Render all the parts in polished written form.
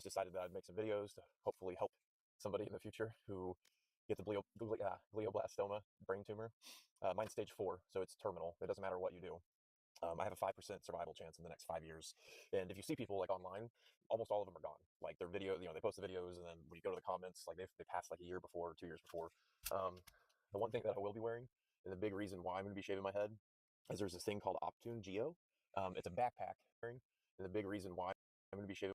just decided that I'd make some videos to hopefully help somebody in the future who gets a glioblastoma brain tumor. Mine's stage 4, so it's terminal. It doesn't matter what you do. I have a 5% survival chance in the next 5 years. And if you see people like online, almost all of them are gone. Like their video, they post the videos, and then when you go to the comments, like they passed like a year before, 2 years before. The one thing that I will be wearing, and the big reason why I'm going to be shaving my head, is there's this thing called Optune Geo. It's a backpack, and the big reason why I'm going to be shaving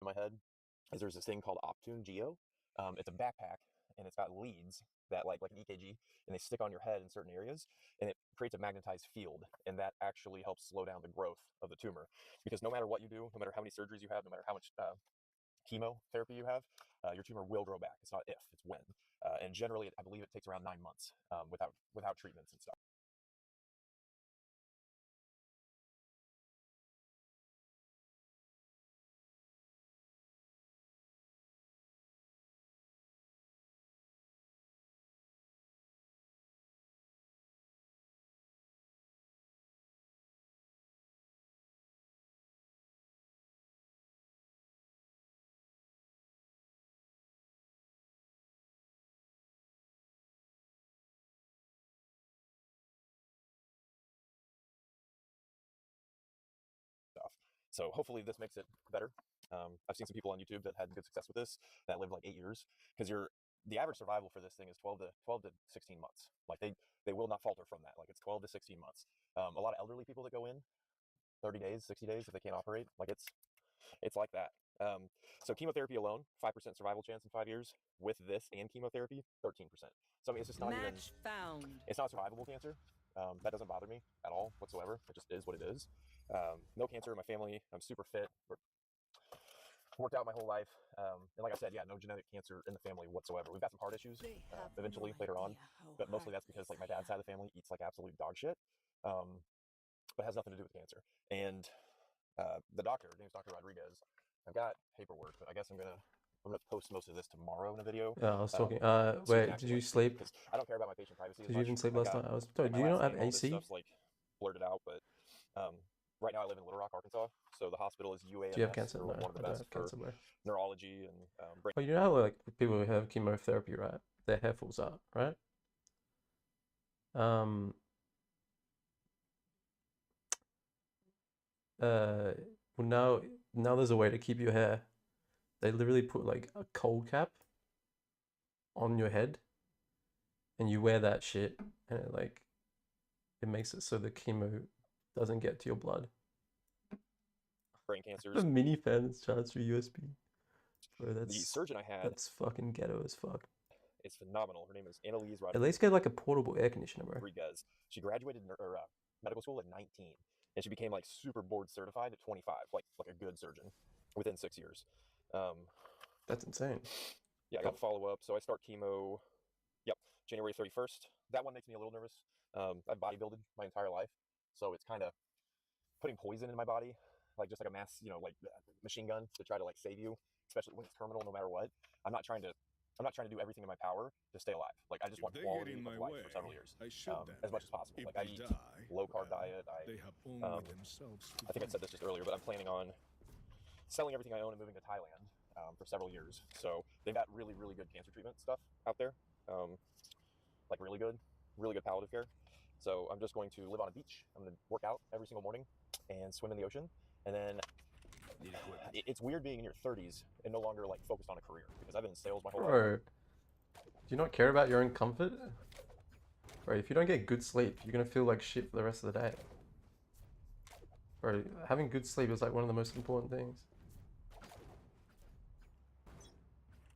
my head is there's this thing called Optune Geo. It's a backpack, and it's got leads that like an EKG, and they stick on your head in certain areas, and it creates a magnetized field, and that actually helps slow down the growth of the tumor. Because no matter what you do, no matter how many surgeries you have, no matter how much chemotherapy you have, your tumor will grow back. It's not if, it's when. And generally, I believe it takes around 9 months without treatments and stuff. So hopefully this makes it better. I've seen some people on YouTube that had good success with this that lived like 8 years, because the average survival for this thing is 12 to 16 months. Like they will not falter from that. Like it's 12 to 16 months. A lot of elderly people that go in 30 days, 60 days if they can't operate, like it's like that. So chemotherapy alone, 5% survival chance in 5 years. With this and chemotherapy, 13%. So I mean, it's just not even. It's not survivable cancer. That doesn't bother me at all whatsoever. It just is what it is. No cancer in my family. I'm super fit. Worked out my whole life. And like I said, yeah, no genetic cancer in the family whatsoever. We've got some heart issues eventually later on, but mostly that's because like my dad's side of the family eats like absolute dog shit. But it has nothing to do with cancer. And the doctor, his name's Dr. Rodriguez. I've got paperwork, but I guess I'm gonna post most of this tomorrow in a video. Yeah, I was talking. So Wait, did you sleep? Because I don't care about my patient privacy. Did you even sleep last night? I was. Sorry, do you not have AC? Stuff's like blurted out, but right now I live in Little Rock, Arkansas. So the hospital is UAMS. Do you have cancer? No, one of the I don't best have cancer, bro. Neurology and brain. Well, you know how like people who have chemotherapy, right? Their hair falls out, right? Well, now there's a way to keep your hair. They literally put like a cold cap on your head, and you wear that shit, and it makes it so the chemo doesn't get to your blood. Brain cancers. The mini fan that's charged through USB. Bro, The surgeon I had. That's fucking ghetto as fuck. It's phenomenal. Her name is Annalise Rodriguez. At least get like a portable air conditioner, bro. Rodriguez. She graduated medical school at 19, and she became like super board certified at 25, like a good surgeon within 6 years. That's insane. Yeah, I got to follow up. So I start chemo. Yep, January 31st. That one makes me a little nervous. I've bodybuilded my entire life, so it's kind of putting poison in my body, like just like a mass, like machine gun to try to like save you, especially when it's terminal. No matter what, I'm not trying to do everything in my power to stay alive. Like I just want quality of life for several years, as much as possible. Like I eat low carb diet. I think I said this just earlier, but I'm planning on selling everything I own and moving to Thailand for several years. So they've got really, really good cancer treatment stuff out there, like really good palliative care. So I'm just going to live on a beach. I'm going to work out every single morning and swim in the ocean. And then it's weird being in your 30s and no longer like focused on a career, because I've been in sales my whole life. Do you not care about your own comfort? Bro, if you don't get good sleep, you're going to feel like shit for the rest of the day. Bro, having good sleep is like one of the most important things.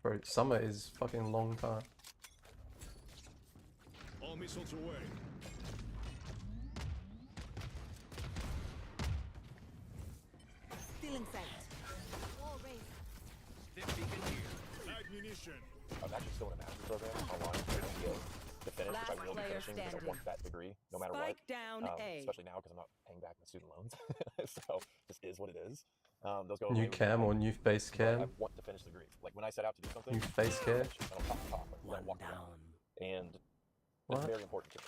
Bro, summer is fucking long time. All missiles away. Stealing sight. Wall raised. Stim beacon here. Ammunition. I'm actually still in a master's program online to finish, which I will be finishing because I want that degree no matter what. Especially now because I'm not paying back my student loans. So this is what it is. Those go new cam or new face cam. I want to finish the degree. Like when I set out to do something. New face cam. And it's very important to me.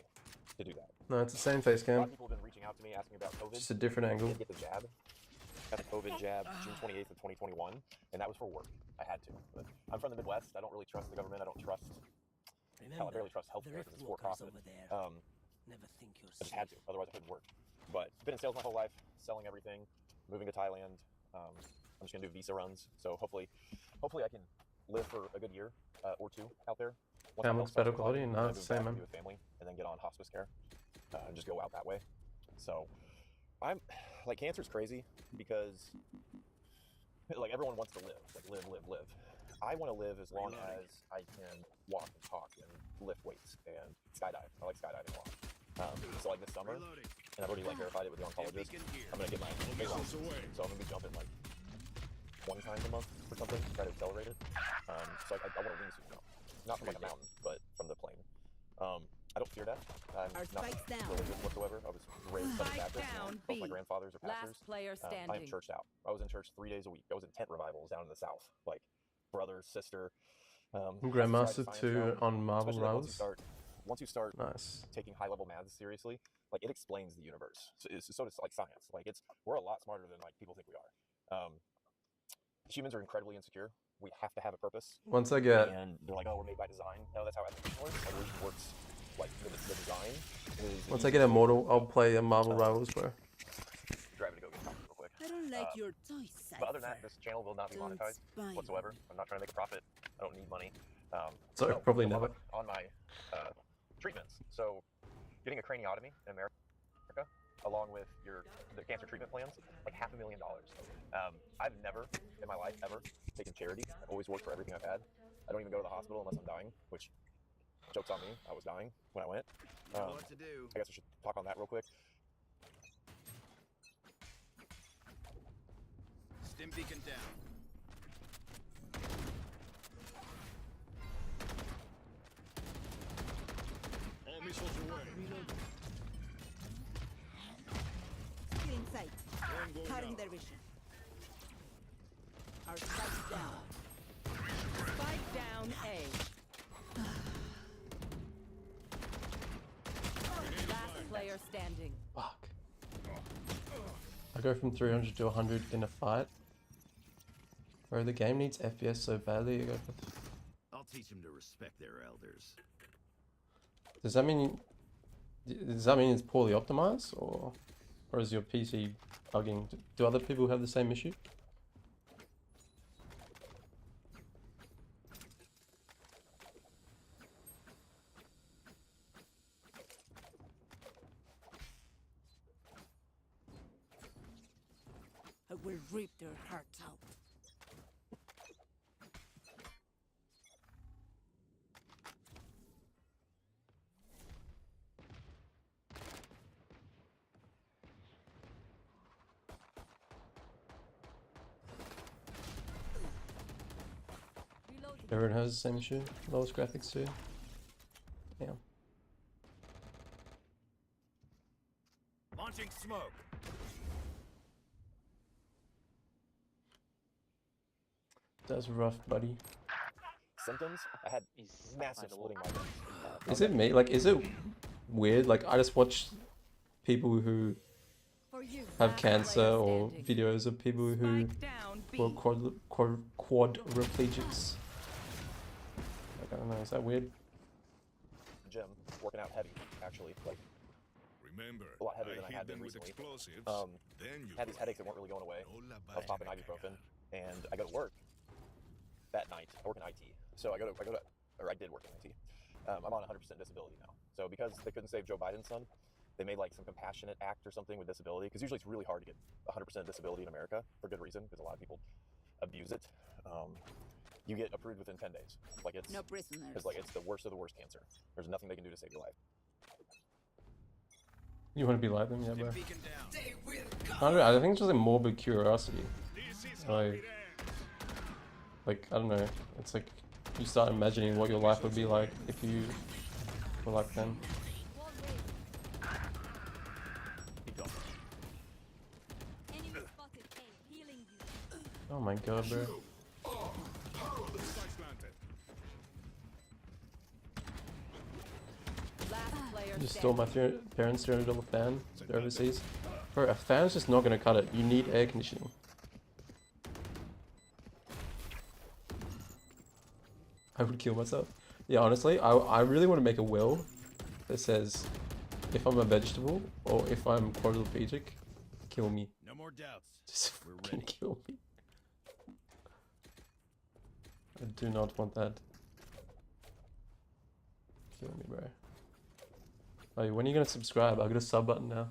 to do that. No, it's the same face A lot cam, of people have been reaching out to me asking about COVID. just a different angle. Did get the jab. Got the COVID jab June 28th of 2021, and that was for work. I had to. But I'm from the Midwest. I don't really trust the government. I don't trust. Hell, I barely trust healthcare because it's for profit. Never think you're I just had to, otherwise I couldn't work. But been in sales my whole life, selling everything, moving to Thailand. I'm just gonna do visa runs. So hopefully I can live for a good year or two out there. Once Cam my looks health starts better to quality? decline, No, I'm it's gonna the same, move back man. to be with family and then get on hospice care and just go out that way. So I'm like, cancer's crazy because like everyone wants to live, like live. I want to live as long as I can walk and talk and lift weights and skydive. I like skydiving a lot. So like this summer, and I've already like verified it with the oncologist, I'm gonna get my Missiles away. so I'm gonna be jumping like 20 times a month or something to try to accelerate it. So I want a wingsuit now, not from like a mountain, but from the plane. I don't fear death. I'm Our not spike's down. religious whatsoever. I was raised Southern Spike Baptist. down, Both my B. grandfathers are pastors. Last player I am standing. churched out. I was in church 3 days a week. I was in tent revivals down in the South, like brother, sister. Grandmaster 2 on Marvel Especially like Rivals. once you start Nice. taking high level maths seriously, like it explains the universe. So it's like science. Like we're a lot smarter than like people think we are. Humans are incredibly insecure. We have to have a purpose. Once I get And they're like, oh, we're made by design. No, that's how evolution works. Evolution works like the design. Is once I get Immortal, I'll play a Marvel Rivals, bro. driving to go get coffee real quick. I don't like your toy cipher. But other than that, this channel will not be Don't monetized spy whatsoever. I'm not trying to make a profit. I don't need money. So no, probably the never. love on my treatments. So getting a craniotomy in America, along with the cancer treatment plans, like $500,000. I've never in my life ever taken charity. I've always worked for everything I've had. I don't even go to the hospital unless I'm dying, which joke's on me. I was dying when I went. You know what to do. I guess I should talk on that real quick. Stim beacon down. All missiles away. Still in sight. One going Cutting out. their vision. Our spike's down. Spike down A. Last player standing. Fuck. I go from 300 to 100 in a fight. Bro, the game needs FPS so badly. I go for I'll teach them to respect their elders. does that mean it's poorly optimized, or is your PC bugging? Do other people have the same issue? I will rip their hearts out. Reloading. Everyone has the same issue. Lowest graphics too. Damn. Launching smoke. That's rough, buddy. Symptoms, I had massive splitting migraines. Is it me? Like, is it weird? Like, I just watch people who For you. have Last cancer player or standing. videos of people who Spike down B. were quadriplegics. Like, I don't know. Is that weird? Gym, working out heavy, actually, like Remember, a lot heavier than I hit had been them with recently. explosives. Had Then you these fight. headaches that weren't really going away. No la I was popping baixa, ibuprofen, caca. and I go to work that night. I work in IT, so I did work in IT. I'm on 100% disability now. So because they couldn't save Joe Biden's son, they made like some compassionate act or something with disability. Because usually it's really hard to get 100% disability in America for good reason, because a lot of people abuse it. You get approved within 10 days. Like it's No prisoners. like it's the worst of the worst cancer. There's nothing they can do to save your life. You want to be like them, yeah, bro. Stim beacon down. I don't know. I think it's just a morbid curiosity. This is Like- how it ends. Like, I don't know. It's like you start imagining what your life would be like if you were like them. Wall raised. Keep going. Enemy spotted A. Healing you. Oh my god, bro. Spikes planted. Last player Just standing. install my parents' $300 fan. They're overseas. Bro, a fan's just not gonna cut it. You need air conditioning. I would kill myself. Yeah, honestly, I really want to make a will that says, if I'm a vegetable or if I'm quadriplegic, kill me. No more doubts. Just We're fucking ready. kill me. I do not want that. Kill me, bro. Oh, when are you gonna subscribe? I got a sub button now.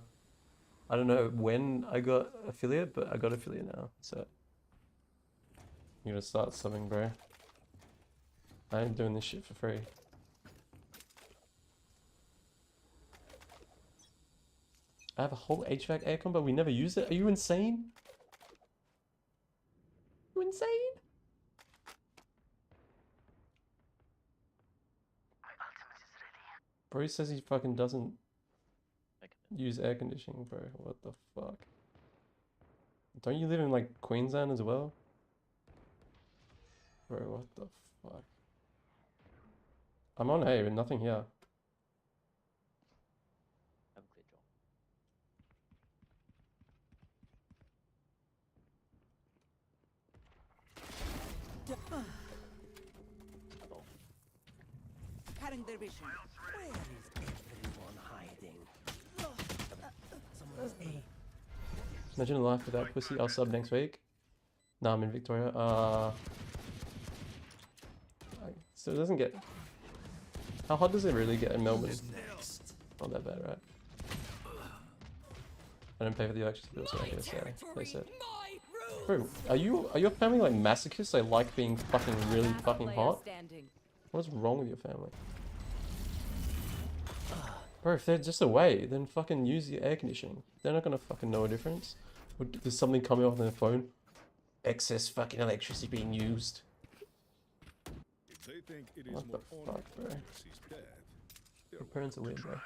I don't know when I got affiliate, but I got affiliate now. So I'm gonna start subbing, bro. I ain't doing this shit for free. I have a whole HVAC aircon, but we never use it. Are you insane? You insane? Bro says he fucking doesn't use air conditioning, bro. What the fuck? Don't you live in like Queensland as well? Bro, what the fuck? I'm on A, but nothing here. Cutting their vision. Where is everyone hiding? Someone's A. Imagine a life without pussy. I'll sub next week. No, I'm in Victoria. So it doesn't get. How hot does it really get in Melbourne? Not that bad, right? I don't pay for the electricity bills, so I guess they said. Bro, are your family like masochists? They like being fucking really Last fucking player hot? standing. What is wrong with your family? Bro, if they're just away, then fucking use your air conditioning. They're not gonna fucking know a difference. Or there's something coming off their phone. Excess fucking electricity being used. If they think it is What the more fuck, honorable bro? to see dead, they're Your parents are weird, bro.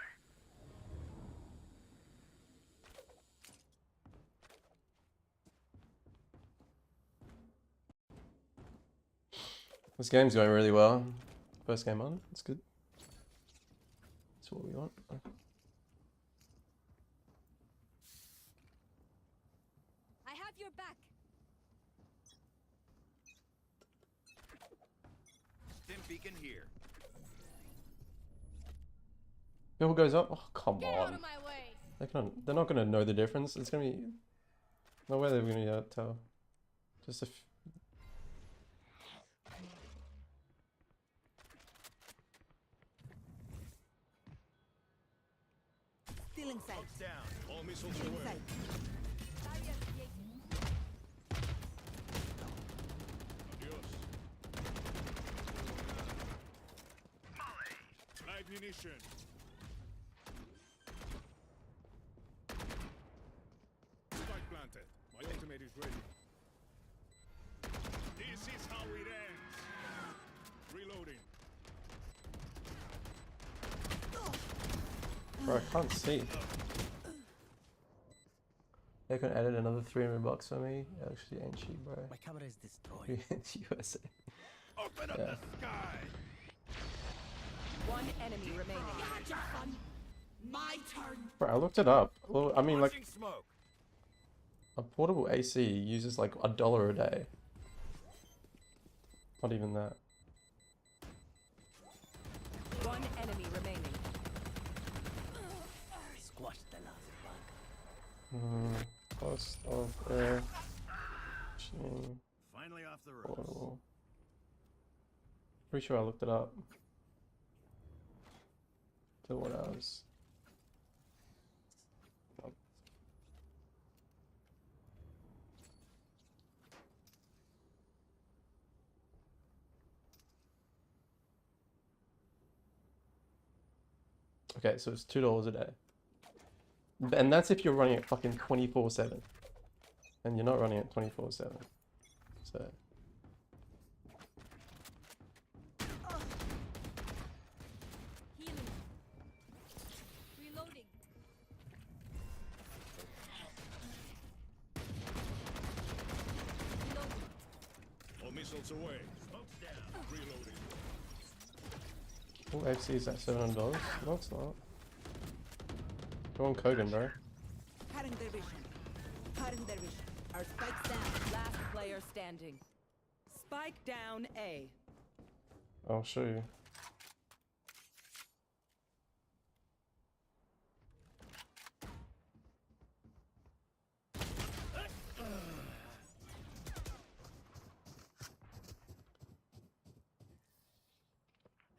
This game's going really well. First game on, it's good. That's what we want. I have your back. Stim beacon here. Bill goes up. Oh, come Get out on. of my way. They're not gonna know the difference. It's gonna be no way they're gonna be able to tell. Just a. Still inside. Smoke's down. all missiles Still away. inside. Barrier created. Adios. Ignition. Spike planted. My ultimate is ready. This is how it ends. Reloading. Bro, I can't see. They can edit another $300 for me. Actually, ain't cheap, bro. My camera is destroyed. USA. Open up Yeah. the sky. One enemy remaining. My turn. Bro, I looked it up. Well, I mean, like, Launching smoke. a portable AC uses like $1 a day. Not even that. One enemy remaining. Squash the last bug. Cost of air. Machine. Finally off the ropes. Portable. Pretty sure I looked it up. Kilowatt hours. Oh. Okay, so it's $2 a day. And that's if you're running it fucking 24/7. And you're not running it 24/7. So Healing. Reloading. Reloading. All missiles away. Smoke's down. Reloading. all FC is at $700. No, it's not. Go on Kogan, bro. Cutting their vision. Cutting their vision. Our spikes down. Last player standing. Spike down A. I'll show you.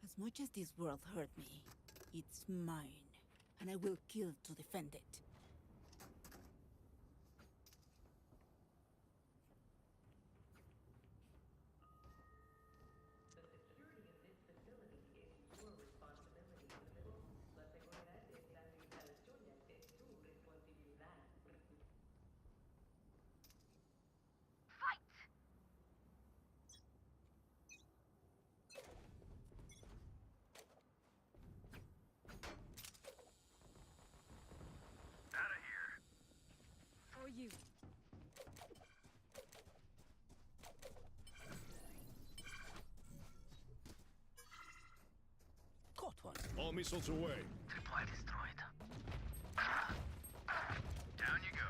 As much as this world hurt me, it's mine, and I will kill to defend it. For you. Caught one. All missiles away. Supply destroyed. Down you go.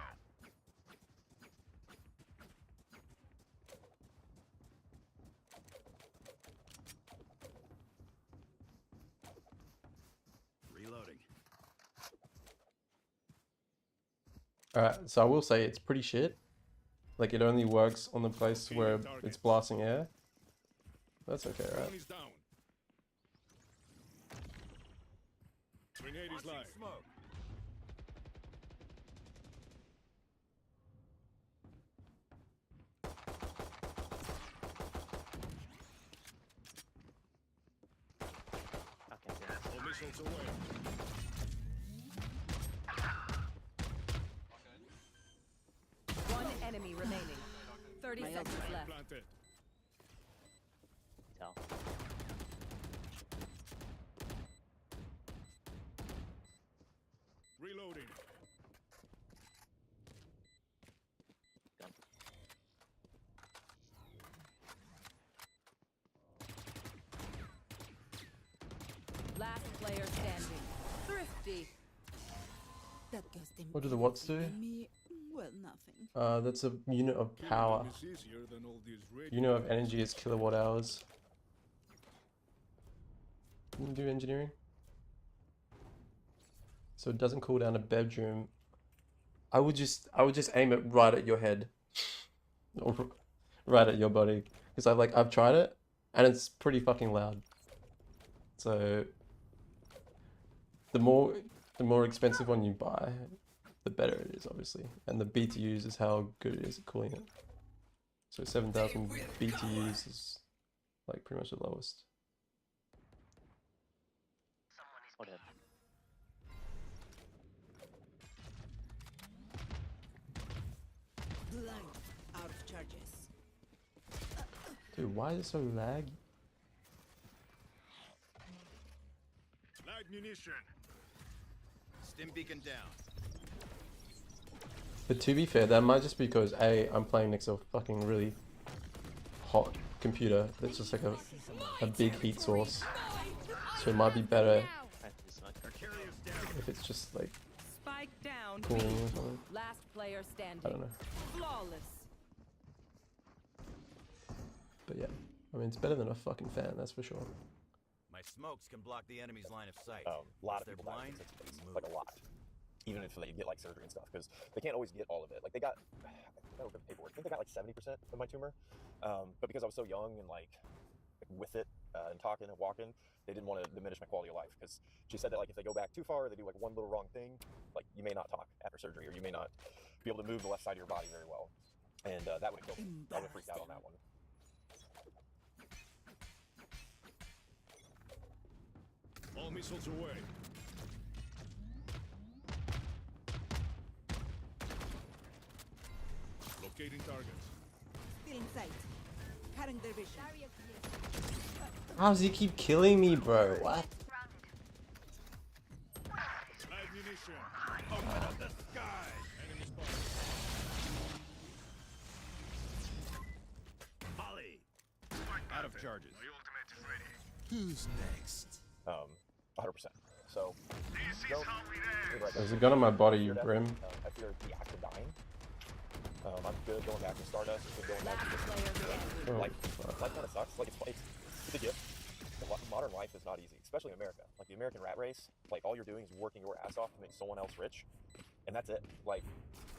Reloading. Alright, so I will say it's pretty shit. Like, it only works on the place where it's blasting air. That's okay, right? One is down. Grenade is live. Smoke. All missiles away. One enemy remaining. 30 My seconds Spike left. planted. Reloading. Last player standing. Thrifty. That goes them What do the watts do? me, well, nothing. That's a unit of power. Killing them is easier than all these radio Unit of energy is kilowatt hours. Can you do engineering? So it doesn't cool down a bedroom. I would just aim it right at your head. Or right at your body. Because I've tried it and it's pretty fucking loud. So the more expensive one you buy, the better it is, obviously. And the BTUs is how good it is at cooling it. So 7,000 BTUs is like pretty much the lowest. Blind. Out of charges. Dude, why is it so laggy? light munition. Stim beacon down. But to be fair, that might just be because I'm playing next to a fucking really hot computer that's just like a big heat source. So it might be better Our carrier's down. if it's just like Spike down. cooling or something. Last player standing. I don't know. Flawless. But yeah, I mean, it's better than a fucking fan, that's for sure. My smokes can block the enemy's line of sight. A lot of If they're people die blind, from this. It's move. like a lot. Even if they get like surgery and stuff, because they can't always get all of it. Like they got, I don't know the paperwork. I think they got like 70% of my tumor, but because I was so young and like with it and talking and walking, they didn't want to diminish my quality of life. Because she said that like if they go back too far, they do like one little wrong thing, like you may not talk after surgery, or you may not be able to move the left side of your body very well, and that would have killed me. I would have freaked out on that one. All missiles away. Locating targets. Still in sight. Cutting their vision. How does he keep killing me, bro? What? Light munition. Open up the sky. Enemy spotted. Molly. Out of charges. Who's next? 100%. So, don't, right, There's a gun on my body, you fear death. brim. I fear the act of dying. I'm good going back to Stardust. Good going back to Last player standing. Oh, life. fuck. Life kind of sucks. Like it's a gift. Modern life is not easy, especially in America. Like the American rat race, like all you're doing is working your ass off to make someone else rich, and that's it. Like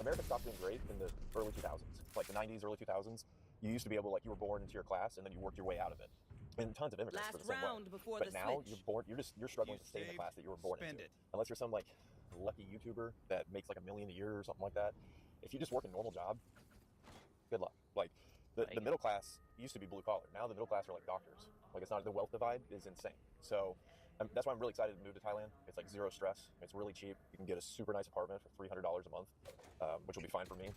America stopped being great in the early 2000s, like the 90s, early 2000s. You used to be able, like, you were born into your class and then you worked your way out of it. And tons of immigrants Last were the same way. round before But the now switch. you're struggling You to stay in the save, class that you were born spend into. it. Unless you're some like lucky YouTuber that makes like $1 million a year or something like that. If you just work a normal job, good luck. Like the middle class used to be blue collar. Now the middle class are like doctors. Like it's not, the wealth divide is insane. So that's why I'm really excited to move to Thailand. It's like zero stress. It's really cheap. You can get a super nice apartment for $300 a month, which will be fine for me.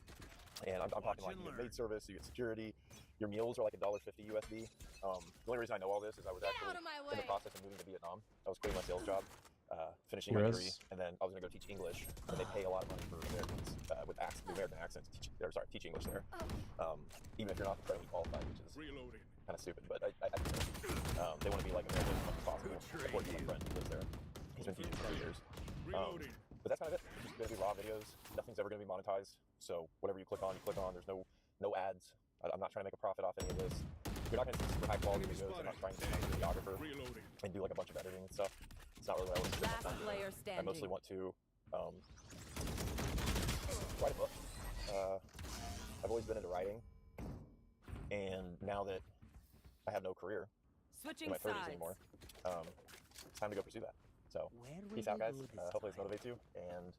And I'm talking like you get maid service, you get security. Your meals are like $1.50 USD. The only reason I know all this is I was actually in the process of moving to Vietnam. I was quitting my sales job, finishing my degree, and then I was going to go teach English. And they pay a lot of money for Americans with American accents to teach English there. Even if you're not incredibly qualified, which is Reloading. kind of stupid, but they want to be like American as much as possible. According to my friend who lives there, he's been teaching for 2 years. Reloading. But that's kind of it. It's just going to be raw videos. Nothing's ever going to be monetized. So whatever you click on, you click on. There's no ads. I'm not trying to make a profit off any of this. You're not going to see super high quality videos. I'm not trying to be a videographer Reloading. and do like a bunch of editing and stuff. It's not really what I want to do. Last player I standing. mostly want to write a book. I've always been into writing, and now that I have no career Switching in my 30s sides. anymore, it's time to go pursue that. So peace out, guys. Hopefully this motivates you, and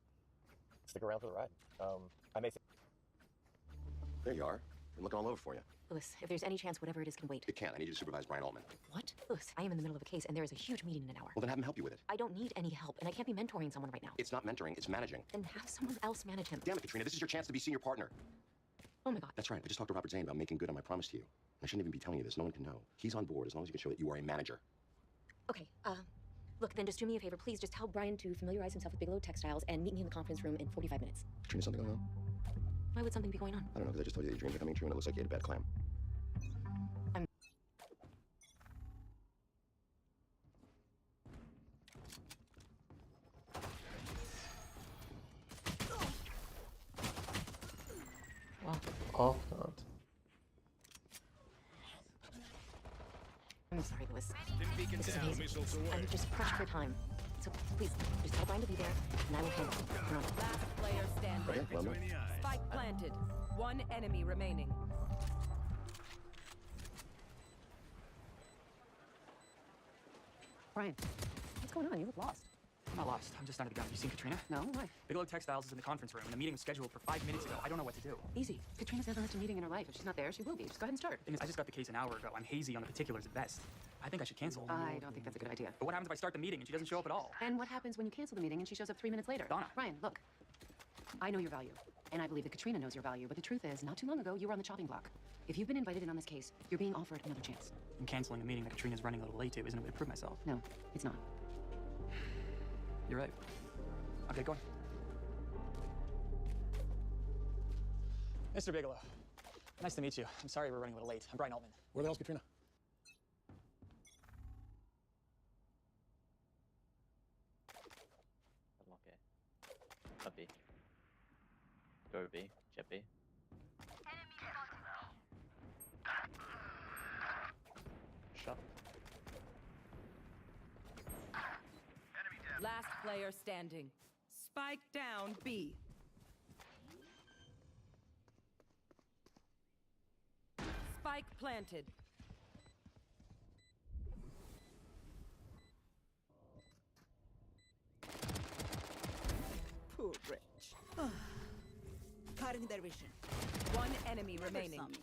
stick around for the ride. I may say There you are. I'm looking all over for you. Lewis, if there's any chance whatever it is can wait. It can't. I need you to supervise Brian Altman. What? Lewis, I am in the middle of a case and there is a huge meeting in an hour. Well, then have him help you with it. I don't need any help and I can't be mentoring someone right now. It's not mentoring, it's managing. Then have someone else manage him. Damn it, Katrina, this is your chance to be senior partner. Oh my god. That's right. I just talked to Robert Zane about making good on my promise to you. I shouldn't even be telling you this. No one can know. He's on board as long as you can show that you are a manager. Okay, look, then just do me a favor. Please just tell Brian to familiarize himself with Bigelow Textiles and meet me in the conference room in 45 minutes. Katrina, something going on? Why would something be going on? I don't know, because I just told you that your dreams are coming true and it looks like you ate a bad clam. Well, Oh, God. I'm sorry, Lewis. Stim beacon This is down. amazing. Missiles away. I'm just crushed for time. So please, just tell Brian to be there and I will handle it. You're on it. Last player standing. Okay, well, Between the eyes. Spike planted. One enemy remaining. Brian, what's going on? You look lost. I'm not lost. I'm just under the gun. Have you seen Katrina? No? Why? Bigelow Textiles is in the conference room, and the meeting was scheduled for 5 minutes ago. I don't know what to do. Easy. Katrina's never missed a meeting in her life. If she's not there, she will be. Just go ahead and start. Thing is, I just got the case an hour ago. I'm hazy on the particulars at best. I think I should cancel. I don't think that's a good idea. But what happens if I start the meeting and she doesn't show up at all? And what happens when you cancel the meeting and she shows up 3 minutes later? Donna. Ryan, look. I know your value, and I believe that Katrina knows your value, but the truth is, not too long ago, you were on the chopping block. If you've been invited in on this case, you're being offered another chance. And canceling a meeting that Katrina's running a little late to isn't a way to prove myself. No, it's not. You're right. Okay, go on. Mr. Bigelow, nice to meet you. I'm sorry we're running a little late. I'm Brian Altman. Where the hell's Katrina? Unlock it. Up B. Go B. Jet B. Shot. Last player standing. Spike down B. Spike planted. Poor wretch. Cutting their vision. One enemy Never remaining. saw me.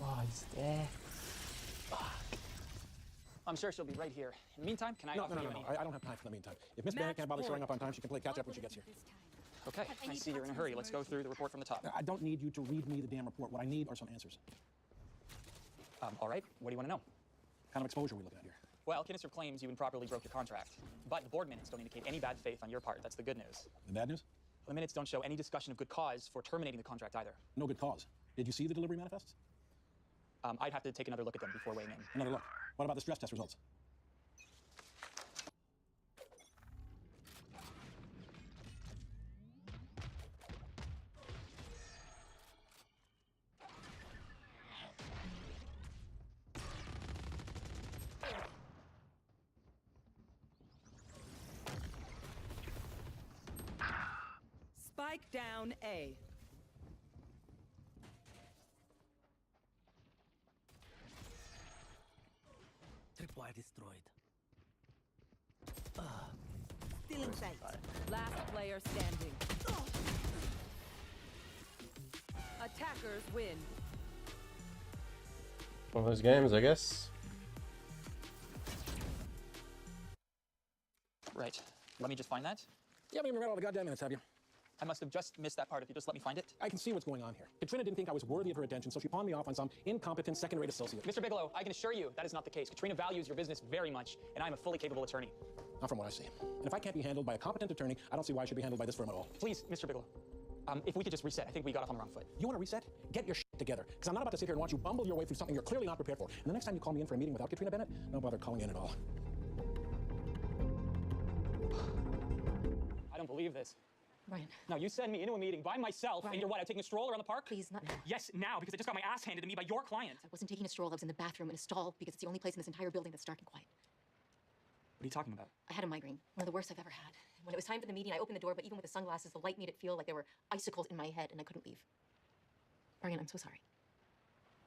Oh, he's there. I'm sure she'll be right here. In the meantime, can I No, offer no, you no, no. any... I don't have time for the meantime. If Miss Bennett can't bother showing up on time, she can play catch up when she gets here. Okay, I see you're in a hurry. Let's go through the report from the top. I don't need you to read me the damn report. What I need are some answers. All right, what do you want to know? What kind of exposure are we looking at here? Well, Kinister claims you improperly broke your contract. But the board minutes don't indicate any bad faith on your part. That's the good news. The bad news? The minutes don't show any discussion of good cause for terminating the contract either. No good cause. Did you see the delivery manifests? I'd have to take another look at them before weighing in. Another look. What about the stress test results? down A. Tripwire destroyed. Still in sight. Last player standing. Attackers win. One of those games, I guess. Right. Let me just find that. You haven't even read all the goddamn minutes, have you? I must have just missed that part if you just let me find it. I can see what's going on here. Katrina didn't think I was worthy of her attention, so she pawned me off on some incompetent second-rate associate. Mr. Bigelow, I can assure you that is not the case. Katrina values your business very much, and I'm a fully capable attorney. Not from what I see. And if I can't be handled by a competent attorney, I don't see why I should be handled by this firm at all. Please, Mr. Bigelow, if we could just reset. I think we got off on the wrong foot. You want to reset? Get your shit together. Because I'm not about to sit here and watch you bumble your way through something you're clearly not prepared for. And the next time you call me in for a meeting without Katrina Bennett, don't bother calling in at all. I don't believe this. Ryan. Now, you send me into a meeting by myself, Ryan. and you're what, out taking a stroll around the park? Please, not now. Yes, now, because I just got my ass handed to me by your client. I wasn't taking a stroll. I was in the bathroom in a stall because it's the only place in this entire building that's dark and quiet. What are you talking about? I had a migraine, one of the worst I've ever had. When it was time for the meeting, I opened the door, but even with the sunglasses, the light made it feel like there were icicles in my head, and I couldn't leave. Ryan, I'm so sorry.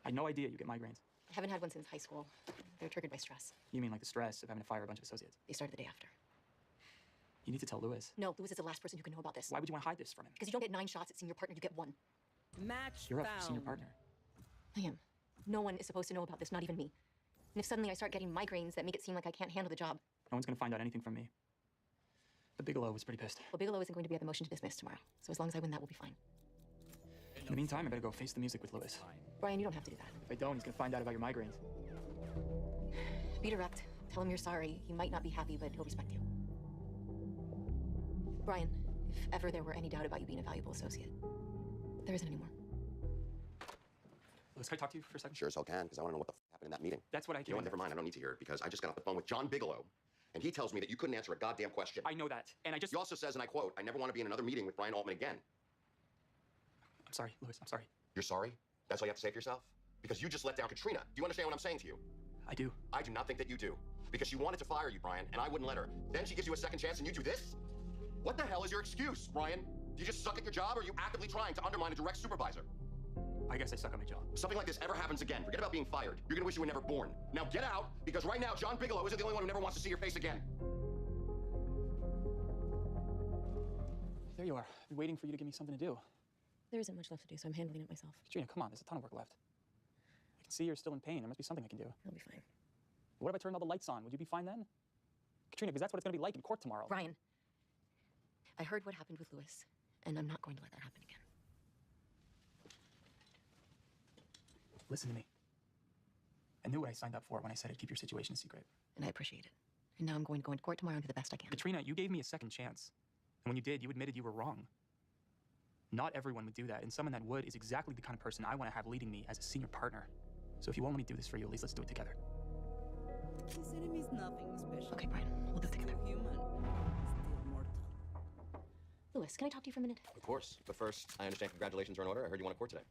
I had no idea you get migraines. I haven't had one since high school. They're triggered by stress. You mean like the stress of having to fire a bunch of associates? They started the day after. You need to tell Lewis. No, Lewis is the last person who can know about this. Why would you want to hide this from him? Because you don't get 9 shots at senior partner, you get 1. Match You're found. a senior partner. I am. No one is supposed to know about this, not even me. And if suddenly I start getting migraines that make it seem like I can't handle the job, No one's going to find out anything from me. But Bigelow was pretty pissed. well, Bigelow isn't going to be at the motion to dismiss tomorrow. So as long as I win that, we'll be fine. In the meantime, I better go face the music with Lewis. Brian, you don't have to do that. If I don't, he's going to find out about your migraines. Be direct. Tell him you're sorry. He might not be happy, but he'll respect you. Brian, if ever there were any doubt about you being a valuable associate, there isn't anymore. Lewis, can I talk to you for a second? Sure as hell can, because I want to know what the happened in that meeting. That's what I You know came what? in Never mind. I don't need to hear it, because I just got off the phone with John Bigelow, and he tells me that you couldn't answer a goddamn question. I know that, and I just... He also says, and I quote, "I never want to be in another meeting with Brian Altman again." I'm sorry, Lewis, I'm sorry. You're sorry? That's all you have to say for yourself? Because you just let down Katrina. Do you understand what I'm saying to you? I do. I do not think that you do. Because she wanted to fire you, Brian, and I wouldn't let her. Then she gives you a second chance and you do this? What the hell is your excuse, Brian? Do you just suck at your job, or are you actively trying to undermine a direct supervisor? I guess I suck at my job. Something like this ever happens again, forget about being fired. You're gonna wish you were never born. Now get out, because right now John Bigelow isn't the only one who never wants to see your face again. There you are. I've been waiting for you to give me something to do. There isn't much left to do, so I'm handling it myself. Katrina, come on, there's a ton of work left. I can see you're still in pain. There must be something I can do. I'll be fine. What if I turned all the lights on? Would you be fine then? Katrina, because that's what it's going to be like in court tomorrow. Ryan, I heard what happened with Lewis, and I'm not going to let that happen again. Listen to me. I knew what I signed up for when I said I'd keep your situation a secret. And I appreciate it. And now I'm going to go into court tomorrow and do the best I can. Katrina, you gave me a second chance. And when you did, you admitted you were wrong. Not everyone would do that, and someone that would is exactly the kind of person I want to have leading me as a senior partner. So if you want me to do this for you, at least let's do it together. This enemy is nothing special. Okay, Brian, we'll do it together. Still human. Still mortal. Lewis, can I talk to you for a minute? Of course, but first, I understand congratulations are in order. I heard you won a court today.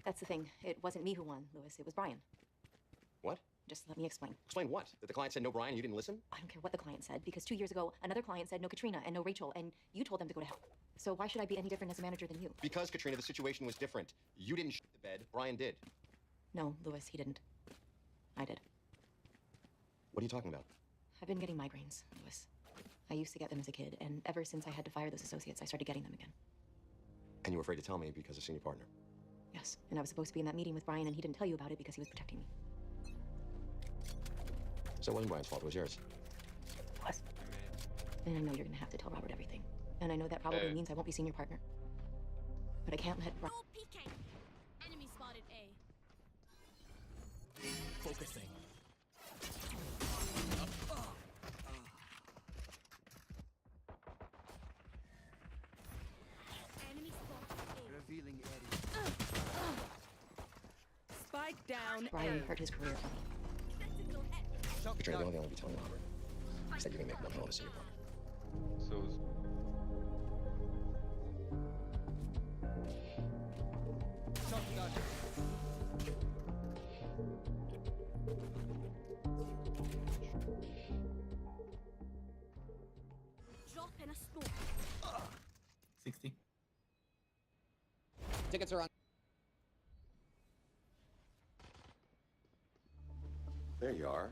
That's the thing. It wasn't me who won, Lewis. It was Brian. What? Just let me explain. Explain what? That the client said no Brian and you didn't listen? I don't care what the client said, because 2 years ago, another client said no Katrina and no Rachel, and you told them to go to hell. So why should I be any different as a manager than you? Because, Katrina, the situation was different. You didn't shit the bed, Brian did. No, Lewis, he didn't. I did. What are you talking about? I've been getting migraines, Lewis. I used to get them as a kid, and ever since I had to fire those associates, I started getting them again. And you were afraid to tell me because of senior partner. Yes, and I was supposed to be in that meeting with Brian, and he didn't tell you about it because he was protecting me. So it wasn't Brian's fault, it was yours. It was. And I know you're gonna have to tell Robert everything. And I know that probably means I won't be senior partner. But I can't let No peeking. Enemy spotted A. Focusing. Enemy spotted A. Revealing area. Spike down Brian A. hurt his career for me. Tactical head. Katrina, the only thing I'll be telling Robert is that you're gonna make one hell of a senior partner. So Drop in a smoke. 60. Tickets are on. There you are.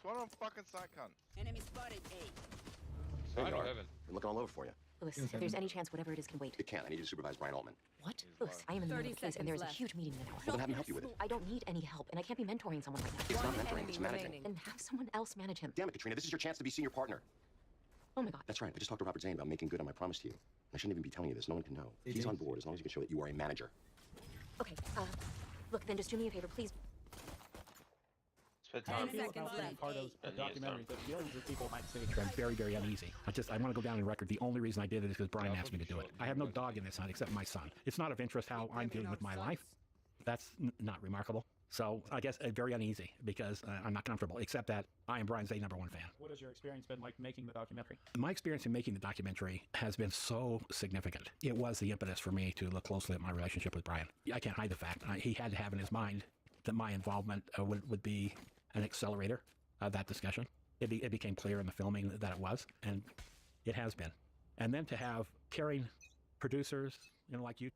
What on fucking side cunt? Enemy spotted A. There you are. Been looking all over for you. Lewis, if there's any chance whatever it is can wait. It can't. I need you to supervise Brian Altman. What? Lewis, I am in the middle 30 of a case and there is a seconds huge meeting in an hour. Well, then have him help you with it. I don't need any help, and I can't be mentoring someone right now. It's not One mentoring. enemy It's managing. remaining. Then have someone else manage him. Damn it, Katrina. This is your chance to be senior partner. Oh my god. That's right. I just talked to Robert Zane about making good on my promise to you. I shouldn't even be telling you this. No one can know. He's on board as long as you can show that you are a manager. Okay, look, then just do me a favor, please. Ten seconds left. Part of a documentary that millions of people might say I'm very, very uneasy. I want to go down on record. The only reason I did it is because Brian asked me to do it. I have no dog in this hunt except my son. It's not of interest how I'm dealing with my life. That's not remarkable. So I guess very uneasy because I'm not comfortable, except that I am Brian's #1 fan. What has your experience been like making the documentary? My experience in making the documentary has been so significant. It was the impetus for me to look closely at my relationship with Brian. I can't hide the fact. He had to have in his mind that my involvement would be an accelerator of that discussion. It became clear in the filming that it was, and it has been. And then to have caring producers, like you.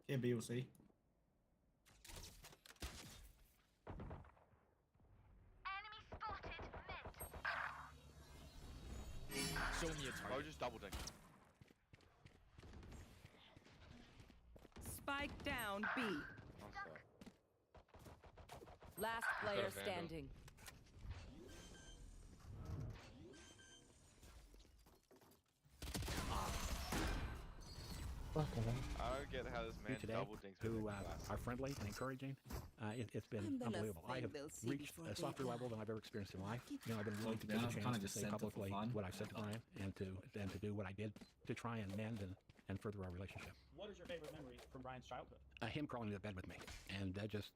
Yeah, B or C. Show me a target. Just double dink. Spike down B. Last player standing. I don't get how this man today, double dinks who are friendly and encouraging. It's been unbelievable. I have reached a softer level than I've ever experienced in life. I've been willing to take a chance to say publicly what I've said to Brian and to do what I did to try and mend and further our relationship. What is your favorite memory from Brian's childhood? Him crawling into bed with me and just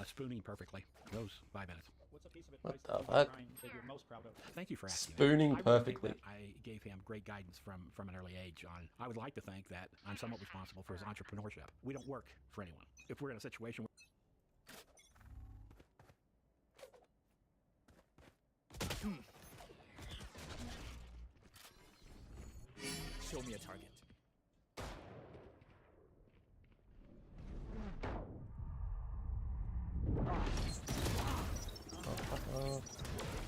spooning perfectly. Those 5 minutes. What's a piece of What advice the that fuck? that you're most proud of? Thank you for asking. Spooning I really think perfectly. that I gave him great guidance from an early age on. I would like to think that I'm somewhat responsible for his entrepreneurship. We don't work for anyone. If we're in a situation Show me a target.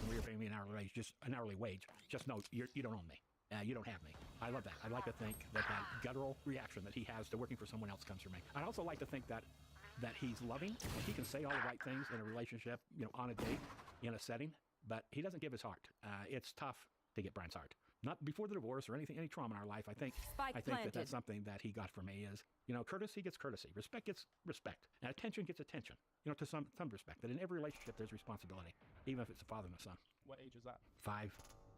we're paying me an hourly wage, just know you don't own me. You don't have me. I love that. I like to think that guttural reaction that he has to working for someone else comes from me. I'd also like to think that he's loving. He can say all the right things in a relationship, on a date, in a setting, but he doesn't give his heart. It's tough to get Brian's heart. Not before the divorce or any trauma in our life. I think that's something that he got from me is, courtesy gets courtesy. Respect gets respect. And attention gets attention. To some respect. That in every relationship there's responsibility, even if it's a father and a son. What age is that? 5,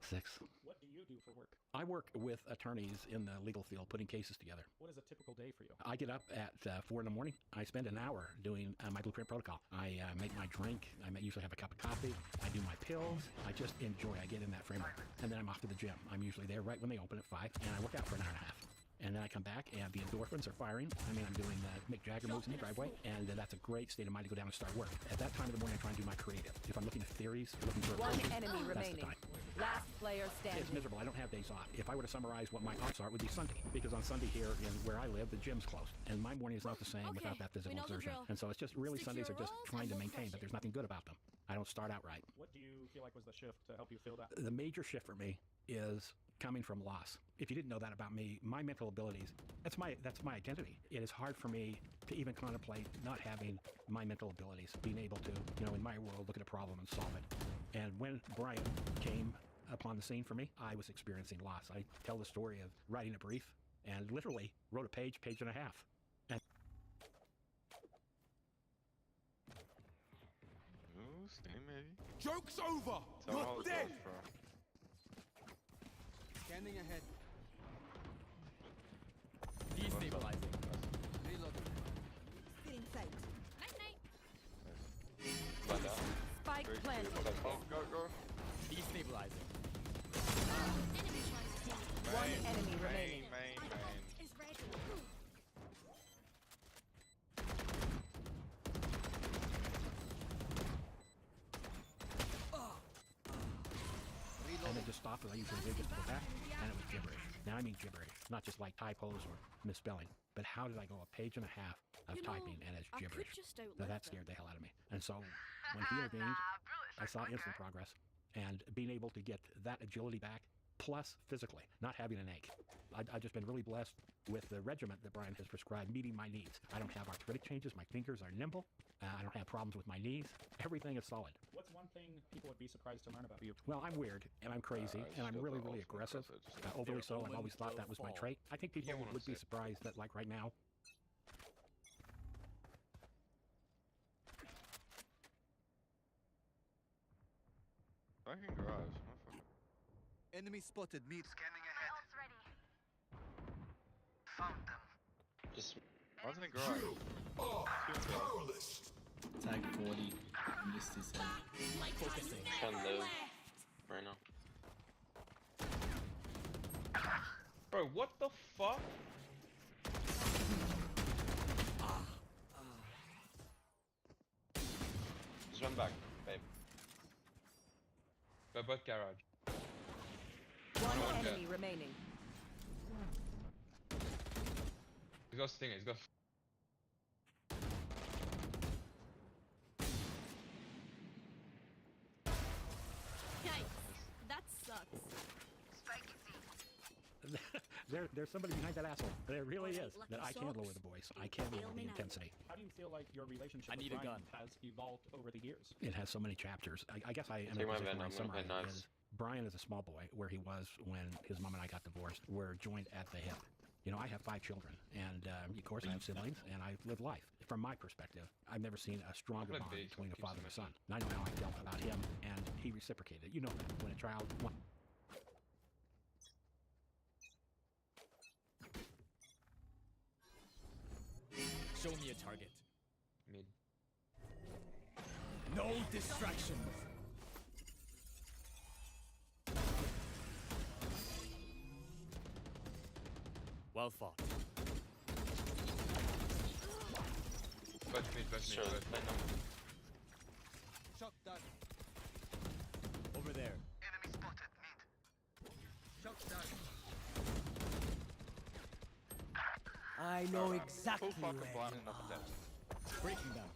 6. What do you do for work? I work with attorneys in the legal field, putting cases together. What is a typical day for you? I get up at 4 in the morning. I spend an hour doing my blueprint protocol. I make my drink. I usually have a cup of coffee. I do my pills. I just enjoy. I get in that framework. And then I'm off to the gym. I'm usually there right when they open at 5, and I work out for an hour and a half. And then I come back, and the endorphins are firing. I'm doing Mick Jagger moves in the driveway, and that's a great state of mind to go down and start work. At that time of the morning, I try and do my creative. If I'm looking at theories, looking for a One project, enemy that's remaining. the time. Last player standing. It's miserable. I don't have days off. If I were to summarize what my offs are, it would be Sunday. Because on Sunday here, where I live, the gym's closed. And my morning is not the same without that physical we know the exertion. drill. And so it's just really Stick to Sundays your are just roles trying and to we'll maintain, crush but there's it. nothing good about them. I don't start out right. What do you feel like was the shift to help you feel that? The major shift for me is coming from loss. If you didn't know that about me, my mental abilities, that's my identity. It is hard for me to even contemplate not having my mental abilities, being able to, in my world, look at a problem and solve it. And when Brian came upon the scene for me, I was experiencing loss. I tell the story of writing a brief and literally wrote a page and a half. And Ooh, steam maybe. Joke's over! Tell me how You're it dead! goes, bro. Scanning ahead. Destabilizing. Reloading. Feeling sight. Night night. Like that. Spike planted. Go. Destabilizing. Enemy spotted One enemy remaining. Main. A. Is ready. it just stop that I usually do just to go back, and it was gibberish. Now I mean gibberish, not just like typos or misspelling, but how did I go a page and a half of typing and it's gibberish? Now that scared the hell out of me. And so when he intervened, I saw instant progress, and being able to get that agility back, plus physically, not having an ache. I've just been really blessed with the regimen that Brian has prescribed, meeting my needs. I don't have arthritic changes. My fingers are nimble. I don't have problems with my knees. Everything is solid. What's one thing people would be surprised to learn about you? Well, I'm weird, and I'm crazy, and I'm really, really aggressive. Overly so. I've always thought that was my trait. I think people would be surprised that, like right now, Fucking garage. Enemy spotted. Meet. Scanning ahead. Ready. Found them. Just. What's in the garage? Tag 40. I missed his head. Focusing. Trying to live right now. Bro, what the fuck? Just run back, babe. They're both garage. One enemy remaining. He's got stinger, he's got. Yikes. That sucks. there's somebody behind that asshole. There really is. That I can't lower the voice. I can't lower the intensity. How do you feel like your relationship with Brian has evolved over the years? It has so many chapters. I guess I am Take in a my position Venom, where I I'm gonna summarize hit knives. is Brian is a small boy, where he was when his mom and I got divorced. We're joined at the hip. You know, I have 5 children, and of course I have siblings, and I live life. From my perspective, I've never seen a stronger bond between a father and a son. And I know how I felt about him, and he reciprocated. You know that when a child... Show me a target. Mid. No distractions. Well fought. Both mid, both Sure, mid, both play mid. number. Shock dart. Over there. Enemy spotted. Mid. Shock dart. I know exactly Full fucking where blind you and up and down. are. Breaking them.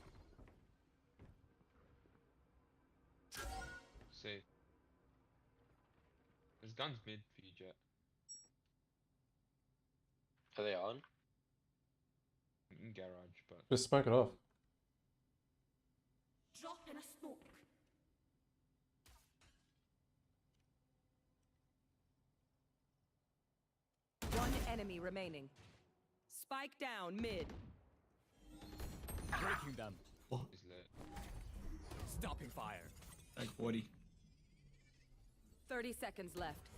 See. There's guns mid for you, Jet. Are they on? In garage, but. Just smoke it off. Drop in a smoke. One enemy remaining. Spike down mid. Breaking them. He's lit. Stopping fire. Tag 40. 30 seconds left.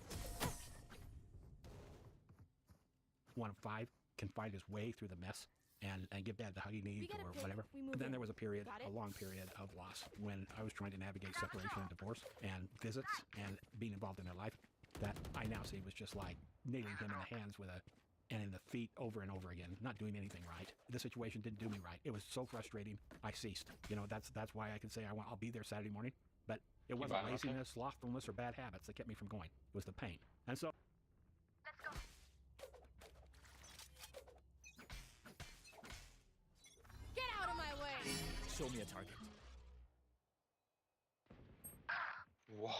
1 of 5 can find his way through the mess and give dad the hug he needs get a or pick, whatever. we move But then in. there was a period, Got a it? long period of loss when I was trying to navigate separation and divorce and visits and being involved in their life that I now see was just like nailing him in the hands with and in the feet over and over again, not doing anything right. The situation didn't do me right. It was so frustrating. I ceased. You know, that's why I can say I'll be there Saturday morning. But it wasn't buying, okay? laziness, slothfulness, or bad habits that kept me from going. It was the pain. And so Get out of my way. Show me a target. Whoa.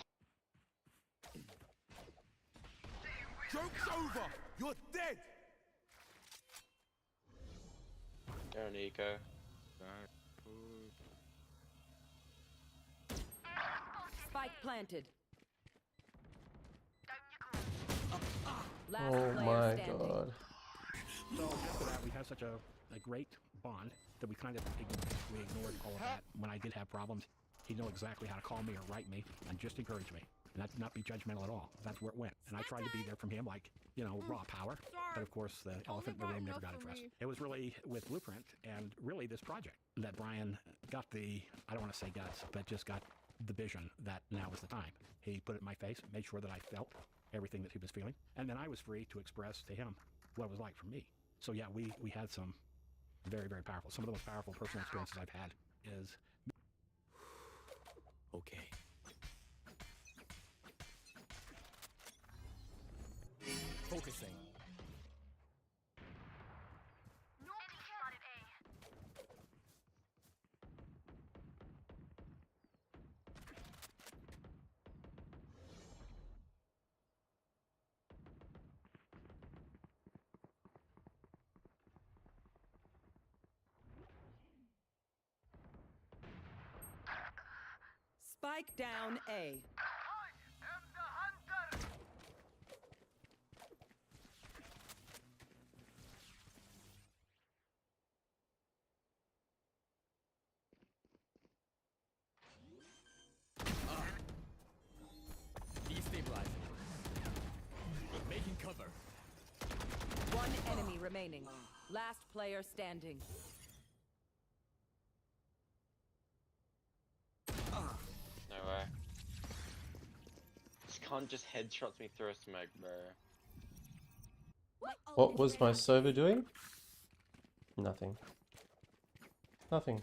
Joke's over! You're dead! They're an eco. Spike planted. Last Oh player my standing. god. So after that, we had such a great bond that we kind of ignored all of that. When I did have problems, he'd know exactly how to call me or write me and just encourage me. And not be judgmental at all. That's where it went. And I tried to be there from him like, you know, raw power. But of course, the elephant in the room never got addressed. It was really with Blueprint and really this project that Brian got the, I don't want to say guts, but just got the vision that now was the time. He put it in my face, made sure that I felt everything that he was feeling. And then I was free to express to him what it was like for me. So yeah, we had some very, very powerful, some of the most powerful personal experiences I've had is... Okay. Focusing. Spike down A. Destabilizing. Making cover. One enemy remaining. Last player standing. No way. This cunt just headshots me through a smoke, bro. What was my server doing? Nothing. Nothing.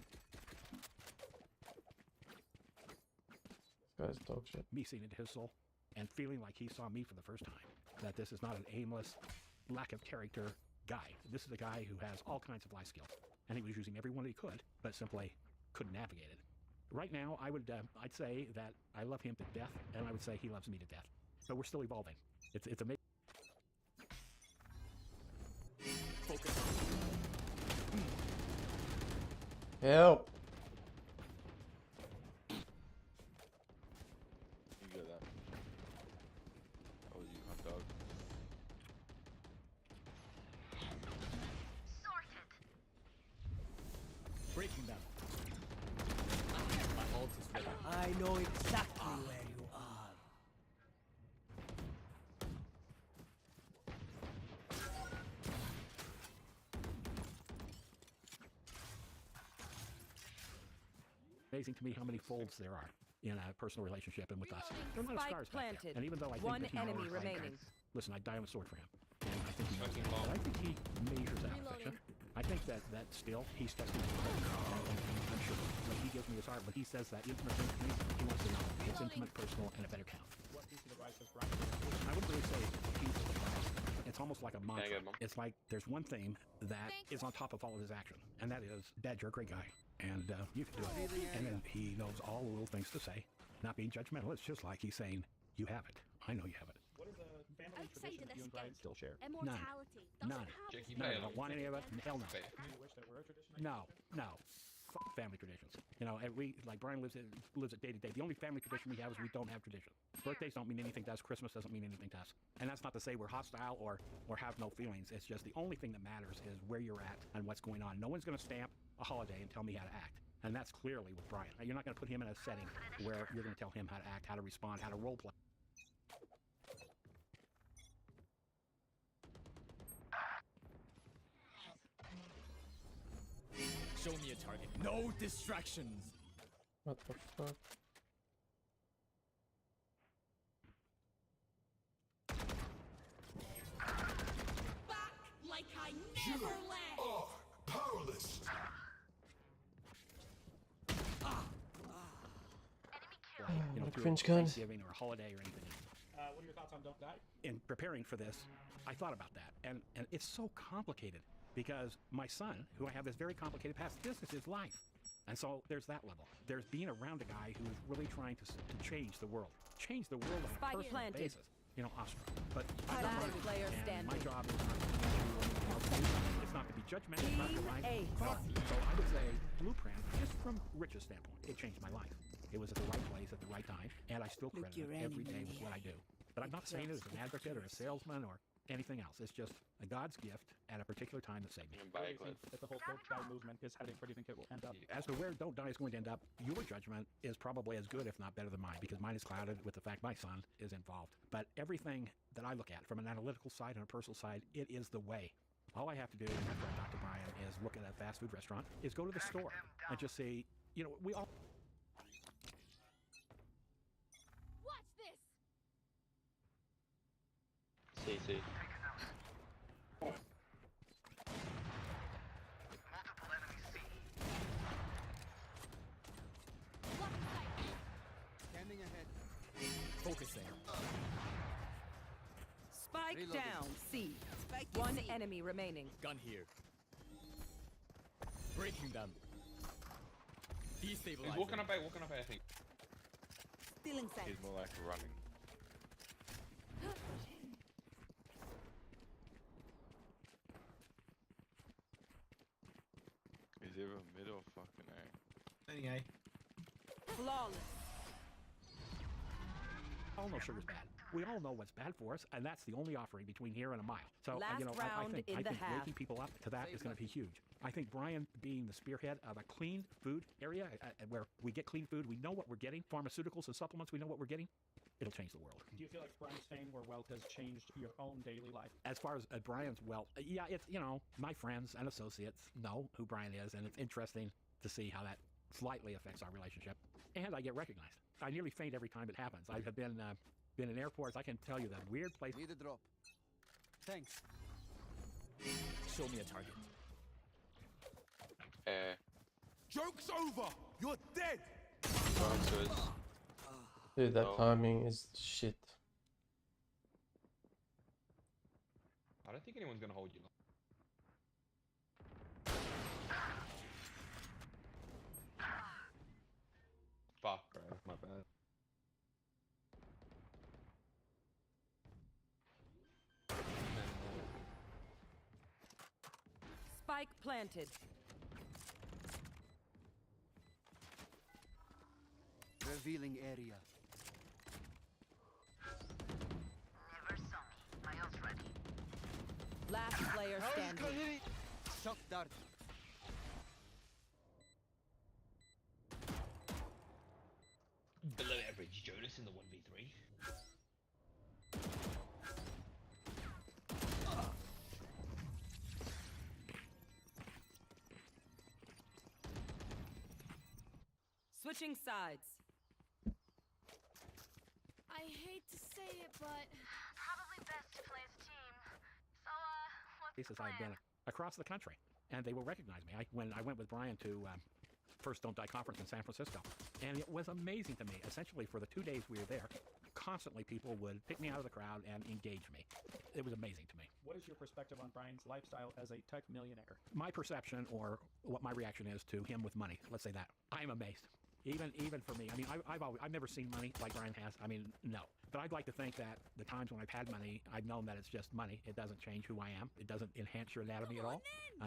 This guy's dog shit. Me seeing into his soul and feeling like he saw me for the first time. That this is not an aimless, lack of character guy. This is a guy who has all kinds of life skills. And he was using every one he could, but simply couldn't navigate it. Right now, I'd say that I love him to death, and I would say he loves me to death. So we're still evolving. It's amazing. Focus. Help! You get that. Oh, you hot dog. Breaking them. My ult is ready. I know exactly where you are. Amazing to me how many folds there are in a personal relationship and with us. There are a lot of Spike scars back there. planted. And even though I think One that he enemy knows remaining. listen, I'd die on a sword for him. And I think he knows that. But I think he measures that affection. I think that still he's testing me. I'm sure when he gives me his heart, when he says that intimate thing to me, he wants to know it's intimate, personal, and a better count. I wouldn't really say piece of advice. It's almost like a mantra. It's like there's one thing that is on top of all of his action, and that is, Dad, you're a great guy, and you can do it. And then he knows all the little things to say, not being judgmental. It's just like he's saying, you have it. I know you have it. What is a family tradition that you and Brian still share? Immortality. None. No, I don't want any of it. Hell no. No, no. Fuck family traditions. You know, and we, like Brian lives it day to day. The only family tradition we have is we don't have tradition. Birthdays don't mean anything to us. Christmas doesn't mean anything to us. And that's not to say we're hostile or have no feelings. It's just the only thing that matters is where you're at and what's going on. No one's going to stamp a holiday and tell me how to act. And that's clearly with Brian. You're not going to put him in a setting where you're going to tell him how to act, how to respond, how to role play. Show me a target. No distractions. What the fuck? Back like I never left. are powerless. You know, What a through cringe gun. Thanksgiving or a holiday or anything. What are your thoughts on Don't Die? In preparing for this, I thought about that, and it's so complicated because my son, who I have this very complicated past, this is his life, and so there's that level. There's being around a guy who is really trying to change the world on a Spike personal planted. basis. You know, awestruck. But I'm Last not running, player and standing. my job is not to it's not to be judgmental, it's not to lie. So I would say Blueprint, just from Rich's standpoint, it changed my life. It was at the right place at the right time, and I still credit it every day with what I do. But I'm not saying it as an advocate or a salesman or anything else. It's just a God's gift at a particular time that saved me. If the whole Don't Die movement is heading, where do you think it will end up? As to where Don't Die is going to end up, your judgment is probably as good, if not better than mine, because mine is clouded with the fact my son is involved. But everything that I look at from an analytical side and a personal side, it is the way. All I have to do after I talk to Brian is look at a fast food restaurant, is go to the store and just say, you know, we all... Watch this. CC. Standing ahead. Focusing. Spike Spike down, C. One enemy remaining. Gun here. Breaking them. He's Destabilizing. walking up A, I think. Still inside. He's more like running. He's either mid or fucking A. Anyway. Flawless. All know sugar's bad. We all know what's bad for us, and that's the only offering between here and a mile. So, Last you know, I round think, in I the think half. waking people up to that is going to be huge. I think Brian being the spearhead of a clean food area where we get clean food, we know what we're getting, pharmaceuticals and supplements, we know what we're getting, it'll change the world. Do you feel like Brian's fame or wealth has changed your own daily life? As far as Brian's wealth, yeah, it's, you know, my friends and associates know who Brian is, and it's interesting to see how that slightly affects our relationship. And I get recognized. I nearly faint every time it happens. I have been in airports. I can tell you that weird place. Need a drop. Thanks. Show me a target. Joke's over! You're dead! Dude, that timing is shit. I don't think anyone's gonna hold you. Fuck, bro. My bad. Spike planted. Revealing area. Never saw me. My ult's ready. Last player standing. Shock dart. Below average Jonas in the 1v3. Switching sides. I hate to say it, but probably best to play as a team. So, what's the Places plan? I've been across the country, and they will recognize me. When I went with Brian to First Don't Die conference in San Francisco, and it was amazing to me. Essentially, for the 2 days we were there, constantly people would pick me out of the crowd and engage me. It was amazing to me. What is your perspective on Brian's lifestyle as a tech millionaire? My perception, or what my reaction is to him with money, let's say that, I'm amazed. Even for me, I mean, I've never seen money like Brian has. I mean, no. But I'd like to think that the times when I've had money, I've known that it's just money. It doesn't change who I am. It doesn't enhance your anatomy at all,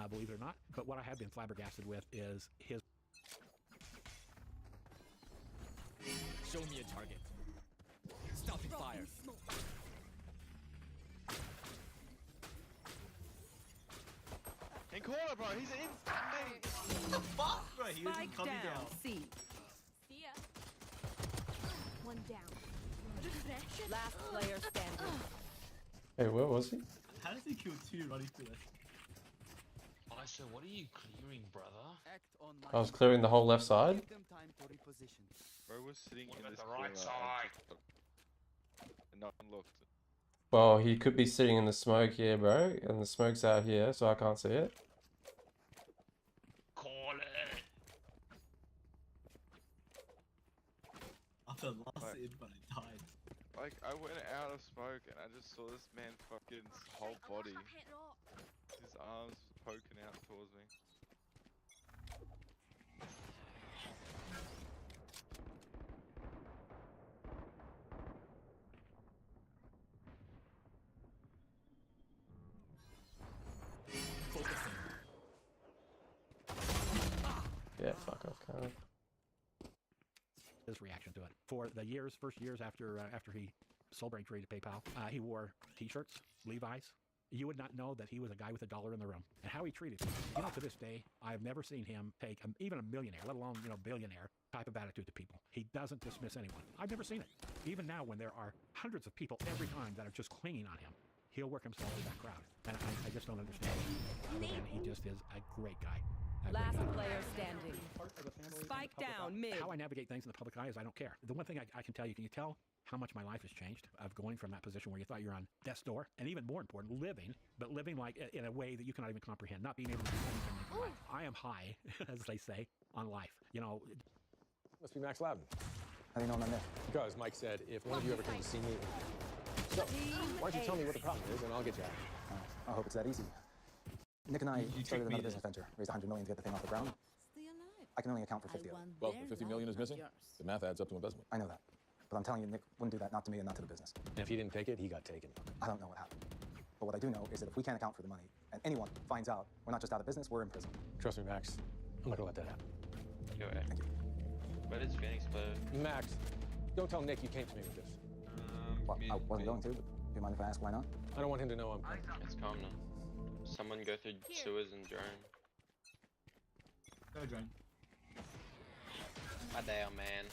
believe it or not. But what I have been flabbergasted with is his. Show me a target. Stopping fire. In corner, bro. He's in. What the fuck, bro? He was Spike coming down, down. C. See ya. One down. Refresh. Last player standing. Hey, where was he? How does he kill two running through it? So what are you clearing, brother? Act on my I was clearing the whole left side. Give them time to reposition. Bro was sitting What in about this the right corner side? and not unlocked. Well, he could be sitting in the smoke here, bro. And the smoke's out here, so I can't see it. Call it. After last hit, but I died. Like, I went out of smoke and I just saw this man fucking whole body. His arms poking out towards me. Yeah, fuck off, kind of. His reaction to it. For the first years after he Soulbrain created PayPal, he wore T-shirts, Levi's. You would not know that he was a guy with $1 in the room. And how he treated people. You know, to this day, I've never seen him take even a millionaire, let alone, you know, billionaire type of attitude to people. He doesn't dismiss anyone. I've never seen it. Even now, when there are hundreds of people every time that are just clinging on him, he'll work himself in that crowd. And I just don't understand it. Other than he just is a great guy. Last player standing. Spike down, mid. How I navigate things in the public eye is I don't care. The one thing I can tell you, can you tell how much my life has changed of going from that position where you thought you're on death's door, and even more important, living like in a way that you cannot even comprehend, not being able to do anything with your life. I am high, as they say, on life. You know. Must be Max Loudon. How do you know I'm in there? Because Mike said if one of you ever came to see me, So, why don't you tell me what the problem is, and I'll get you out. I hope it's that easy. Nick and I started another business venture, raised $100 million to get the thing off the ground. I can only account for 50 of it. Well, if 50 million is missing, the math adds up to embezzlement. I know that. But I'm telling you, Nick wouldn't do that, not to me and not to the business. And if he didn't take it, he got taken. I don't know what happened. But what I do know is that if we can't account for the money, and anyone finds out, we're not just out of business, we're in prison. Trust me, Max. I'm not gonna let that happen. Go Thank you. Where does Phoenix play? Max, don't tell Nick you came to me with this. Well, I wasn't going to, but do you mind if I ask why not? I don't want him to know I'm coming. It's calm now. Someone go through sewers and drone. Go drone. My damn man.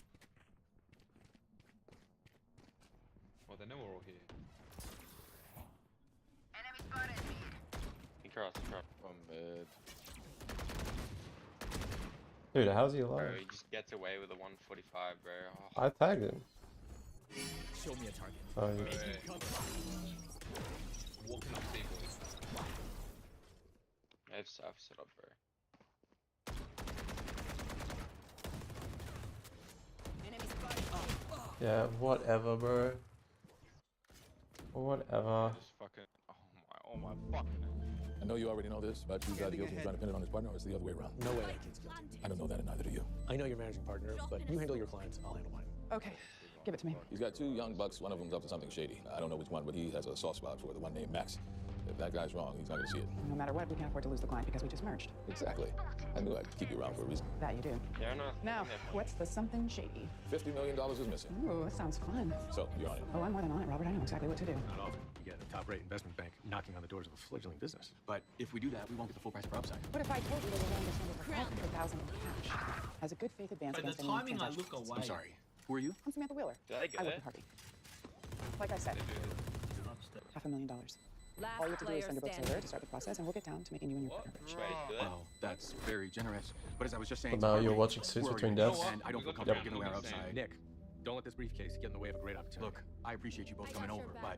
Well, they know we're all here. He crossed. I'm mad. Dude, how's he Bro, alive? he just gets away with a 145, bro. Oh. I tagged him. Show me a target. Oh, yeah. Walking up tables. I've set up, bro. Yeah, whatever, bro. Whatever. Just fucking. Oh my fucking. I know you already know this, but you got guilty of trying to pin it on his partner, or it's the other way around? No way that kid's guilty. I don't know that, and neither do you. I know you're managing partner, but you handle your clients, I'll handle mine. Okay, give it to me. He's got two young bucks, one of them's up to something shady. I don't know which one, but he has a soft spot for the one named Max. If that guy's wrong, he's not gonna see it. No matter what, we can't afford to lose the client because we just merged. Exactly. I knew I'd keep you around for a reason. That you do. Yeah, no. Now, what's the something shady? $50 million is missing. Ooh, that sounds fun. So, you're on it. Oh, I'm more than on it, Robert. I know exactly what to do. Not often you get a top-rate investment bank knocking on the doors of a fledgling business. But if we do that, we won't get the full price for upside. What if I told you they were willing to send over $500,000 in cash as a good faith advance But against the any timing, I transaction look away. I'm sorry. Who are you? I'm Samantha Wheeler. Did I get I work it? with Harvey. Like I said, $500,000. Last All you have to do is player send your books standing. over to start the process, and we'll get down to making you and your partner rich. Wow, that's very generous. But as I was just saying, But now you're watching Suits we're Between already- Deaths. And I don't feel comfortable giving away our upside. Nick, don't let this briefcase get in the way of a great opportunity. Look, I appreciate you both coming over, but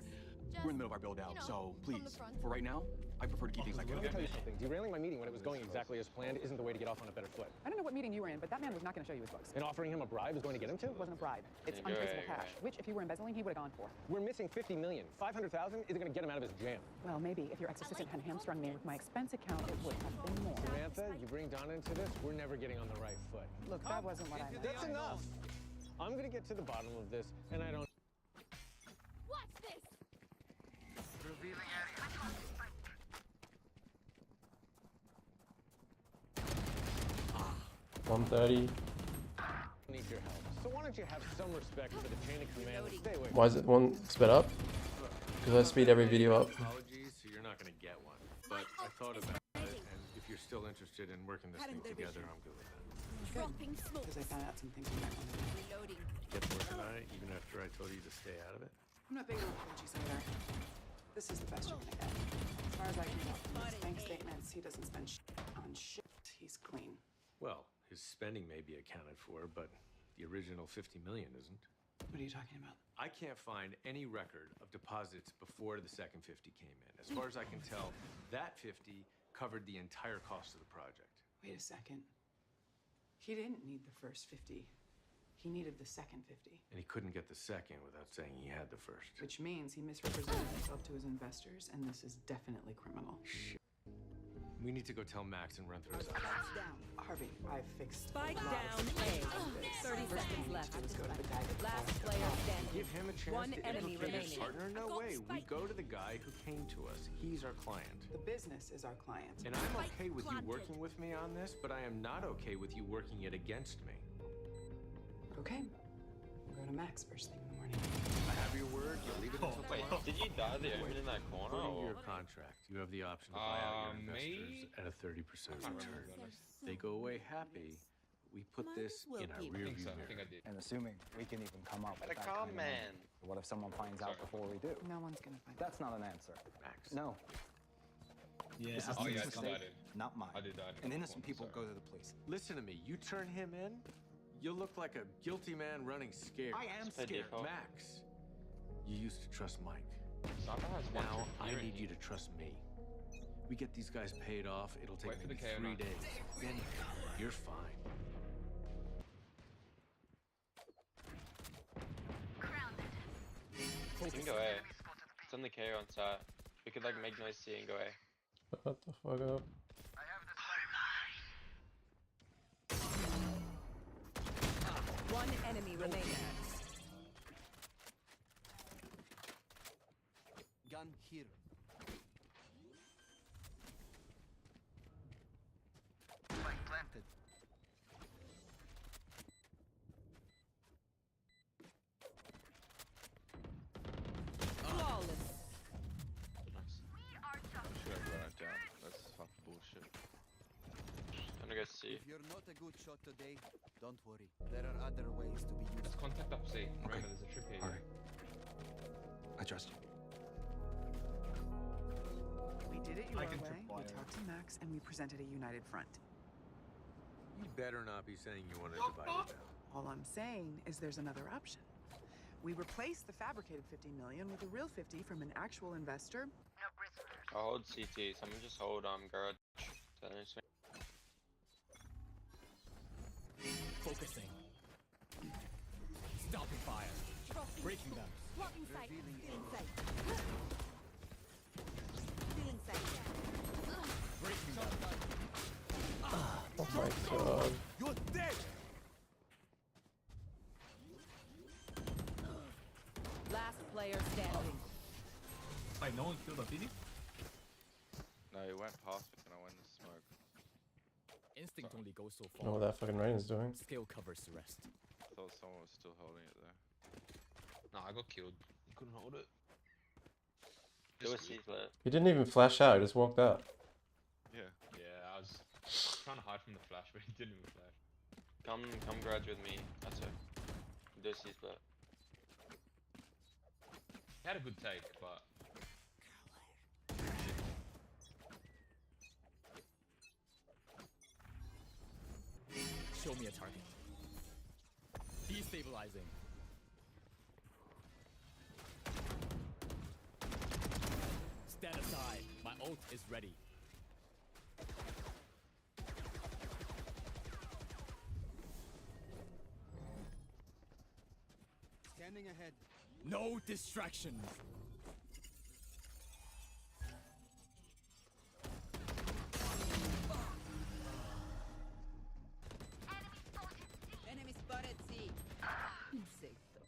we're in the middle of our build out, so please, for right now, I prefer to keep things like that. Let me tell you something. Derailing my meeting when it was going exactly as planned isn't the way to get off on a better foot. I don't know what meeting you were in, but that man was not going to show you his books. And offering him a bribe is going to get him to? It wasn't a bribe. It's Yeah, untraceable right, cash, which, if you were embezzling, he would have gone for. We're missing $50 million. $500,000 isn't going to get him out of his jam. Well, maybe if your ex-assistant had hamstrung me with my expense account, it would have been more. Samantha, you bring Donna into this, we're never getting on the right foot. Look, that wasn't what I meant. That's enough. I'm going to get to the bottom of this, and I don't... Watch this. 130. Need your help. So why don't you have some respect for the chain of command and stay away from Why is it one sped up? Because I speed every video up. apologies, so you're not going to get one. But I thought about it, and if you're still interested in working this thing together, I'm good with that. Dropping smoke. Because I found out some things you might want to know. Reloading. Get working on it, even after I told you to stay out of it? I'm not big on apologies either. This is the best you're gonna get. As far as I can tell from his bank statements, he doesn't spend on shit. He's clean. Well, his spending may be accounted for, but the original $50 million isn't. What are you talking about? I can't find any record of deposits before the second 50 came in. As far as I can tell, that 50 covered the entire cost of the project. Wait a second. He didn't need the first 50. He needed the second 50. And he couldn't get the second without saying he had the first. Which means he misrepresented himself to his investors, and this is definitely criminal. Shit. We need to go tell Max and run through his Harvey, I've fixed Spike a lot of down things A. like this. 30 First thing seconds you left. need to do is go to the guy that Last caused the player problem. standing. Give him a chance One to enemy implicate his remaining. partner? No way. We go to the guy who came to us. He's our client. The business is our client. And I'm okay with you working with me on this, but I am not okay with you working it against me. Okay. We'll go to Max first thing in the morning. I have your word. You leave it until Wait, tomorrow. did you die the omen in that corner? According to Or? your contract, you have the option to buy out your investors at a 30% return. They go away happy. We put this in our rearview mirror. And assuming we can even come up with But a that calm kind of man. number, what if someone finds out before we do? No one's gonna find That's not an answer. Max. No. Yeah, This is I Nick's think mistake, not mine. I did die. And innocent people go to the police. Listen to me. You turn him in, you'll look like a guilty man running scared. I am scared. Max, you used to trust Mike. Sniper has one Now I hearing. need you to trust me. We get these guys paid off. It'll take Wait for the maybe 3 KO. days. Then you're fine. You can go A. on the KO on site. We could like make noise C and go A. Shut the fuck up. One enemy remaining. Gun here. Spike planted. Flawless. Should have run it down. That's fucking bullshit. I'm gonna go C. If you're not a good shot today, don't worry. There are other ways to be used. Let's contact up C. Remember, there's a trip here. Alright. I trust you. We did it your I can way. tripwire. We talked to Max and we presented a united front. You better not be saying you want to divide it down. All I'm saying is there's another option. We replaced the fabricated 50 million with a real 50 from an actual investor. I'll hold CT. Someone just hold garage. Focusing. Stopping fire. Breaking them. Blocking sight. Stealing sight. Stealing sight. Breaking them. Oh my god. You're dead! Last player standing. Wait, no one killed a Phoenix? No, he went past me and I went in the smoke. Instinct only goes so I far. know what that fucking rain is doing. Skill covers the rest. I thought someone was still holding it there. Nah, I got killed. You couldn't hold it. Do a C flat. He didn't even flash out, he just walked out. Yeah. Yeah, I was trying to hide from the flash, but he didn't even flash. Come garage with me. That's it. Do a C split. He had a good take, but Show me a target. Destabilizing. Stand aside. My ult is ready. Standing ahead. No distractions. Enemy spotted C. Insecto.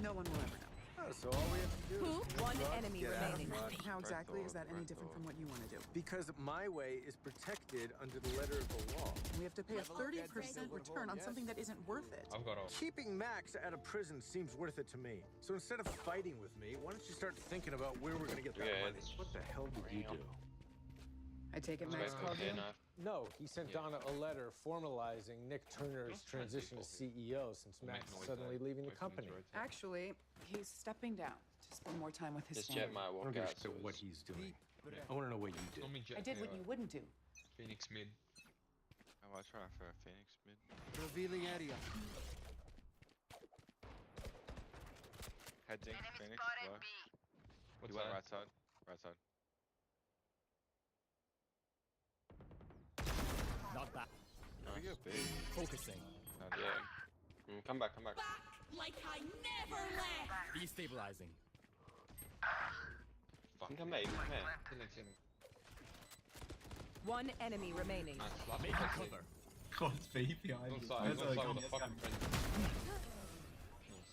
No one will ever know. Oh, so all we have to do is One run, enemy get out of remaining. front. How exactly is that any different from what you want to do? Because my way is protected under the letter of the law. We have to pay a 30% return on something that isn't worth it. I've got all. Keeping Max out of prison seems worth it to me. So instead of fighting with me, why don't you start thinking about where we're gonna get that money? What the hell did you do? I take it Max called you? No, he sent Donna a letter formalizing Nick Turner's transition to CEO since Max is suddenly leaving the company. Actually, he's stepping down to spend more time with his This family. jet might I walk don't give a out. shit what he's doing. I want to know what you did. I did what you wouldn't do. Phoenix mid. I might try for a Phoenix mid. Revealing area. Heading, Phoenix, low. What's He went that? right side. Right side. Not bad. We go big. Focusing. No, Yeah. Come back. Like I never left. Destabilizing. Fuck. Come here. Phoenix in. One enemy remaining. Nice. Last Make one, him I see. cover. God's faith behind On you. side, on side with a fucking friend.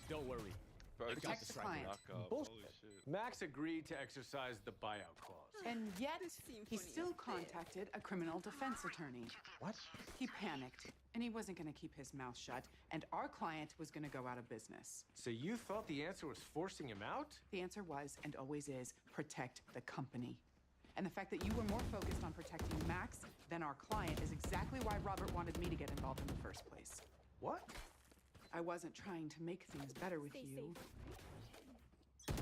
Don't worry. Bro, I this got is the fucking client. knock up. Bullshit. Holy shit. Max agreed to exercise the buyout clause. And yet, he still contacted a criminal defense attorney. What? He panicked, and he wasn't going to keep his mouth shut, and our client was going to go out of business. So you thought the answer was forcing him out? The answer was, and always is, protect the company. And the fact that you were more focused on protecting Max than our client is exactly why Robert wanted me to get involved in the first place. What? I wasn't trying to make things better with you.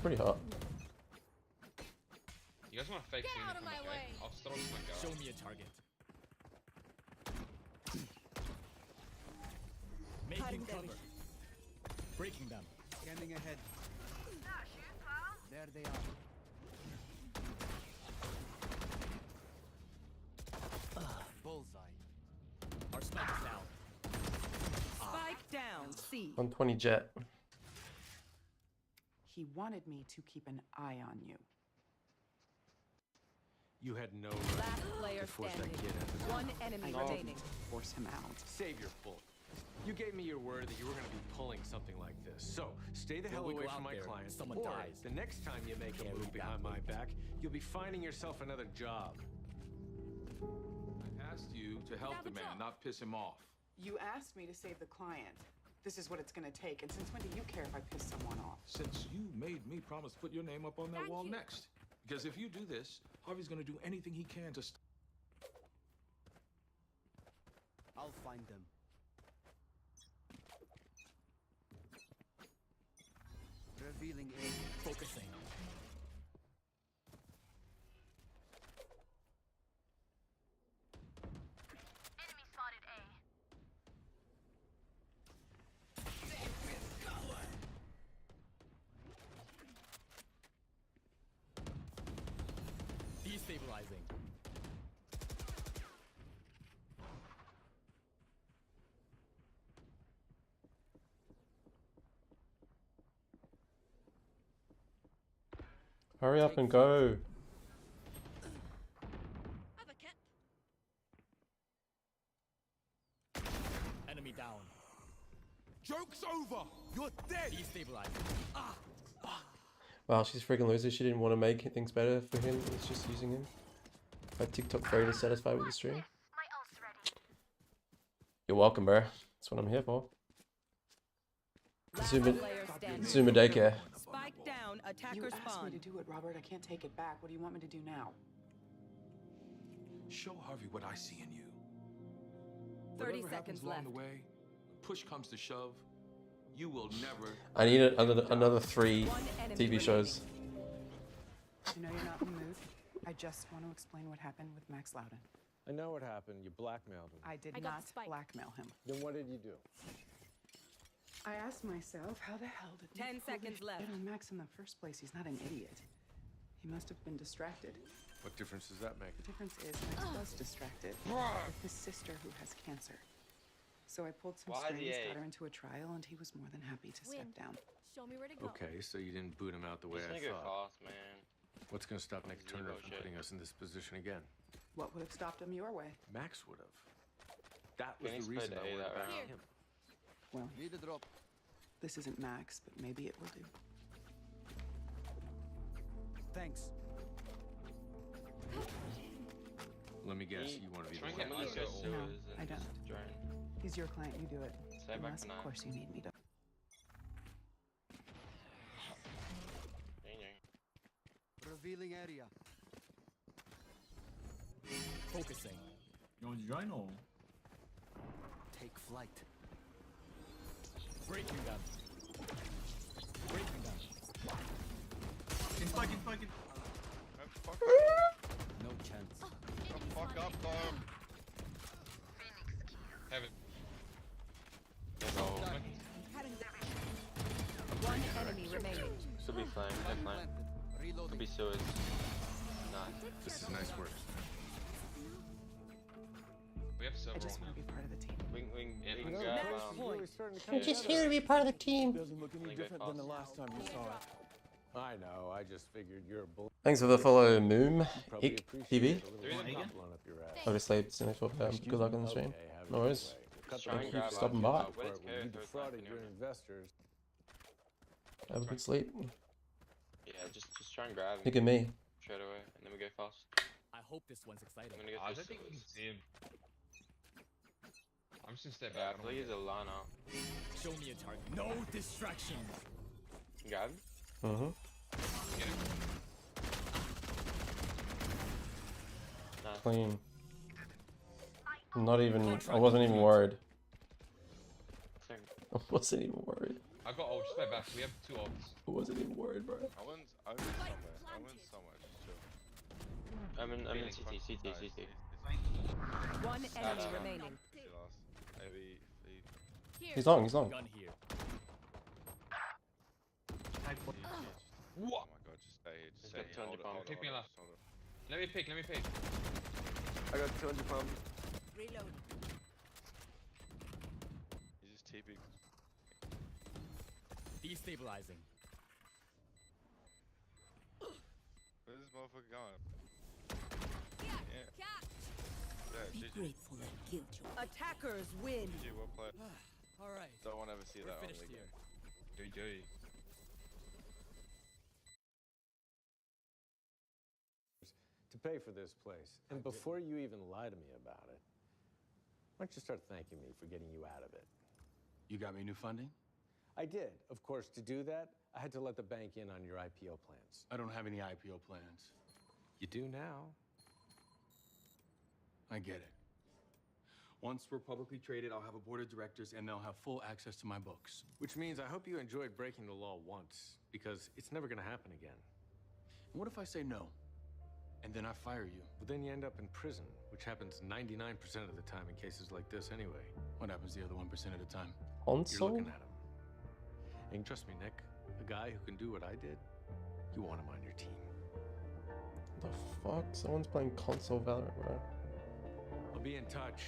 Pretty hot. You guys want to fake Phoenix out of from my the way. I'll start off my Show garage. me a target. Making cover. Breaking them. Scanning ahead. There they are. Bullseye. Our spike is down. Spike down C. 120 jet. He wanted me to keep an eye on you. You had no Last player to force that standing. kid out of the One enemy I remaining. didn't force him out. Save your bull. You gave me your word that you were going to be pulling something like this. So, stay the hell When we away go from out my there, client. someone or dies. the next time you make a Carry move that behind my weight. back, you'll be finding yourself another job. I asked you to help the man, not piss him off. You asked me to save the client. This is what it's gonna take. And since when do you care if I piss someone off? Since you made me promise to put your name up on that wall next. Because if you do this, Harvey's gonna do anything he can to I'll find them. Revealing A. Focusing. Enemy spotted A. Destabilizing. Hurry up and go. Enemy down. Joke's over! You're dead! Destabilizing. Wow, she's freaking loser. She didn't want to make things better for him. It's just using him. Her TikTok creator satisfied with the stream. You're welcome, bro. That's what I'm here for. Zuma daycare. Spike down, attacker You asked spawn. me to do it, Robert. I can't take it back. What do you want me to do now? Show Harvey what I see in you. 30 Whatever happens seconds along left. the way, when push comes to shove, you will never. I need another 3 TV shows. You know you're not in the mood. I just want to explain what happened with Max Loudon. I know what happened. You blackmailed him. I did I got not the spike. blackmail him. Then what did you do? I asked myself, how the hell did 10 we seconds left. get on Max in the first place? He's not an idiot. He must have been distracted. What difference does that make? The difference is Max was distracted with his sister who has cancer. So I pulled some Why the strings, A? got her into a trial, and he was more than happy to step down. Show me where to go. Okay, so you didn't boot him out the way He's I gonna go thought. fast, man. What's going to stop Nick Zero Turner from shit. putting us in this position again? What would have stopped him your way? Max would have. That was Phoenix the reason played I A wanted that back round. him. Well, Need a drop. this isn't Max, but maybe it will do. Thanks. Let me guess, you want to be the Try and one. get Melissa No, sewers and I don't. just drain. He's your client, you do it. Stay back Unless, for of now. course, you need me to. Revealing area. Focusing. You want to join or? Take flight. Breaking them. Breaking them. Fucking. No chance. Fuck up, Tom. Heaven. One enemy remaining. Should be flying, they're flying. Could be sewers. Nah. This is nice work. We have I several just want to be part of the team. We can You know, grab, guys, you're really starting to come I'm just together. here to be part of the team. Doesn't look any Only go different than the fast. last time you saw it. I know. I just figured you're a bull. Thanks for the follow, Moom. Probably Ik appreciate TV. a little blown up your ass. Obviously, it's in for good luck on the stream. Okay, have it No your worries. way. Cut Try the and Thank you grab for stopping our by. kids. Where part did when you Karen go defrauded back your anyway? investors. Have a good sleep. Yeah, just try and grab him Look at me. straight away, and then we go fast. I hope this one's exciting. I'm gonna go I through don't think we can sewers. see him. I'm just gonna step Yeah, back. I believe he's a line out. Show me a target. No distractions. Grab him? Mm-hmm. Nice. Clean. Not even. I wasn't even worried. I wasn't even worried. I got ult, just step back. We have 2 ults. I wasn't even worried, bro. Owen's somewhere. Owen's somewhere. Just chill. I'm in Phoenix, CT, fuck. CT, Nice. CT. One enemy Shut up. remaining. She lost. Maybe. He's long. He's long. Gun here. Oh my god, just stay here. Just He's stay got here. 200 Hold it, bomb. hold it, Pick me hold it, left. hold it. Let me pick. I got 200 pounds. Reload. He's just TP. Destabilizing. motherfucker going? Yeah. Be GG. grateful I killed you. Attackers win. GG, well played. All right. Don't want to ever see We're that on finished the here. game. GG. To pay for this place. And before you even lie to me about it, why don't you start thanking me for getting you out of it? You got me new funding? I did. Of course, to do that, I had to let the bank in on your IPO plans. I don't have any IPO plans. You do now. I get it. Once we're publicly traded, I'll have a board of directors and they'll have full access to my books. Which means I hope you enjoyed breaking the law once, because it's never gonna happen again. And what if I say no? And then I fire you? But then you end up in prison, which happens 99% of the time in cases like this anyway. What happens the other 1% of the time? You're Console? looking at him. And trust me, Nick, a guy who can do what I did, you want him on your team. The fuck? Someone's playing console Valorant, bro. I'll be in touch.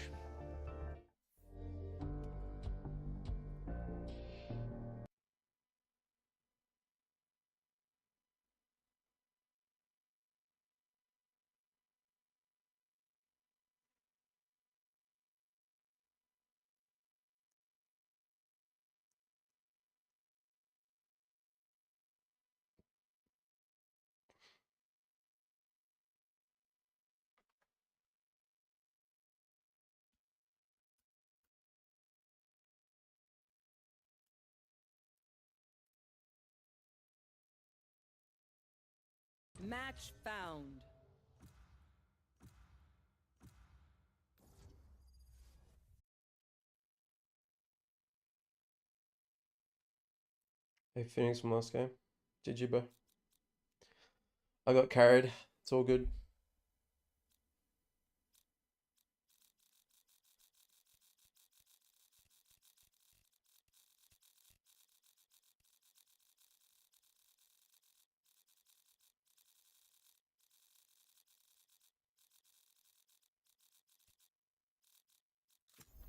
Match found. Hey, Phoenix from last game. GG, bro. I got carried. It's all good.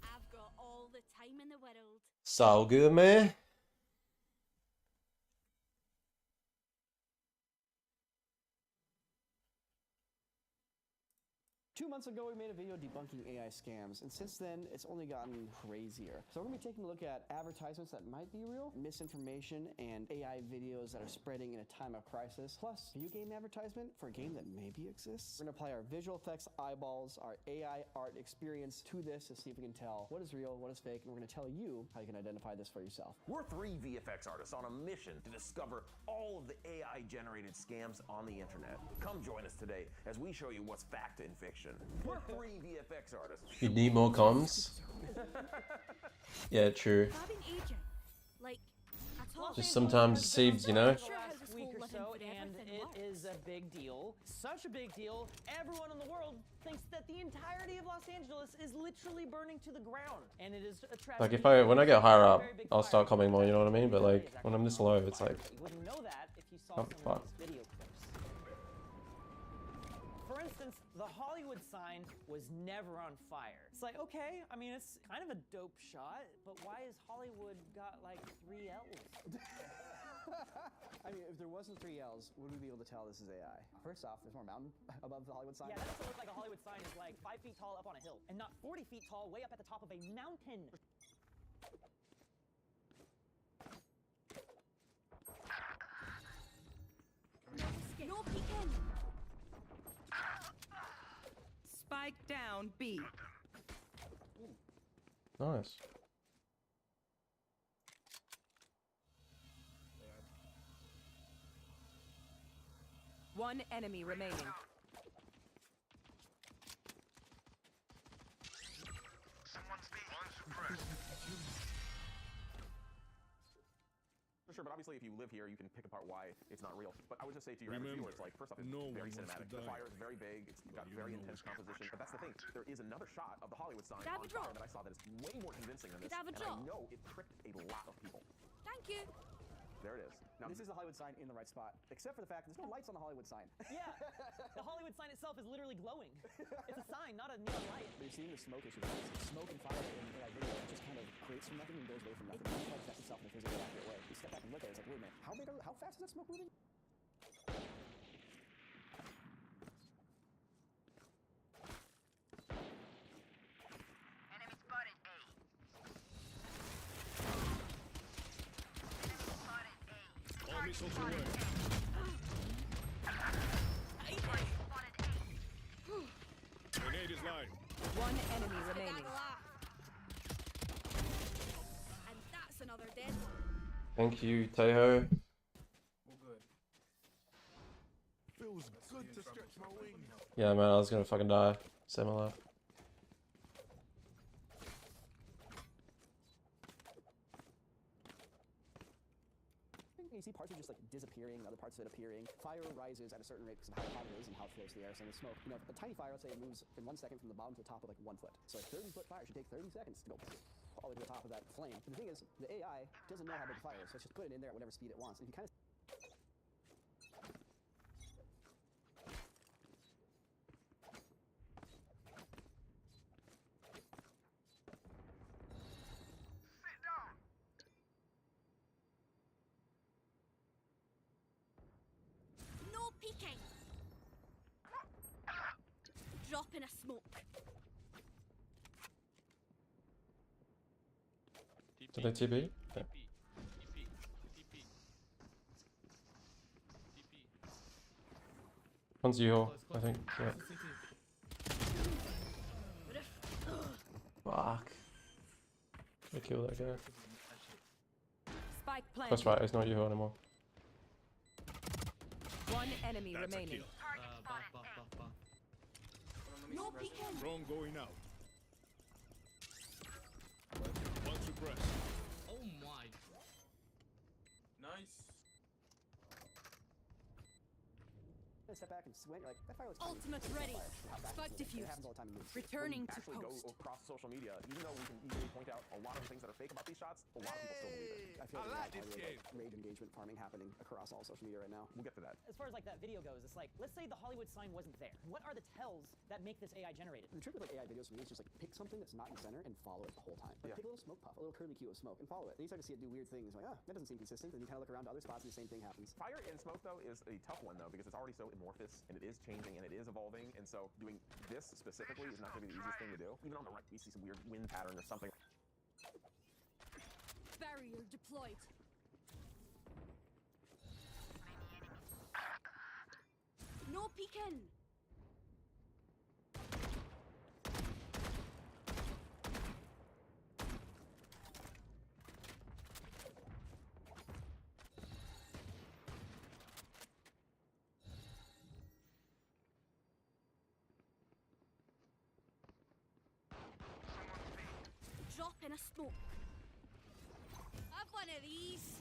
I've got all the time in the world. So good, man. 2 months ago, we made a video debunking AI scams, and since then, it's only gotten crazier. So we're gonna be taking a look at advertisements that might be real, misinformation, and AI videos that are spreading in a time of crisis, plus a new game advertisement for a game that maybe exists. We're gonna apply our visual effects eyeballs, our AI art experience to this to see if we can tell what is real, what is fake, and we're gonna tell you how you can identify this for yourself. We're 3 VFX artists on a mission to discover all of the AI-generated scams on the internet. Come join us today as we show you what's fact and fiction. We're 3 VFX artists. You need more comms? Yeah, true. Like, at all. Just sometimes deceived, you know? Last week or so, and it is a big deal. Such a big deal, everyone in the world thinks that the entirety of Los Angeles is literally burning to the ground, and it is a tragedy. Like when I get higher up, I'll start commenting more, you know what I mean? But like when I'm this low, it's like, You wouldn't know that if you saw oh, some fuck. of these video clips. For instance, the Hollywood sign was never on fire. It's like, okay, I mean, it's kind of a dope shot, but why has Hollywood got like 3 L's? I mean, if there wasn't 3 L's, would we be able to tell this is AI? First off, there's more mountain above the Hollywood sign. Yeah, that doesn't look like a Hollywood sign is like 5 feet tall up on a hill, and not 40 feet tall way up at the top of a mountain. No peeking. Spike down B. Nice. One enemy remaining. For sure, but obviously if you live here, you can pick apart why it's not real. But I would just say to your average viewer, it's like, first off, it's very cinematic. The fire is very big, it's got very intense composition. But that's the thing, there is another shot of the Hollywood sign on fire that I saw that is way more convincing than this. And I know it tricked a lot of people. Thank you. There it is. Now, this is the Hollywood sign in the right spot, except for the fact there's no lights on the Hollywood sign. Yeah, the Hollywood sign itself is literally glowing. It's a sign, not a neon light. But you've seen the smoke issue. Smoke and fire in AI video, it just kind of creates from nothing and goes away from nothing. It reflects that itself in a physically accurate way. You step back and look at it, it's like, wait a minute, how fast is that smoke moving? Grenade is live. One enemy remaining. And that's another dead. Thank you, Teho. Feels good to stretch my wings. Yeah, man, I was gonna fucking die. Save my life. You see parts are just like disappearing, other parts of it appearing. Fire rises at a certain rate because of how hot it is and how it fills the air. Same with smoke. You know, a tiny fire, let's say, it moves in 1 second from the bottom to the top of like 1 foot. So a 30-foot fire should take 30 seconds to go all the way to the top of that flame. But the thing is, the AI doesn't know how big the fire is, so it's just put it in there at whatever speed it wants. And if you kind of Peeking. Drop in a smoke. Did they TB? Yeah. One's you, I think. Yeah. Fuck. I killed that guy. Spike planted. That's right, it's not you anymore. One enemy remaining. No peeking. Drone going out. One suppressed. Oh my. Nice. step back and swing, like that fire looks ultimate ready. Spike diffused. It happens all the time in movies. Returning to actually post. go across social media, even though we can easily point out a lot of the things that are fake about these shots, a lot of people still believe it. I feel like there's rage engagement farming happening across all social media right now. We'll get to that. As far as like that video goes, it's like, let's say the Hollywood sign wasn't there. What are the tells that make this AI generated? The trick with like AI videos for me is just like pick something that's not in the center and follow it the whole time. Like pick a little smoke puff, a little curly cue of smoke, and follow it. Then you start to see it do weird things. Like, that doesn't seem consistent. And you kind of look around to other spots and the same thing happens. Fire and smoke though is a tough one though because it's already so amorphous and it is changing and it is evolving, and so doing this specifically is not going to be the easiest thing to do. Even on the right, we see some weird wind pattern or something. Barrier deployed. No peeking. Drop in a smoke. Have one of these.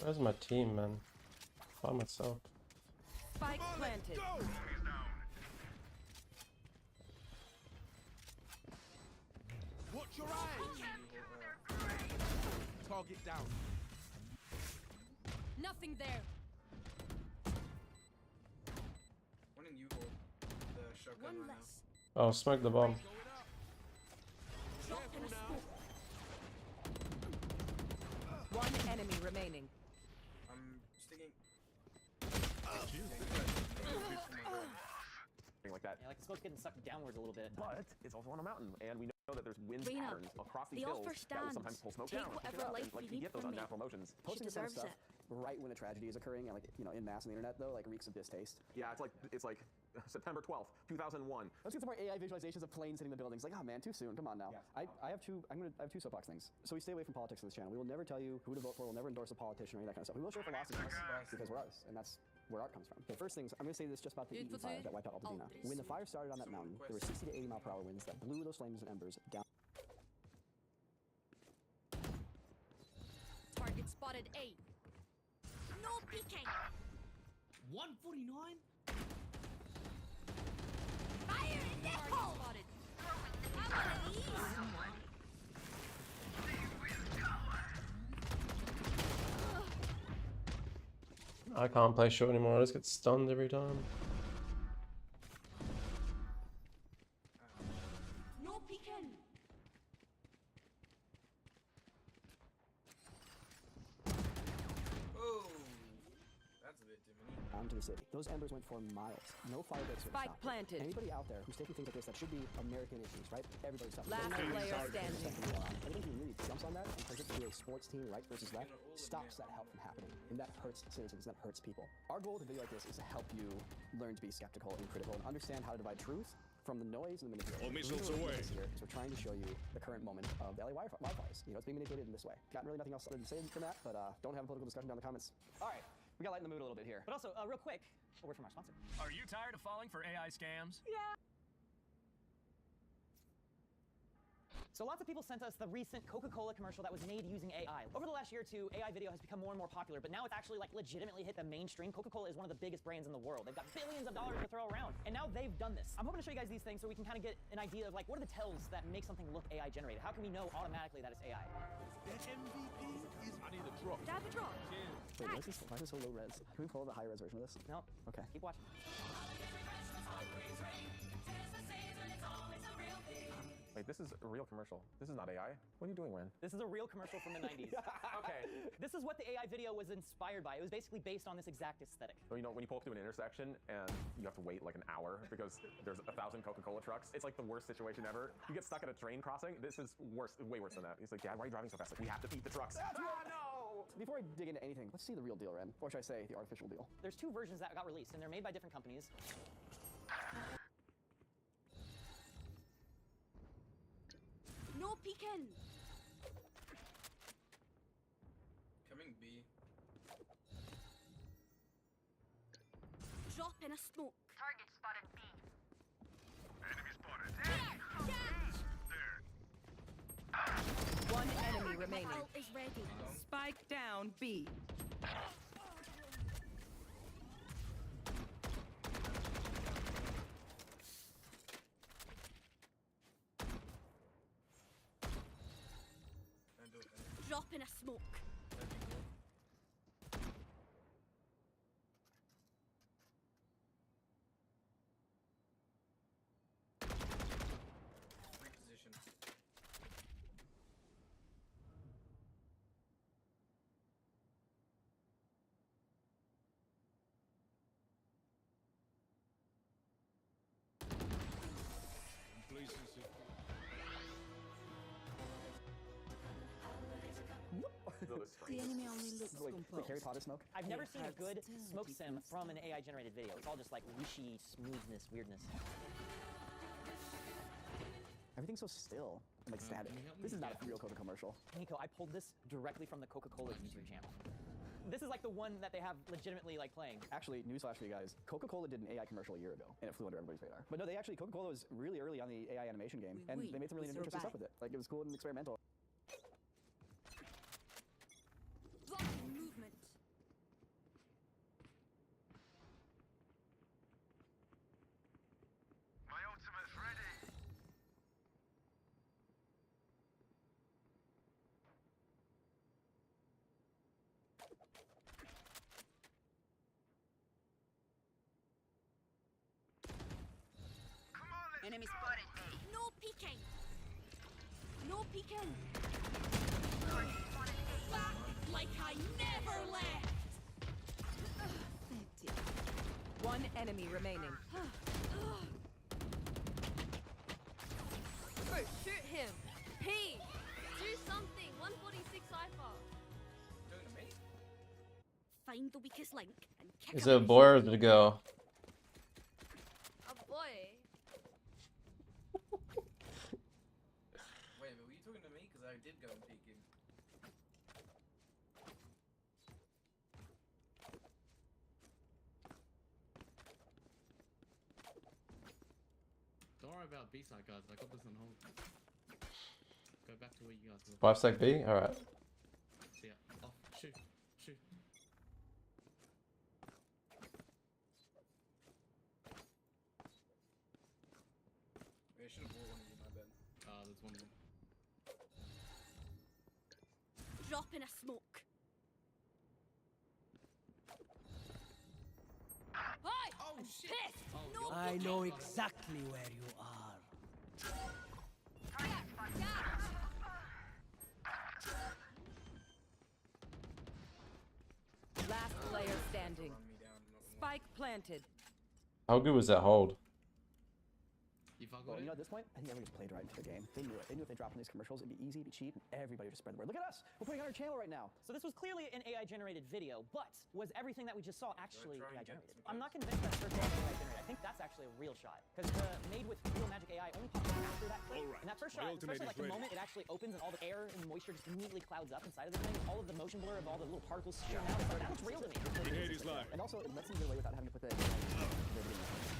Where's my team, man? By myself. Spike planted. Watch your eyes! Target down. Nothing there. One in U-Hole. The shotgun One right less. Oh, smoke the bomb. Drop in a smoke. One enemy remaining. I'm sticking. Like that. Yeah, like the smoke's getting sucked downwards a little bit. But it's also on a mountain, and we know that there's wind Reyna, patterns across these the hills offer that will stands. sometimes pull smoke Take down. whatever Pick it up, life and, like, you you need get those from me. unnatural motions. Posting this kind of deserves stuff right when a tragedy is occurring and like in mass on the internet though, like reeks of distaste. Yeah, it's like September 12th, 2001. Let's get some more AI visualizations of planes hitting the buildings. Like, oh man, too soon. Come on now. Yeah. I have two soapbox things. So we stay away from politics on this channel. We will never tell you who to vote for. We'll never endorse a politician or any of that kind of stuff. We will share philosophy because we're us, and that's where art comes from. The first things, I'm going to say this just about the Eaton fire that wiped out Altadena. When the fire started on that mountain, there were 60 to 80 mile per hour winds that blew those flames and embers down. Target spotted A. No peeking. 149? Fire in the hole. Spotted. Have one of these. I can't play short anymore. I just get stunned every time. No peeking. Oh, that's big. onto the city. Those embers went for miles. No fire breaks would have Spike stopped planted. Anybody out there who's taking things like this that should be American issues, right? Everybody's suffering. Last player standing. Anything who really jumps on that and turns it to a sports team, right versus left, stops that help from happening. And that hurts citizens, that hurts people. Our goal with a video like this is to help you learn to be skeptical and critical and understand how to divide truth from the noise and the manipulation. All missiles away. Here is we're trying to show you the current moment of the LA wildfires. You know, it's being manipulated in this way. Got really nothing else to say than that, but don't have a political discussion down in the comments. All right, we got light in the mood a little bit here. But also, real quick, a word from our sponsor. Are you tired of falling for AI scams? Yeah. So lots of people sent us the recent Coca-Cola commercial that was made using AI. Over the last year or two, AI video has become more and more popular, but now it's actually like legitimately hit the mainstream. Coca-Cola is one of the biggest brands in the world. They've got billions of dollars to throw around, and now they've done this. I'm hoping to show you guys these things so we can kind of get an idea of like, what are the tells that make something look AI generated? How can we know automatically that it's AI? That MVP is. I need a drop. Stab a drop. Wait, why is this so low res? Can we pull the high res version of this? No. Okay. Keep watching. Wait, this is a real commercial. This is not AI. What are you doing, Ren? This is a real commercial from the 90s. Okay. This is what the AI video was inspired by. It was basically based on this exact aesthetic. So, you know, when you pull up to an intersection and you have to wait like an hour because there's 1,000 Coca-Cola trucks, it's like the worst situation ever. You get stuck at a train crossing. This is worse, way worse than that. He's like, Dad, why are you driving so fast? Like, we have to beat the trucks. No! Before I dig into anything, let's see the real deal, Ren. Or should I say, the artificial deal? There's two versions that got released, and they're made by different companies. No peeking. Coming B. Drop in a smoke. Target spotted B. Enemy spotted. Catch! One enemy remaining. Ult is ready. Spike down B. Drop in a smoke. Reposition. Complacency. The enemy only looks like Harry Potter smoke? I've never seen a good smoke sim from an AI generated video. It's all just like whooshy, smoothness, weirdness. Everything's so still and like static. This is not a real Coca commercial. Nico, I pulled this directly from the Coca-Cola YouTube channel. This is like the one that they have legitimately like playing. Actually, newsflash for you guys, Coca-Cola did an AI commercial a year ago, and it flew under everybody's radar. But no, Coca-Cola was really early on the AI animation game, and they made some really interesting stuff with it. Like, it was cool and experimental. Blocking movement. My ultimate's ready. Enemy spotted. No peeking. No peeking. Back like I never left. One enemy remaining. Bro, shoot him. Hey, do something. 146 cipher. Find the weakest link and kick Is him it a in the boy or shit. did it go? A boy. Wait, but were you talking to me? Because I did go and peek in. Don't worry about B-side, guys. I got this on hold. Go back to where you guys were. 5 sec B? Alright. See ya. Oh, shoot. Shoot. I should have bought one of you, my bad. There's one more. Drop in a smoke. Hi! I'm pissed! No I peeking. know exactly where you are. Last player standing. Spike planted. How good was that hold? Well, you know, at this point, I think everyone just played right into the game. They knew it. They knew if they dropped in these commercials, it'd be easy, it'd be cheap, and everybody would just spread the word. Look at us! We're putting it on our channel right now. So this was clearly an AI-generated video, but was everything that we just saw actually AI-generated? I'm not convinced that first shot was AI-generated. I think that's actually a real shot, because the made with real magic AI only pops up after that clip. And that first shot, especially like the moment it actually opens and all the air and moisture just immediately clouds up inside of the thing, all of the motion blur of all the little particles stream out, that looks real to me. And also, it lets them get away without having to put the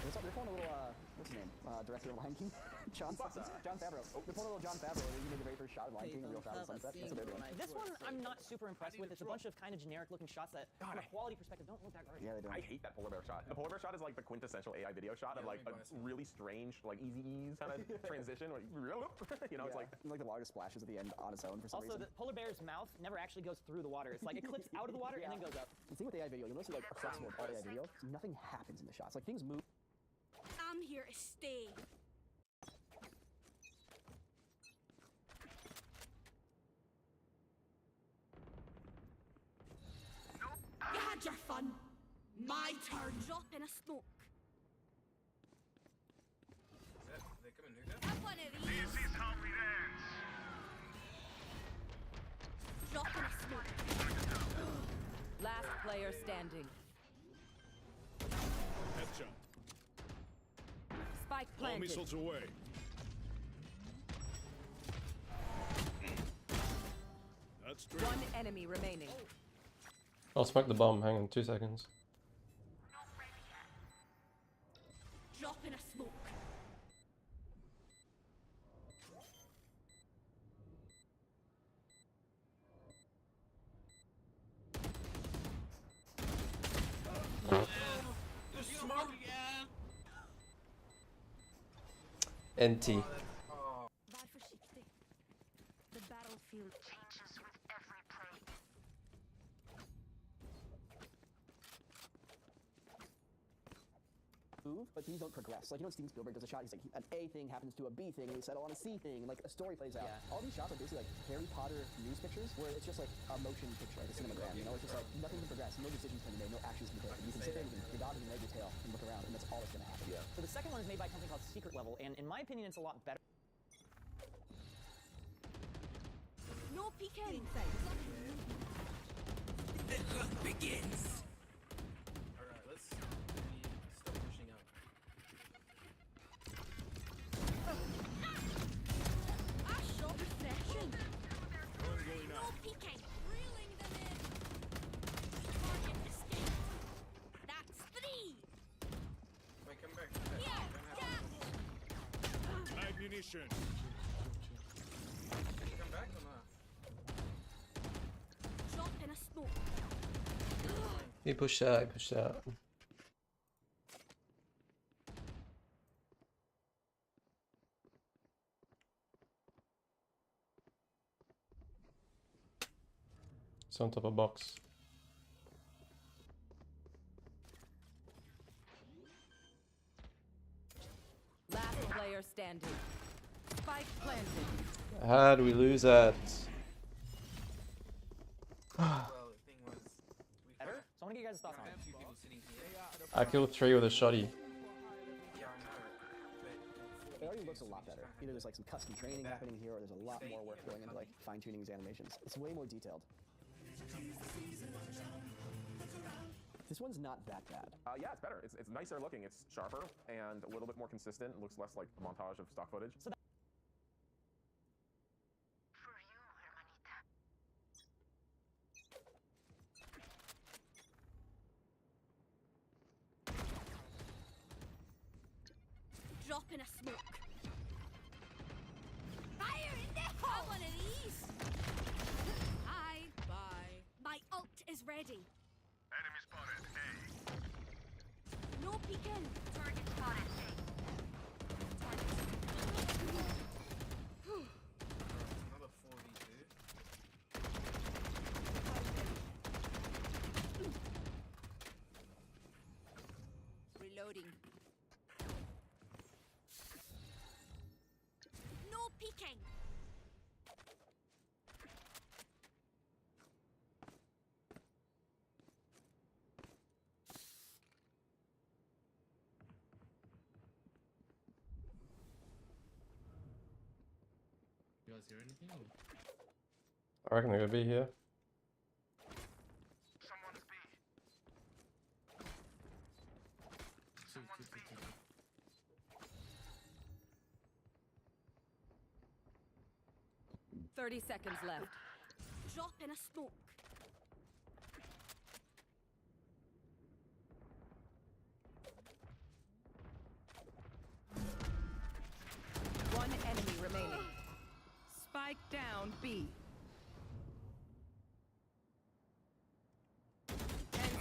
they're pulling a little, what's his name? Director of Lion King? John Favreau. They're pulling a little John Favreau. They made the very first shot of Lion King, a real shot of the sunset. That's what they're doing. This one, I'm not super impressed with. It's a bunch of kind of generic-looking shots that, from a quality perspective, don't look that great. Yeah, they don't. I hate that polar bear shot. The polar bear shot is like the quintessential AI video shot of like a really strange, like easy ease kind of transition. Like, you know, it's like the water splashes at the end on its own for some reason. Also, the polar bear's mouth never actually goes through the water. It's like it clips out of the water and then goes up. The thing with AI video, you'll notice like flexible with all AI video, nothing happens in the shots. Like things move. I'm here to stay. You had your fun. My turn. Drop in a smoke. Have one of these. This is how it ends. Drop in a smoke. Last player standing. Headshot. Spike All planted. missiles away. That's three. One enemy remaining. I'll smoke the bomb. Hang on 2 seconds. Drop in a smoke. NT. The battlefield changes with every play. Move, but things don't progress. Like, you know, Steven Spielberg does a shot, he's like, an A thing happens to a B thing, and they settle on a C thing, and like a story plays out. Yeah. All these shots are basically like Harry Potter news pictures, where it's just like a motion picture, like a cinemagram, you know? It's just like, nothing can progress, no decisions can be made, no actions can be taken. You can sit there, you can your dog, you can wag your tail, and look around, and that's all that's gonna happen. Yeah. So the second one is made by a company called Secret Level, and in my opinion, it's a lot better. No peeking. The hunt begins. Alright, let's stop pushing up. I shot refreshing. Going No out. peeking. Reeling them in. Target escaped. That's 3. Wait, come back. Ammunition. Can you come back or not? Drop in a smoke. He pushed out. He pushed out. It's on top of box. Last player standing. Spike planted. How do we lose that? Well, the thing was, Better? So I want to get you guys' thoughts on a it. few people sitting here. I killed 3 with a shoddy. Yeah, I know. It already looks a lot better. Either there's like some custom training happening here, or there's a lot more work going into like fine-tuning these animations. It's way more detailed. This one's not that bad. Yeah, it's better. It's nicer looking. It's sharper and a little bit more consistent. It looks less like a montage of stock footage. So For you, hermanita. Drop in a smoke. Fire in the hole! Have one of these. Hi. Bye. My ult is ready. Enemy spotted. A. No peeking. Target spotted. Another 4v2. Reloading. No peeking. guys hear anything? Or? I reckon they're gonna be here. Someone's B. Someone's B. 30 seconds left. Drop in a smoke. One enemy remaining. Spike down B. 10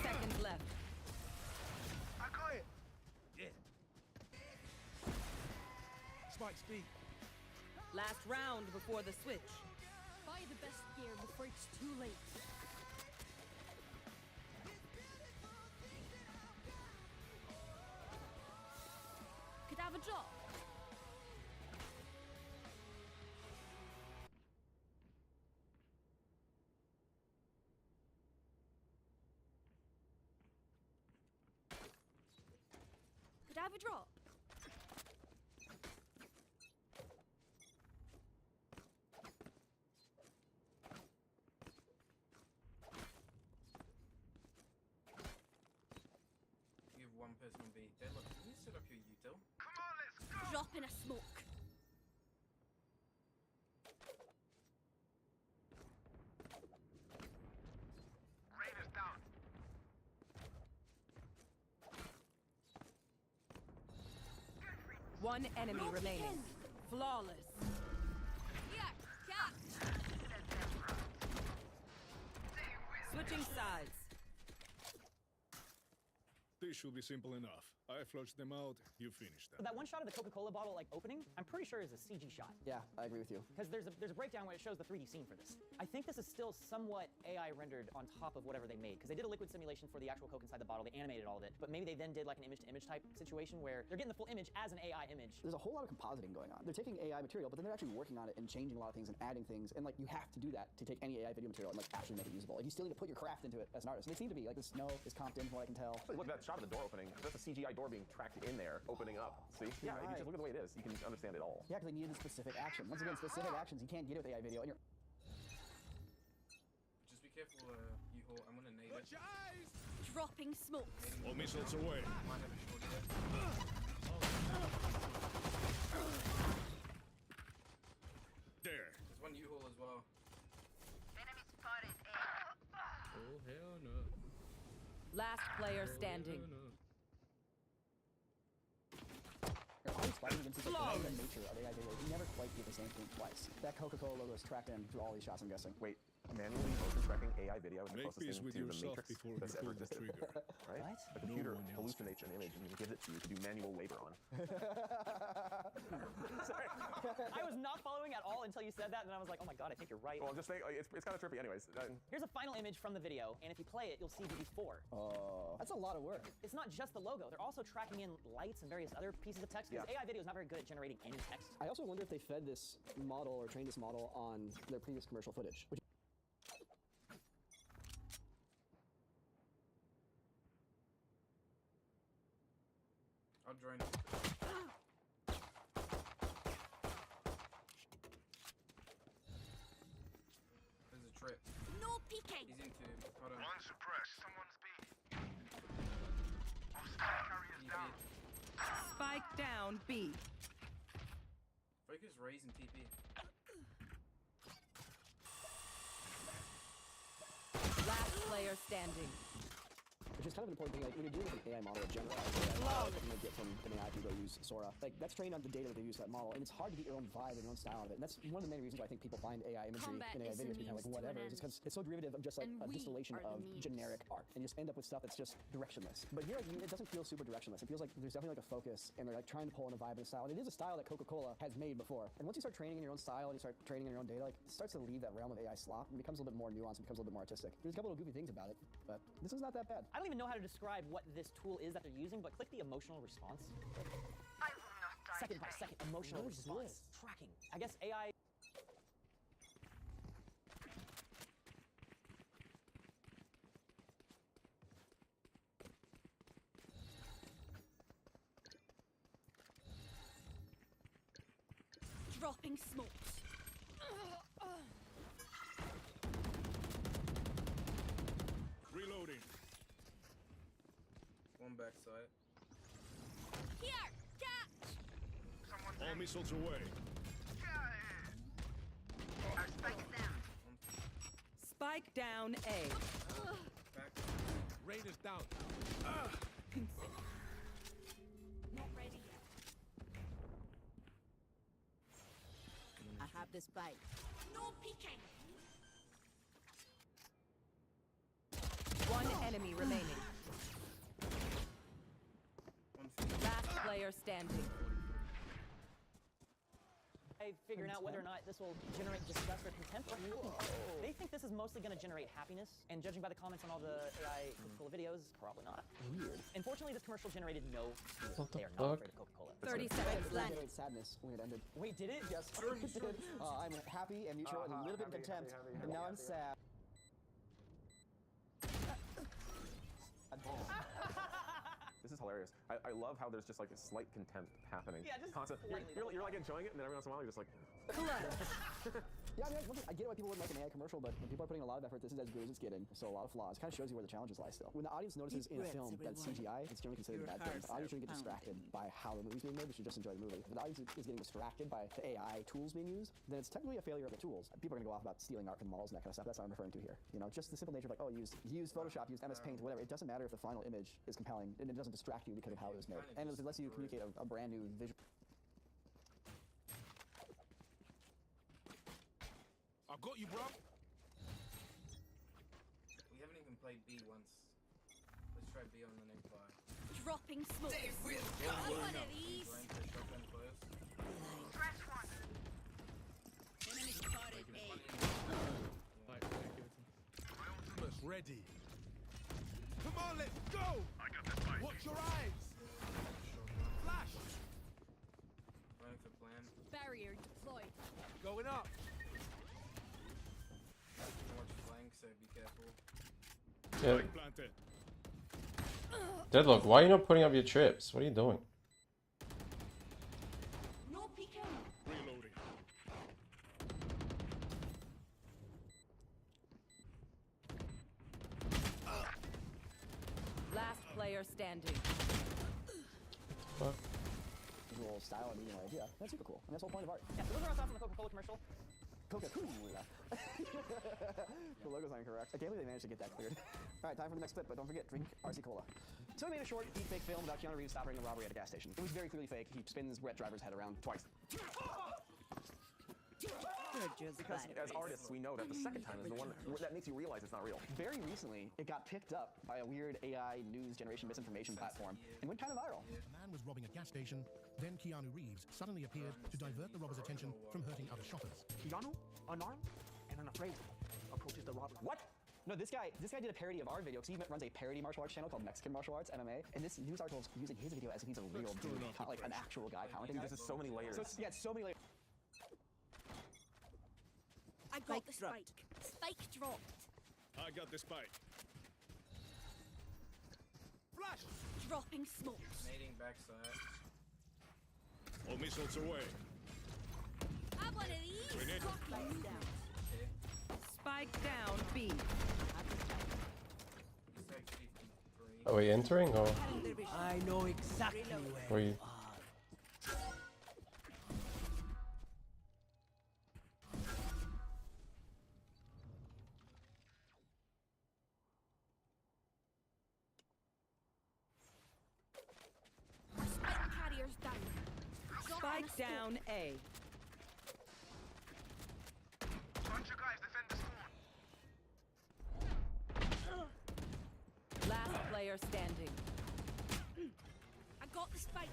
seconds left. I got it. Yeah. Spike's B. Last round before the switch. Buy the best gear before it's too late. Could I have a drop? Could I have a drop? You have one person on B. Deadlock, can you set up your util? Come on, let's go. Drop in a smoke. Rain is down. One enemy Broken remaining. in. Flawless. Yeah, catch. Switching sides. This should be simple enough. I flushed them out, you finished them. That one shot of the Coca-Cola bottle like opening, I'm pretty sure is a CG shot. Yeah, I agree with you. Because there's a breakdown where it shows the 3D scene for this. I think this is still somewhat AI rendered on top of whatever they made. Because they did a liquid simulation for the actual Coke inside the bottle, they animated all of it. But maybe they then did like an image-to-image type situation where they're getting the full image as an AI image. There's a whole lot of compositing going on. They're taking AI material, but then they're actually working on it and changing a lot of things and adding things. And like you have to do that to take any AI video material and like actually make it usable. Like you still need to put your craft into it as an artist. And they seem to be like the snow is comped in from what I can tell. Look at that shot of the door opening. That's a CGI door being tracked in there, opening up. See? Yeah, if you just look at the way it is, you can understand it all. Yeah, because they needed a specific action. Once again, specific actions, you can't get it with AI video. And you're Just be careful, U-Haul. I'm gonna nade it. Dropping smokes. All missiles away. Might have a short here. There. There's one U-Haul as well. Oh, hell no. Last player standing. Hell no. all these fighting against the nature of AI video. You never quite get the same thing twice. That Coca-Cola logo is tracked in through all these shots, I'm guessing. Wait, manually motion tracking AI video is the Make closest peace thing with to the yourself Matrix before that's you ever pull the existed. trigger. Right? What? The computer No one else hallucinates an image and gives it to you to do manual labor on. Sorry. I was not following at all until you said that, and I was like, oh my god, I think you're right. Well, just think, it's kind of trippy anyways. Here's a final image from the video, and if you play it, you'll see the before. Oh, that's a lot of work. It's not just the logo. They're also tracking in lights and various other pieces of text, because AI video is not very good at generating any text. I also wonder if they fed this model or trained this model on their previous commercial footage. I'll drone it. There's a trip. No peeking. He's into. Hold on. One suppressed. Someone's B. Hostile carriers down. Spike down B. Focus, raise, and TP. Last player standing. Which is kind of an important thing, like when you're dealing with an AI model, a general AI that you might get from an AI people use Sora, like that's trained on the data that they use for that model, and it's hard to get your own vibe and your own style of it. And that's one of the main reasons why I think people find AI imagery Combat and AI is videos a become like means to whatever, an just end. because it's so derivative of just like And a we distillation are the of means. generic art, and you just end up with stuff that's just directionless. But here, it doesn't feel super directionless. It feels like there's definitely like a focus, and they're like trying to pull in a vibe and a style. And it is a style that Coca-Cola has made before. And once you start training in your own style and you start training in your own data, like it starts to leave that realm of AI slop and becomes a little bit more nuanced, and becomes a little bit more artistic. There's a couple of goofy things about it, but this is not that bad. I don't even know how to describe what this tool is that they're using, but click the emotional response. Second by second emotional What is response. this? Tracking. I guess AI. Dropping smokes. backside. Here, catch! All missiles away. Spike down A. Rain is down. Not ready yet. I have the spike. No peeking. One enemy remaining. Last player standing. Figuring out whether or not this will generate disgust or contempt. They think this is mostly going to generate happiness, and judging by the comments on all the AI Coca-Cola videos, probably not. Weird. Unfortunately, this commercial generated no fear. What the They are fuck? not afraid of Coca-Cola. 30 seconds left. Generated sadness when it ended. Wait, did it? Yes, it did. I'm happy and neutral and a little bit in contempt, and now I'm sad. This is hilarious. I love how there's just like a slight contempt happening. Yeah, just constant. You're like enjoying it, and then every once in a while you're just like. Yeah, I mean, I get why people wouldn't like an AI commercial, but when people are putting a lot of effort, this is as good as it's getting. So a lot of flaws. Kind of shows you where the challenges lie still. When the audience notices in a film that CGI, it's generally considered a bad thing. The audience shouldn't get distracted by how the movie's being made. They should just enjoy the movie. If the audience is getting distracted by the AI tools being used, then it's technically a failure of the tools. People are going to go off about stealing art from malls and that kind of stuff. That's what I'm referring to here. You know, just the simple nature of like, oh, use Photoshop, use MS Paint, whatever. It doesn't matter if the final image is compelling, and it doesn't distract you because of how it was made. And it lets you communicate a brand new visual. I got you, bro. We haven't even played B once. Let's try B on the next buy. Dropping smoke. One of these. Going for shotgun close. Fresh one. Enemy spotted A. Ultimate's ready. Come on, let's go. I got this fight. Watch your eyes. Flash. Running for plan. Barrier deployed. Going up. Watch flank, so be careful. Yeah. Planted. Deadlock, why are you not putting up your trips? What are you doing? No peeking. Reloading. Last player standing. Fuck. Visual style and medium idea. That's super cool. And that's the whole point of art. Yeah, so those are our thoughts on the Coca-Cola commercial. Coca-Cola. The logo's not incorrect. I can't believe they managed to get that cleared. Alright, time for the next clip, but don't forget, drink RC Cola. So we made a short, deep fake film about Keanu Reeves stopping a robbery at a gas station. It was very clearly fake. He spins wet driver's head around twice. Because as artists, we know that the second time is the one that makes you realize it's not real. Very recently, it got picked up by a weird AI news generation misinformation platform and went kind of viral. A man was robbing a gas station, then Keanu Reeves suddenly appeared to divert the robber's attention from hurting other shoppers. Keanu, unarmed and unafraid, approaches the robber. What? No, this guy did a parody of our video because he runs a parody martial arts channel called Mexican Martial Arts, MMA, and this news article is using his video as if he's a real dude, like an actual guy commenting. Dude, this is so many layers. So it's so many layers. I got the spike. Spike dropped. I got the spike. Flash! Dropping smoke. Nading backside. All missiles away. Have one of these. Grenade. Spike down. Okay. Spike down B. Are we entering or I know exactly were you? Spike carriers down. Spike down A. Bunch of guys defend the spawn. Last player standing. I got the spike.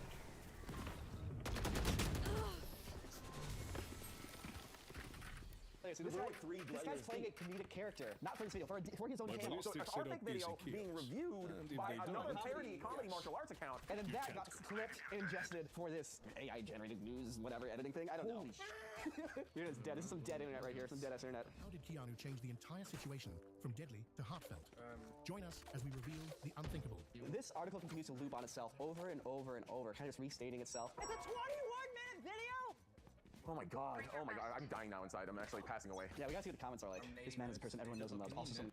So this guy's playing a comedic character, not for this video, for his own channel. So our fake video being reviewed by another parody comedy martial arts account. And then that got clipped and ingested for this AI-generated news, whatever, editing thing. I don't know. Internet's dead. This is some dead internet right here. Some dead-ass internet. How did Keanu change the entire situation from deadly to heartfelt? Join us as we reveal the unthinkable. This article continues to loop on itself over and over and over, kind of just restating itself. It's a 21-minute video! Oh my god, I'm dying now inside. I'm actually passing away. Yeah, we gotta see what the comments are like. This man is a person everyone knows and loves. Also some...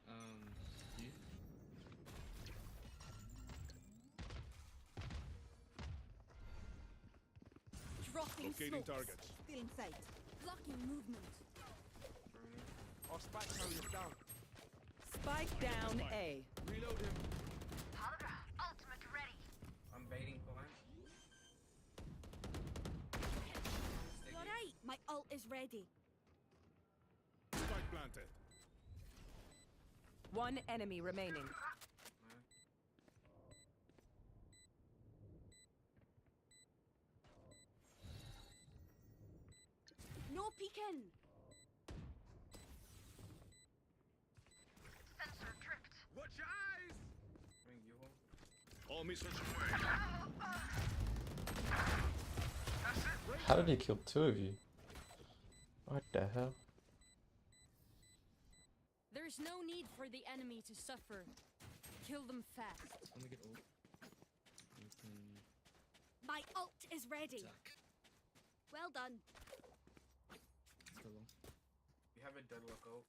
Dropping Locating smokes. targets. Still in sight. Blocking movement. Our spike carrier down. Spike down A. Reload him. Ultimate ready. I'm baiting behind. You're right. My ult is ready. Spike planted. One enemy remaining. No peeking. Sensor tripped. Watch your eyes. Bring you home. All missiles away. How did he kill two of you? What the hell? There's no need for the enemy to suffer. Kill them fast. When we get ult, we can My ult is ready. attack. Well done. Still long. We have a deadlock ult.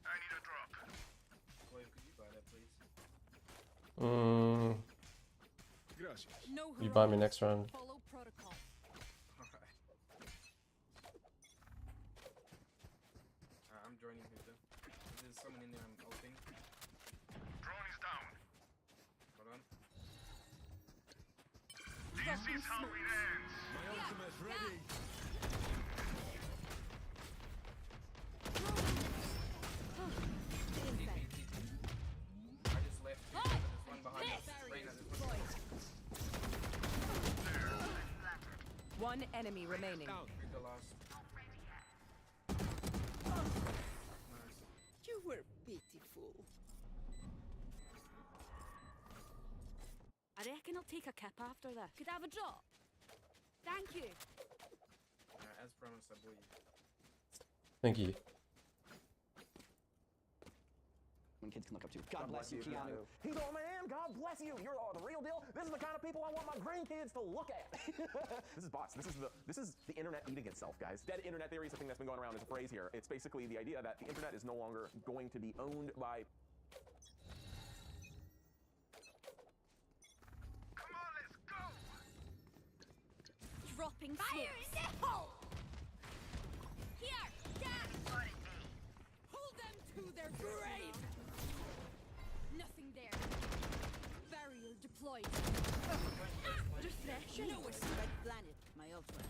I need a drop. Wait, could you buy that, please? Gracias. No You buy me heroics. next round. Follow protocol. Alright. I'm joining here too. There's someone in there I'm ulting. Drone is down. Hold on. This is how it ends. My ultimate's ready. Still in sight. I just left. There's one behind us. Reyna, there's one. One enemy remaining. Pick the last. Nice. You were pitiful. I reckon I'll take a kip after this. Could I have a drop? Thank you. As promised, I believe. Thank you. When kids can look up to. God bless you, Keanu. He's all man. God bless you. You're the real deal. This is the kind of people I want my grandkids to look at. This is bots. This is the internet eating itself, guys. Dead internet theory is a thing that's been going around as a phrase here. It's basically the idea that the internet is no longer going to be owned by. Come on, let's go. Dropping fire in the hole. Here, dash. Hold them to their grave. Nothing there. Barrier deployed. Refreshing. No red planet. My ultimate.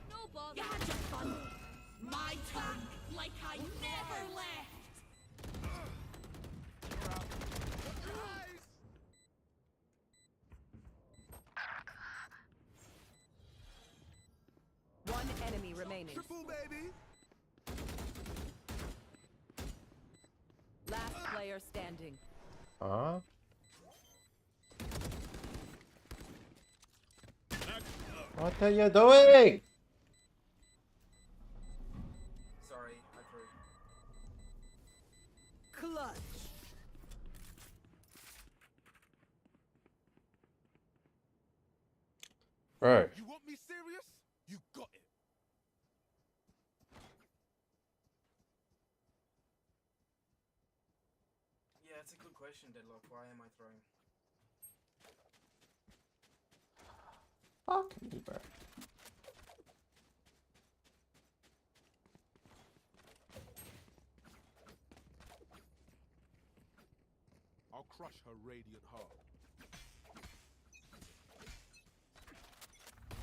No bother. You had your fun. My turn. Like I never left. One enemy remaining. Triple, baby. Last player standing. Huh? What are you doing? Sorry, I threw. Clutch. Bro. You want me serious? You got it. Yeah, it's a good question, Deadlock. Why am I throwing? Fuck me, bro. I'll crush her radiant heart.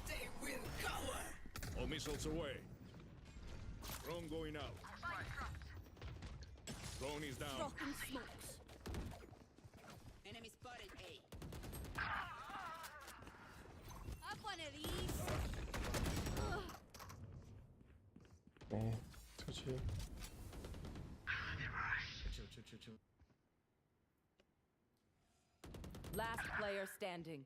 They will cower. All missiles away. Drone going out. Drone is down. Dropping smokes. Enemy spotted A. Have one of these. Man, switch here. Chill. Last player standing.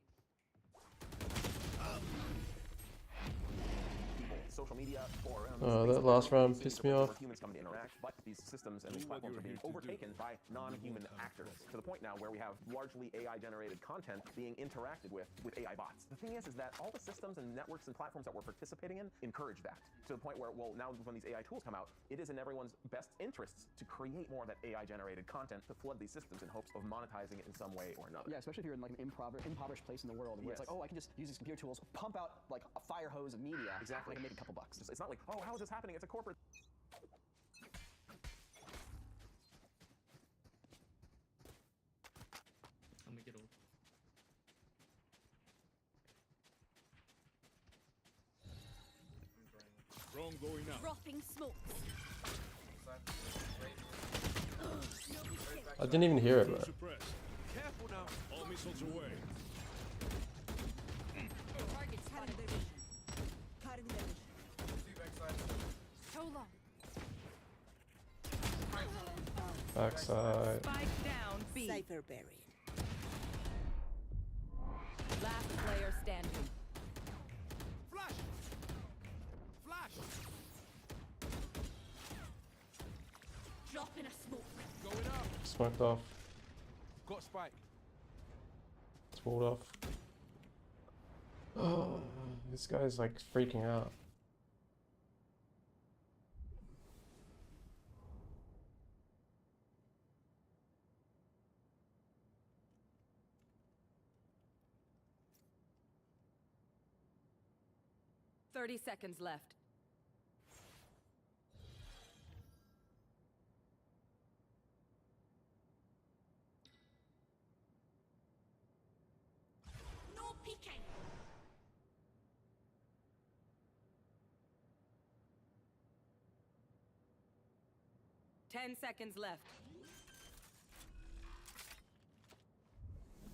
social media, forums. Oh, that last round pissed me off. Humans come to interact, but these systems and these platforms are being overtaken by non-human actors to the point now where we have largely AI-generated content being interacted with AI bots. The thing is that all the systems and networks and platforms that we're participating in encourage that to the point where, well, now when these AI tools come out, it is in everyone's best interests to create more of that AI-generated content to flood these systems in hopes of monetizing it in some way or another. Yeah, especially if you're in like an impoverished place in the world where it's like, oh, I can just use these computer tools, pump out like a fire hose of media. Exactly. I can make a couple bucks. It's not like, oh, how is this happening? It's a corporate. I'm gonna get old. Drone going out. Dropping smokes. I didn't even hear it, bro. Careful now. All missiles away. Target's cutting their vision. Cutting their vision. So long. Backside. Spike down B. Cypher buried. Last player standing. Flash! Flash! Dropping a smoke. Going up. Smoked off. Got spike. Swallowed off. Oh, this guy's like freaking out. Thirty seconds left. No peeking. Ten seconds left.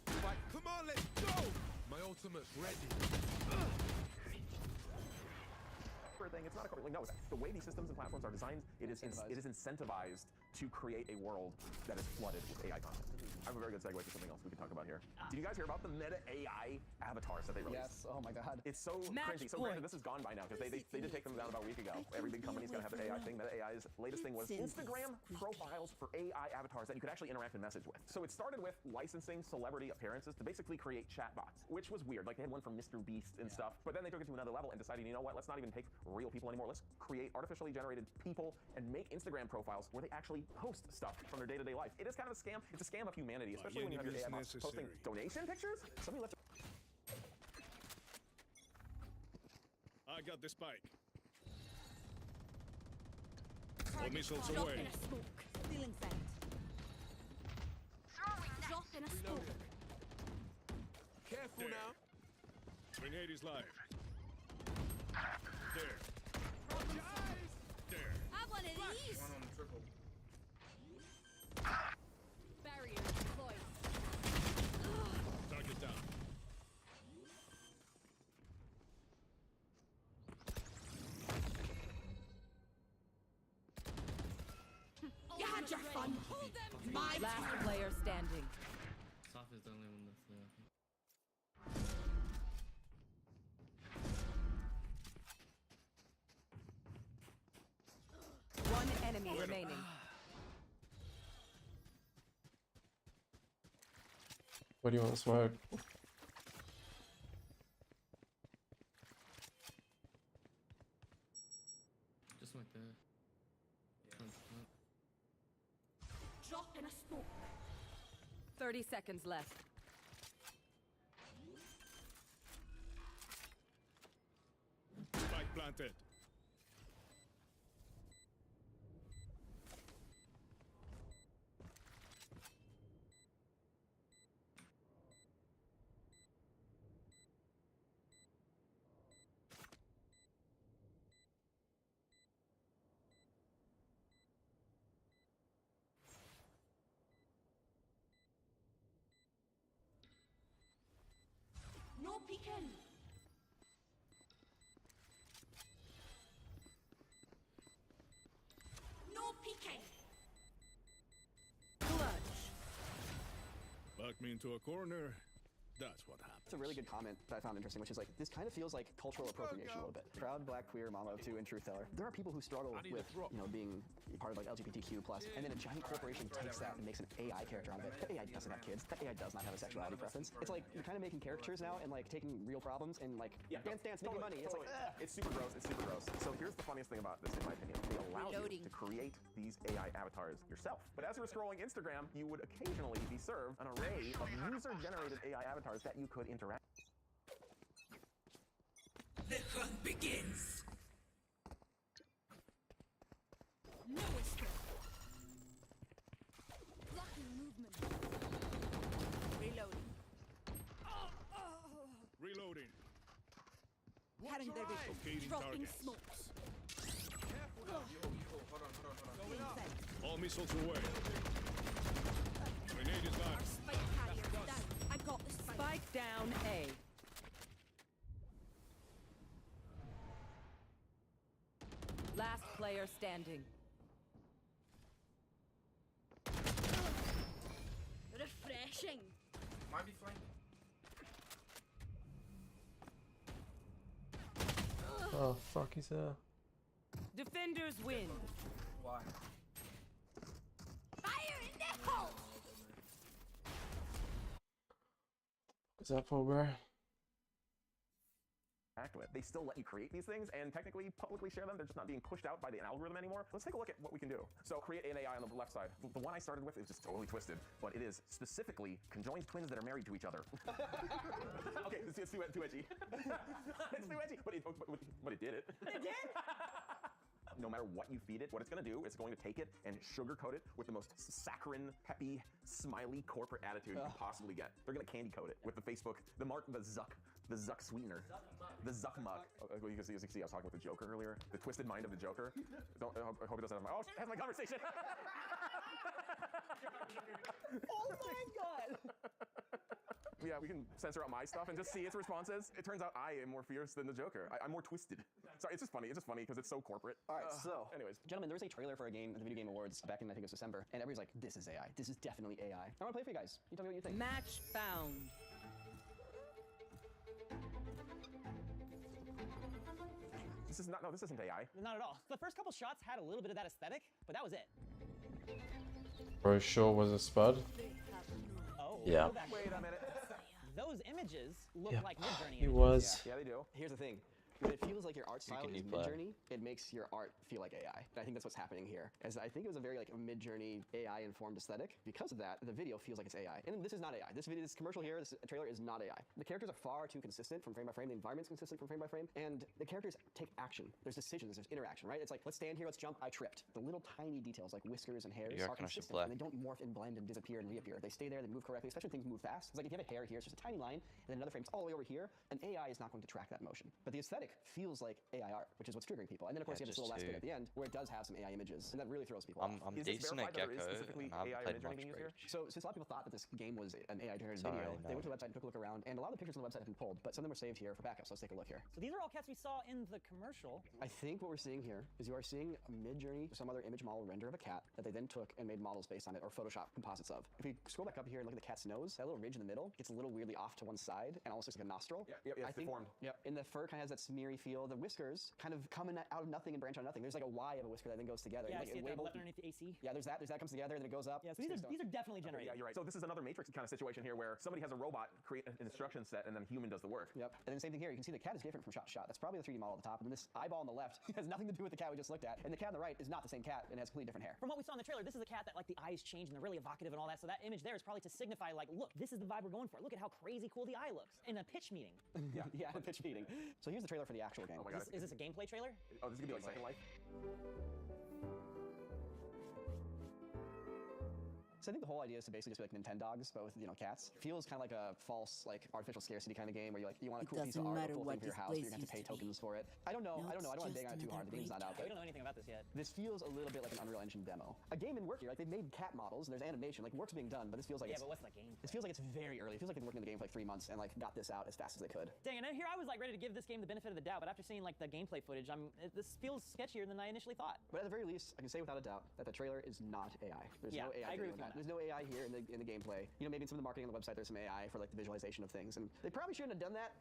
Spike. Come on, let's go! My ultimate's ready. Thing. It's not a corporate. No, the way these systems and platforms are designed, it is incentivized to create a world that is flooded with AI content. I have a very good segue to something else we can talk about here. Did you guys hear about the meta AI avatars that they released? Yes. Oh my god. It's so cringy. So granted, this is gone by now because they did take them down about a week ago. Every big company's gonna have their AI thing. Meta AI's latest thing was Instagram profiles for AI avatars that you could actually interact and message with. So it started with licensing celebrity appearances to basically create chatbots, which was weird. Like they had one from Mr. Beast and stuff. But then they took it to another level and decided, you know what? Let's not even take real people anymore. Let's create artificially generated people and make Instagram profiles where they actually post stuff from their day-to-day life. It is kind of a scam. It's a scam of humanity, especially when you have your AI bots posting donation pictures. Somebody left. I got the spike. All missiles away. Dropping a smoke. Stealing sight. Dropping a smoke. Careful now. Grenade is live. There. There. Have one of these. One on the triple. Barrier deployed. Target down. You had your fun. Hold them. My Last player standing. Soph is the only one that's there, I think. One enemy remaining. What do you want to smoke? Just like that. Dropping a smoke. 30 seconds left. Spike planted. No peeking. No peeking. Back me into a corner. That's what happened. It's a really good comment that I found interesting, which is like, this kind of feels like cultural appropriation a little bit. Proud black queer mama of two and truth teller. There are people who struggle with, being part of like LGBTQ+, and then a giant corporation takes that and makes an AI character out of it. That AI doesn't have kids. That AI does not have a sexuality preference. It's like, you're kind of making caricatures now and like taking real problems and like, dance, making money. It's like, it's super gross. It's super gross. So here's the funniest thing about this, in my opinion. They allow you to create these AI avatars yourself. But as you were scrolling Instagram, you would occasionally be served an array of user-generated AI avatars that you could interact. The hunt begins. No escape. Blocking movement. Reloading. Reloading. Cutting their vision. Locating Dropping targets. smokes. Hold on. All missiles away. Grenade is Our done. spike carrier is down. I got the spike. Spike down A. Last player standing. Refreshing. Might be flank. Oh, fuck, he's there. Defenders win. Why? Fire in the hole. What's that for, bro? With. They still let you create these things and technically publicly share them. They're just not being pushed out by the algorithm anymore. Let's take a look at what we can do. So create an AI on the left side. The one I started with is just totally twisted, but it is specifically conjoined twins that are married to each other. Okay, it's too edgy. It's too edgy, but it did it. It did? No matter what you feed it, what it's going to do, it's going to take it and sugarcoat it with the most saccharine, peppy, smiley corporate attitude you can possibly get. They're going to candy coat it with the Facebook, the Zuck sweetener. The Zuck mug. You can see, I was talking with the Joker earlier. The twisted mind of the Joker. I hope it doesn't have my, it has my conversation. Oh my god! Yeah, we can censor out my stuff and just see its responses. It turns out I am more fierce than the Joker. I'm more twisted. Sorry, it's just funny. It's just funny because it's so corporate. All right, so anyways, gentlemen, there was a trailer for a game at the Video Game Awards back in, I think it was December, and everybody's like, this is AI. This is definitely AI. I want to play for you guys. You tell me what you think. Match found. This isn't AI. Not at all. The first couple shots had a little bit of that aesthetic, but that was it. Bro sure was a spud. Oh, Yeah. Wait a minute. Those images look like Mid-Journey He images. was. Yeah, they do. Here's the thing. When it feels like your art style is Mid-Journey, it makes your art feel like AI. And I think that's what's happening here. As I think it was a very like Mid-Journey AI-informed aesthetic. Because of that, the video feels like it's AI. And this is not AI. This commercial here, this trailer is not AI. The characters are far too consistent from frame by frame. The environment's consistent from frame by frame. And the characters take action. There's decisions, there's interaction, right? It's like, let's stand here, let's jump, I tripped. The little tiny details like whiskers and hairs are consistent. And they don't morph and blend and disappear and reappear. They stay there, they move correctly, especially when things move fast. It's like if you have a hair here, it's just a tiny line, and then another frame's all the way over here, an AI is not going to track that motion. But the aesthetic feels like AI art, which is what's triggering people. And then of course you have this little last bit at the end where it does have some AI images, and that really throws people off. I'm decent at Gecko, and I haven't played much Breach. So since a lot of people thought that this game was an AI-generated video, they went to the website and took a look around, and a lot of the pictures on the website have been pulled, but some of them are saved here for backup, so let's take a look here. So these are all cats we saw in the commercial. I think what we're seeing here is you are seeing a Mid-Journey or some other image model render of a cat that they then took and made models based on it, or Photoshop composites of. If we scroll back up here and look at the cat's nose, that little ridge in the middle gets a little weirdly off to one side and almost looks like a nostril. Yeah, it's deformed. Yep. And the fur kind of has that smeary feel. The whiskers kind of come out of nothing and branch out of nothing. There's like a Y of a whisker that then goes together. Yeah, like I see it left underneath the AC. Yeah, there's that comes together and then it goes up. Yeah, so these are definitely generated. Yeah, you're right. So this is another Matrix kind of situation here where somebody has a robot create an instruction set and then human does the work. Yep. And then same thing here. You can see the cat is different from shot to shot. That's probably the 3D model at the top. And then this eyeball on the left has nothing to do with the cat we just looked at. And the cat on the right is not the same cat and has completely different hair. From what we saw in the trailer, this is a cat that like the eyes change and they're really evocative and all that. So that image there is probably to signify like, look, this is the vibe we're going for. Look at how crazy cool the eye looks in a pitch meeting. Yeah, a pitch meeting. So here's the trailer for the actual game. Oh my God. Is this a gameplay trailer? Oh, this is gonna be like Second Life. So I think the whole idea is to basically just be like Nintendogs, but with, cats. Feels kind of like a false, like, artificial scarcity kind of game where you want a cool piece of art, a cool thing for your house, but you're gonna have to pay tokens for it. I don't know. I don't want to dig on it too hard. The game's not out Yeah, there. we don't know anything about this yet. This feels a little bit like an Unreal Engine demo. A game in work here, like they've made cat models and there's animation, like work's being done, but this feels like but what's the game? This feels like it's very early. It feels like they've been working on the game for like 3 months and like got this out as fast as they could. Dang, and here I was like ready to give this game the benefit of the doubt, but after seeing like the gameplay footage, this feels sketchier than I initially thought. But at the very least, I can say without a doubt that the trailer is not AI. There's no AI. I agree with you on that. There's no AI here in the gameplay. You know, maybe in some of the marketing on the website, there's some AI for like the visualization of things, and they probably shouldn't have done that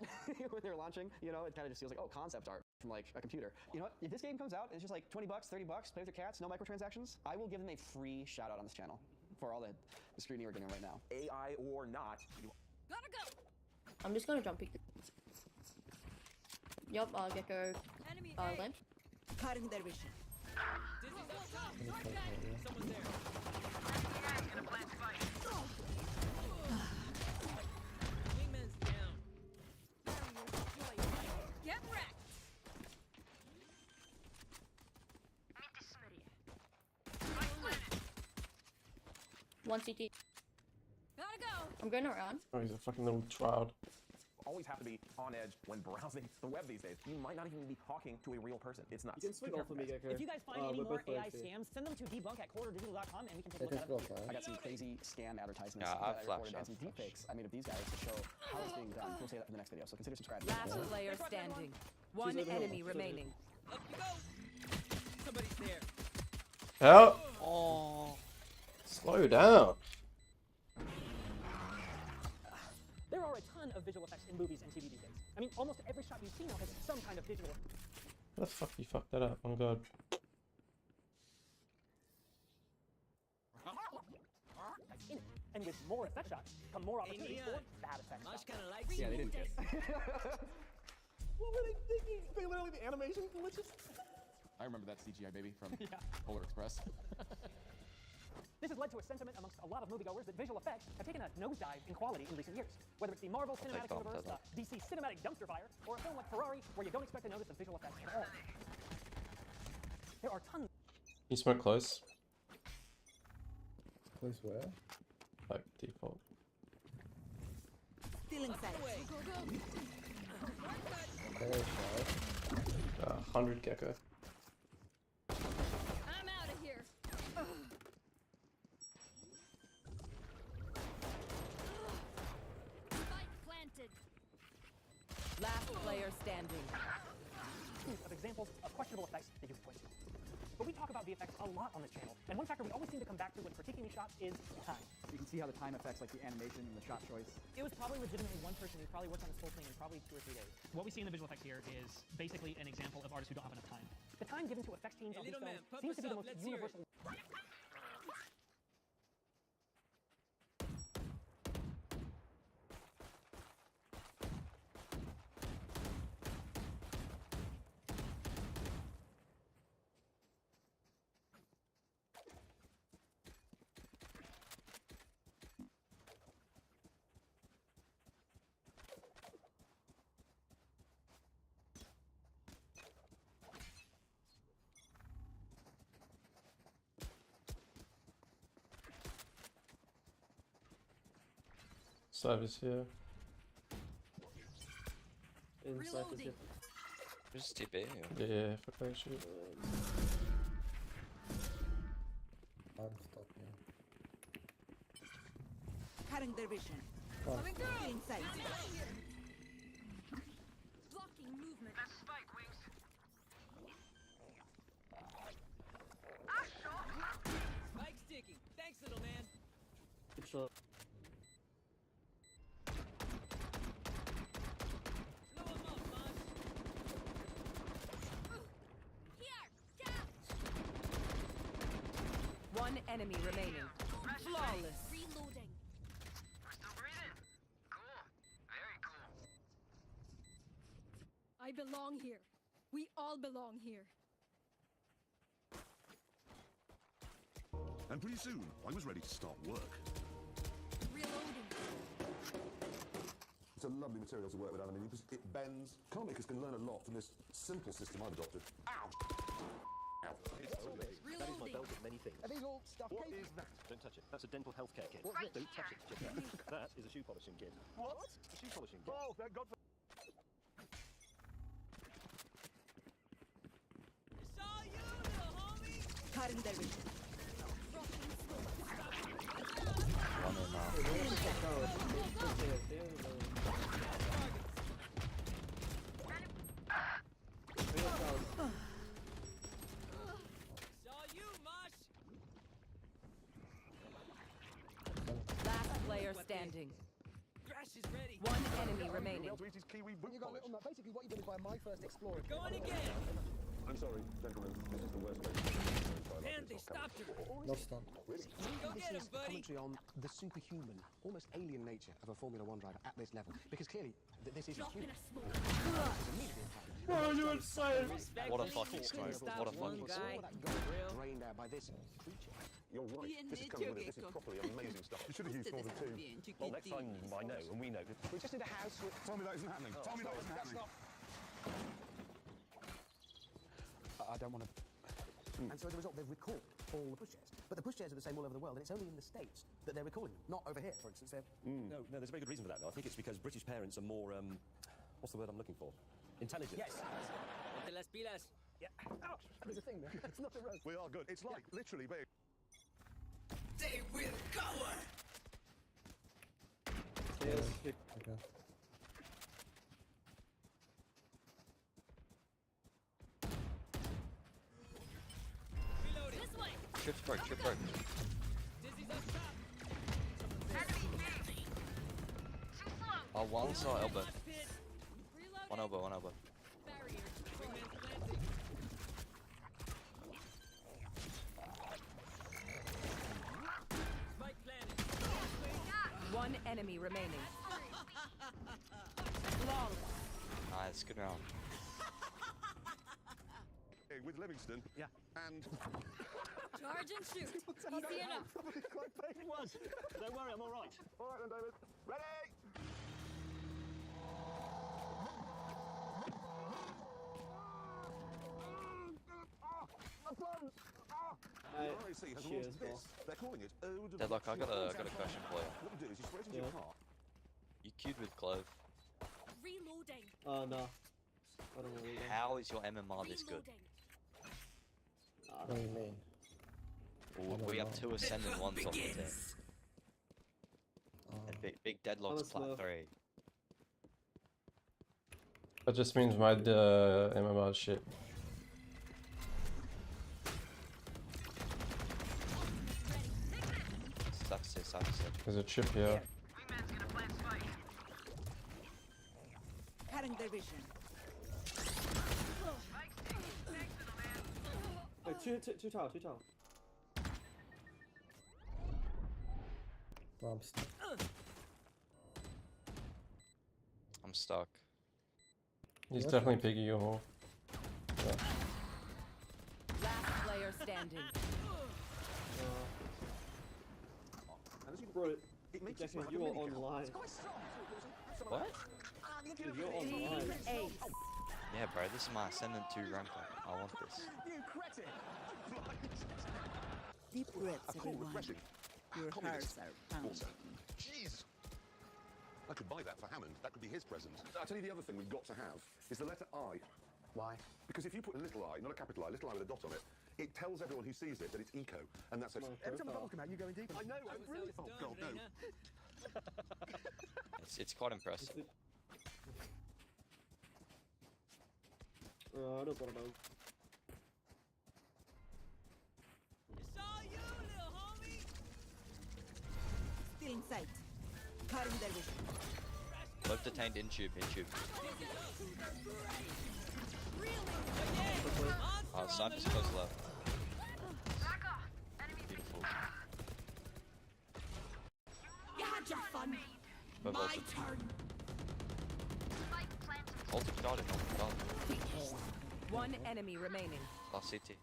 when they were launching. You know, it kind of just feels like, oh, concept art from like a computer. You know what? If this game comes out and it's just like $20, $30, play with your cats, no microtransactions, I will give them a free shout out on this channel for all the scrutiny we're getting right now. AI or not. Gotta go. I'm just gonna jump. Yup, Gecko. Lamp. Cutting their vision. Someone's there. Gonna plant spike. Wingman's down. Get wrecked. One CT. Gotta go. I'm going around. Oh, he's a fucking little child. Always have to be on edge when browsing the web these days. You might not even be talking to a real person. It's nuts. You can swing off of me, Gecko. If you guys find any more AI scams, send them to debunk@corridordigital.com and we can take a look at them. I got some crazy scam advertisements that I recorded and some deepfakes I made of these guys to show how it's being done. We'll say that in the next video, so consider subscribing. Last player standing. One enemy remaining. Up you go. Somebody's there. Help! Oh. Slow down. There are a ton of visual effects in movies and TV these days. I mean, almost every shot you've seen now has some kind of visual. How the fuck you fucked that up? Oh god. And with more effect shots come more opportunities for bad effects. Mosh kind of likes Yeah, they didn't kiss. What were they thinking? They literally the animation glitches. I remember that CGI baby from Polar Express. This has led to a sentiment amongst a lot of moviegoers that visual effects have taken a nosedive in quality in recent years. Whether it's the Marvel Cinematic Universe, the DC Cinematic Dumpster Fire, or a film like Ferrari, where you don't expect to notice the visual effects at all. There are tons. You smoke close. Close where? Like default. Still inside. Very shy. 100 Gecko. I'm out of here. Spike planted. Last player standing. Of examples of questionable effects that you can point to. But we talk about VFX a lot on this channel, and one factor we always seem to come back to when critiquing these shots is time. You can see how the time affects like the animation and the shot choice. It was probably legitimately one person who probably worked on this whole thing in probably 2 or 3 days. What we see in the visual effects here is basically an example of artists who don't have enough time. The time given to effects teams on these films seems to be the most universal. Cyber's here. Cyber's here. Who's TP? Yeah, fuck that shit. I'm stuck here. Cutting their vision. Coming through. Inside. Blocking movement. Spike wings. Spike sticky. Thanks, little man. Good shot. One enemy remaining. Flawless. Reloading. We're still breathing. Cool. Very cool. I belong here. We all belong here. And pretty soon, I was ready to start work. Reloading. It's a lovely material to work with, aluminium, because it bends. Car makers can learn a lot from this simple system I've adopted. Ow! That is my belt with many things. Are these all stuff What cake? is that? Don't touch it. That's a dental healthcare kit. Don't touch it, chicken. That is a shoe polishing kit. What? A shoe polishing kit. Oh, thank God for... Saw you, little homie. Cutting their vision. Saw you, Mosh. standing. Crash is ready. One enemy remaining. You got little, basically what you did is buy my first Explorer. Going again. I'm sorry, gentlemen. This is the worst way. Man, they stopped her. No stun. Go get him, buddy. Commentary on the superhuman, almost alien nature of a Formula One driver at this level. Because clearly, this is human. Bro, you're insane. What a fucking smoke. What a fucking smoke. Drained out by this creature. You're right. This is coming with it. This is properly amazing stuff. You should have used more than two. Well, next time I know, and we know. We just did a house with... Tell me that isn't happening. Tell me that isn't happening. I don't want to... And so as a result, they've recalled all the pushchairs. But the pushchairs are the same all over the world, and it's only in the States that they're recalling them. Not over here, for instance. No, there's a very good reason for that, though. I think it's because British parents are more, what's the word I'm looking for? Intelligent. Yes. Ponte las pilas. Yeah. Ouch! There's a thing there. It's not a rope. We are good. It's like literally big. They will cower. Okay. Reloading. This way. Trip broke, trip broke. Dizzy's up top. Oh, one saw elbow. One elbow, one elbow. Barrier. Wingman's planting. Spike planted. One enemy remaining. Long. Nice, good round. Hey, with Livingston. Yeah. And... Charge and shoot. Easy enough. Quite pain. It was. Don't worry, I'm all right. All right then, David. Ready? RAC has launched this. They're calling it Ode of Deadlock, I got a question for you. What you do is you spray it into your car. You queued with Clove. Reloading. Oh no. I don't know. How is your MMR this good? What do you mean? We have two ascendant ones on the team. And big Deadlock's plat 3. That just means my MMR is shit. Sucks it, sucks it. There's a chip here. Wingman's gonna plant spike. Cutting their vision. Spike's taken. Thanks to the man. Two tower, two tower. Well, I'm stuck. I'm stuck. He's definitely picking you hole. Yeah. Last player standing. Bro, It makes Jackson, it you are online. What? Dude, you're online. Yeah, bro, this is my ascendant 2 rank. I want this. You cretin! Deep breaths, everyone. Your hearts are pounding. Jeez! I could buy that for Hammond. That could be his present. I'll tell you the other thing we've got to have is the letter I. Why? Because if you put a little I, not a capital I, little I with a dot on it, it tells everyone who sees it that it's eco, and that's it. Every time the bubbles come out, you go in deep. I know, I'm really... Oh, God, no. It's quite impressive. I don't wanna know. It's all you, little homie. Still in sight. Cutting their vision. Both detained in tube, in tube. Oh, sniper's close left. Back off. Enemy Beautiful. You had your fun. Both My ulted. turn. spike planted. Ulted guarded, ulted guarded. One enemy remaining. Last CT.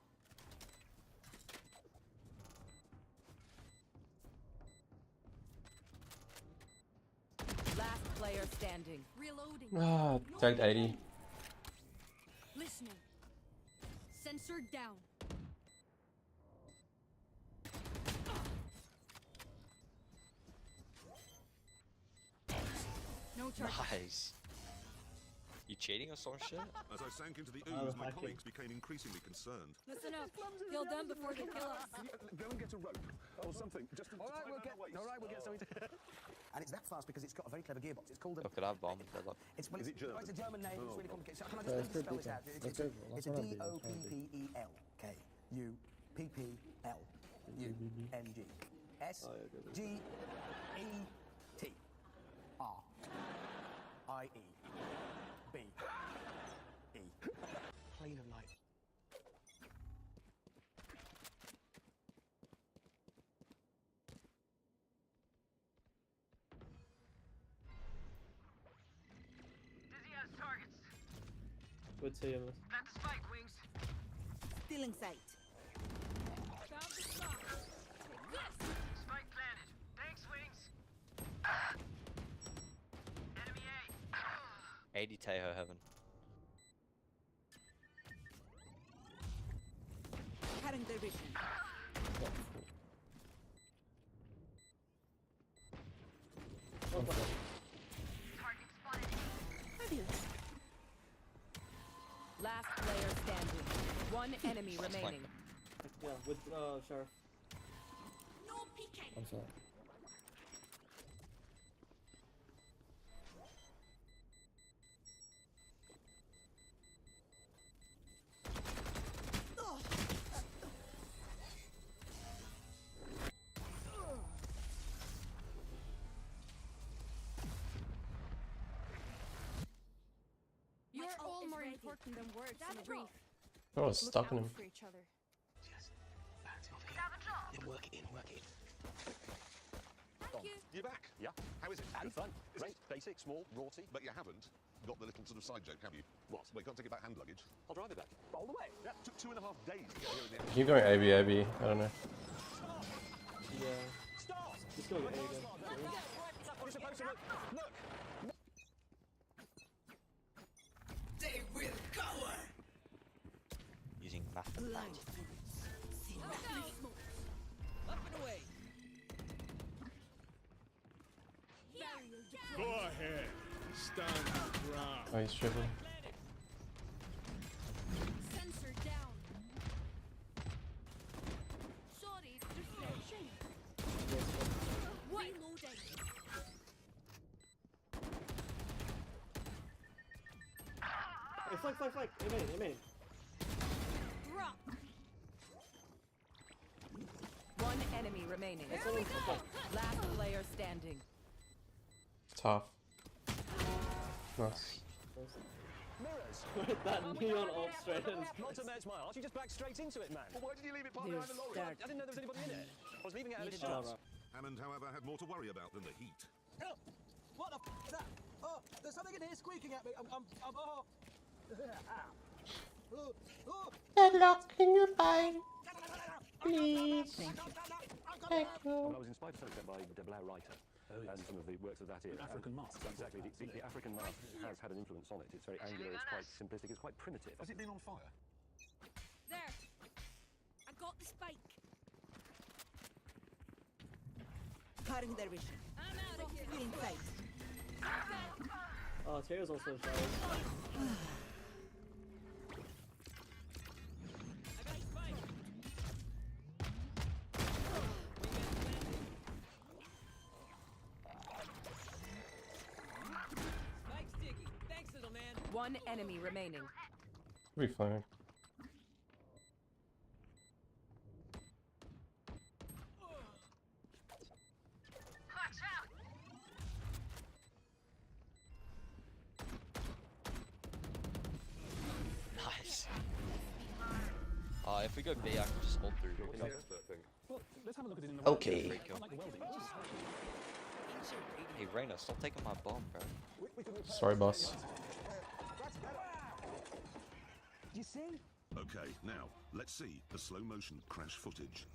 Last player standing. Reloading. Ah, tagged 80. Listening. Sensor down. No charge. Nice. You cheating or some shit? As I sank into the ooze, my colleagues became increasingly concerned. Listen up. Kill them before they kill us. Go and get a rope or something. Just to All right, we'll get something. And it's that fast because it's got a very clever gearbox. It's called a... Look at that bomb. Deadlock. It's German? It's a German name. It's really complicated. So can I Yeah, just spell this out? It's a D-O-P-P-E-L. D-O-P-P-E-L-K-U-P-P-L-U-N-G. S-G-E-T. with two of us. Plant the spike, Wings. Still in sight. Found the spot. Take this. Spike planted. Thanks, Wings. Enemy A. 80 Tejo heaven. Cutting their vision. Last player standing. One enemy remaining. Yeah, with Sheriff. No peeking. I'm sorry. You're all more important than words in a brief. I was stuck in him. For each other. Then work it in, work it in. Thank you. You're back. Yeah. How is it? And fun. Is Great. it? Basic, small, rorty. But you haven't got the little sort of side joke, have you? What? Well, you can't take it back hand luggage. I'll drive it back. All the way. Yeah, took 2.5 days to get here in the end. Keep going AB, AB. I don't know. Yeah. Stop! Just go with A again. What are you supposed to look? Look! They will cover. Using math and Blind. Up and away. Go ahead. Stand your ground. Oh, he's tripping. Sensor down. Sorry, reflection. Reloading. Hey, flank. Amen. Drop. One enemy remaining. That's only flank. Last player standing. Tough. Nice. Mirrors! That neon ult straight in. Not to match my arse, you just backed straight into it, man. Well, why did you leave it parked behind the lorry? I didn't know there was anybody in it. I was leaving it at a Needed shot. Hammond, however, had more to worry about than the heat. What the f is that? Oh, there's something in here squeaking at me. Oh. Deadlock in your spine. Please. Thank Well, I you. was inspired to some extent by the Blair writer. And some of the works of that era. African mask. Exactly. The African mask has had an influence on it. It's very angular, it's quite simplistic, it's quite primitive. Has it been on fire? There. I got the spike. Cutting their vision. I'm out of here. Still in sight. Oh, Tejo's also a Sheriff. I got spike. Spike's sticky. Thanks, little man. One enemy remaining. Be fine. Watch out. Nice. If we go B, I can just hold through. What's the expert thing? Well, let's have a look at it in the Okay. Free kill. like welding. Hey, Reyna, stop taking my bomb, bro. Sorry, boss. You see? Okay, now, let's see the slow motion crash footage.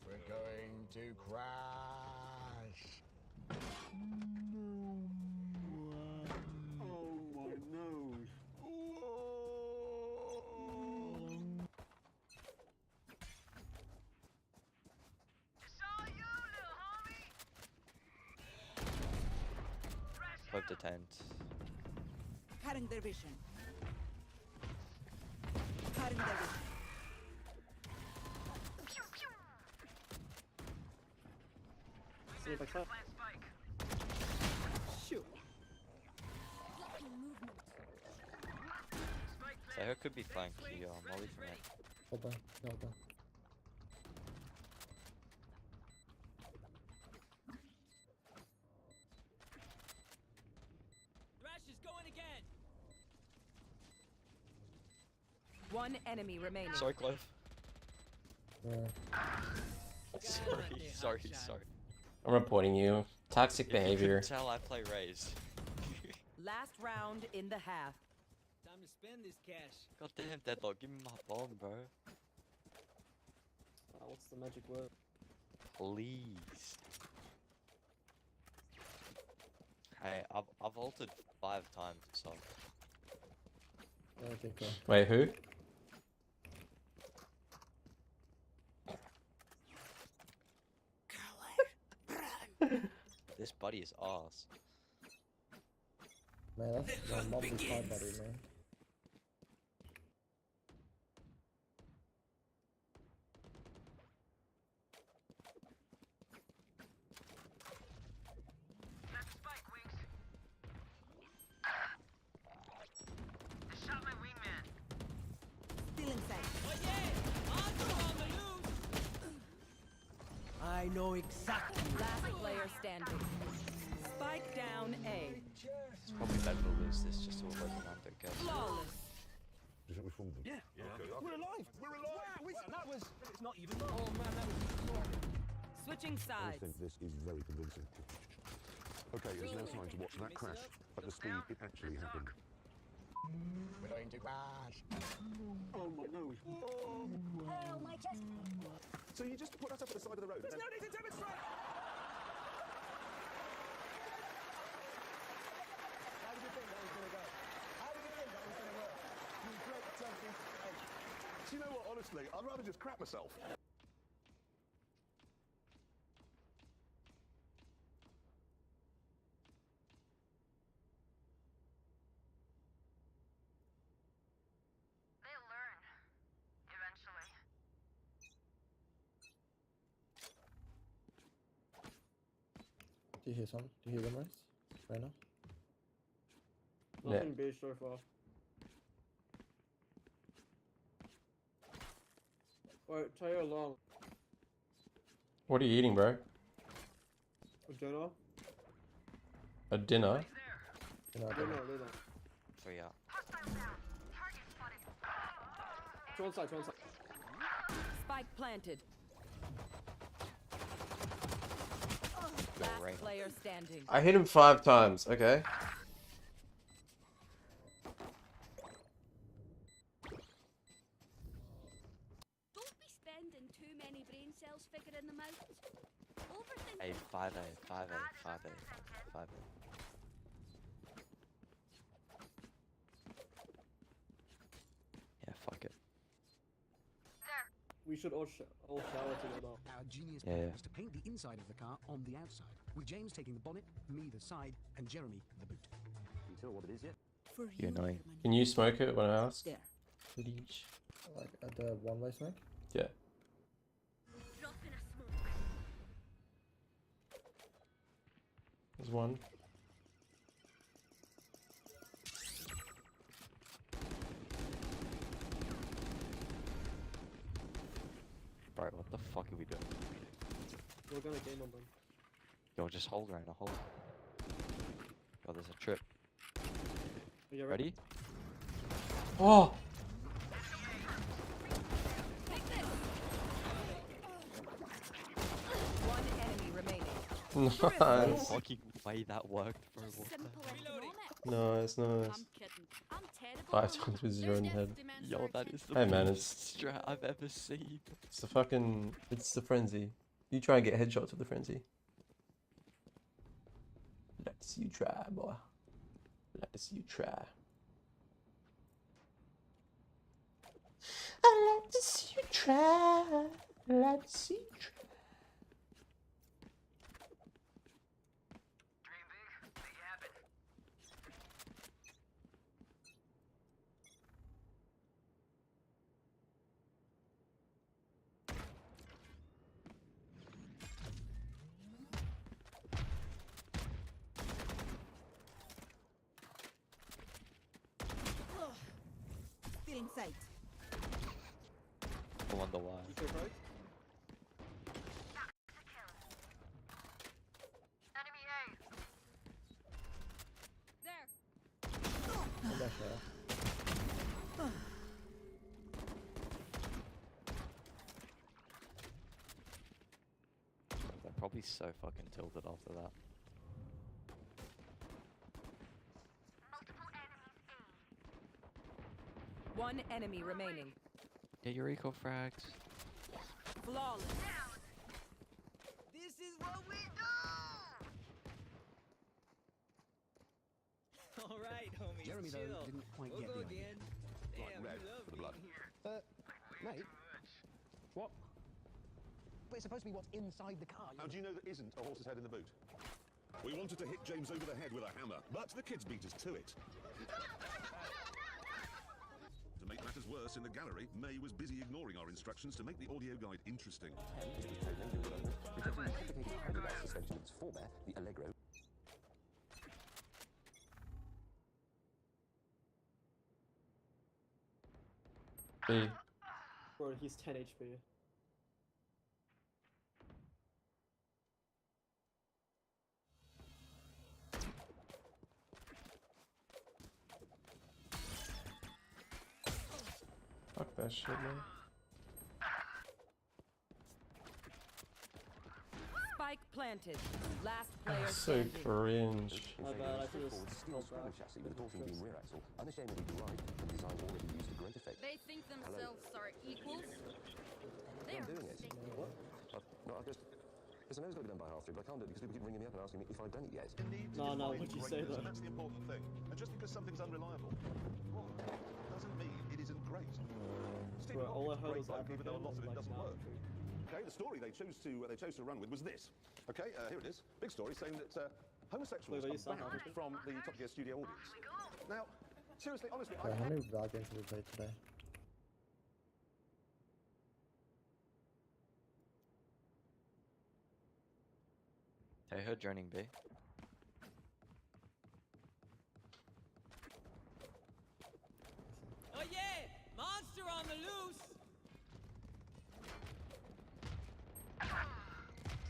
We're going to crash. Oh my nose. Saw you, little homie. Hope the tent. Cutting their vision. Cutting their vision. See if I can. Plant spike. Shoot. Blocking movement. Spike So planted. her could be flank. You Molly from it. Hold on. Thrash is going again. One enemy remaining. Sorry, Clove. Sorry. I'm reporting you. Toxic If you behavior. couldn't tell, I play Raze. Last round in the half. Time to spend this cash. God damn, Deadlock, give me my bomb, bro. What's the magic word? Please. Hey, I've altered 5 times, so. Okay, cool. Wait, who? This buddy is arse. Man, that's my mom's hard buddy, man. That's a spike, Wings. I shot my wingman. Still inside. Oh yeah! Arthur on the loose! I know exactly. Last player standing. Spike down A. It's probably better to lose this just to avoid the random kills. Flawless. Do you think we formed them? Yeah. Okay. We're alive! We're alive! Wow, that was... It's not even Oh man, that was... Switching I sides. think this is very convincing. Okay, it's now time to watch that crash at the speed it actually happened. We're going to crash. Oh my nose. Oh, my chest. So you just put that up at the side of the road? There's no need to demonstrate! How did you think that was going to go? How did you think that was going to work? You broke something. Do you know what, honestly, I'd rather just crap myself. They'll learn. Eventually. Do you hear some? Do you hear them, Rice? Right now? Yeah. Nothing big so far. Wait, Tayo long. What are you eating, bro? A dinner? A dinner? Dinner. So yeah. Two on side, two on side. Spike planted. Go Last right. player standing. I hit him 5 times, okay? Don't be spending too many brain cells figuring them out. Overthink. Hey, 5A, 5A, 5A, 5A. Yeah, fuck it. We should all shower together. Our genius Yeah, plan yeah. was to paint the inside of the car on the outside, with James taking the bonnet, me the side, and Jeremy the boot. Can you tell what it is yet? For You're you, annoying. Germany. Can you smoke it when I ask? There. Please. Like at the one-way smoke? Yeah. Dropping a smoke. There's one. Bro, what the fuck are we doing? We're gonna game on them. Yo, just hold right now, hold. Oh, there's a trip. Are you Ready? Oh! One enemy remaining. Nice. Fucking way that worked, bro. What the Simple economics. Nice, nice. I'm kidding. I'm terrible. 5 times with 0 in the head. Yo, that is the Hey man, best strat I've ever seen. It's the fucking... It's the frenzy. You try and get headshots with the frenzy. Let's you try, boy. Let's you try. Let's you try. Let's you try. Dream big, make it happen. Still in sight. I wonder why. Enemy A. There. I'm back there. They're probably so fucking tilted after that. One enemy remaining. Get your eco frags. Flawless. This is what we do! Alright, homies, Jeremy, chill. though, didn't quite we'll get go the idea. again. Like Damn, red we love for the blood. being here. Mate? What? But it's supposed to be what's inside the car. How do you know there isn't a horse's head in the boot? We wanted to hit James over the head with a hammer, but the kids beat us to it. To make matters worse, in the gallery, May was busy ignoring our instructions to make the audio guide interesting. Suspension of its forebear, the Allegro. B. Bro, he's 10 HP. Fuck that shit, man. Spike planted. Last player So standing. cringe. My bad, I should have Steel scroll chassis with a torsion beam rear axle, unashamedly derived from design already used to great effect. They think themselves are equals. They I'm are doing it. mistaken. What? No, I just... Listen, I know it's got to be done by half 3, but I can't do it because people keep ringing me up and asking me if I've done it yet. No, what'd you say though? That's the important thing. And just because something's unreliable, well, doesn't mean it isn't great. Steve, Bro, all I heard great was fun, even though a lot of it like, doesn't nah, work. Okay, the story they chose to run with was this. Okay, here it is. Big story saying that homosexuals Wait, are banned from the Top Gear studio audience. Now, seriously, honestly, Bro, how many VAR games have we played today? I heard joining B. Oh yeah! Monster on the loose!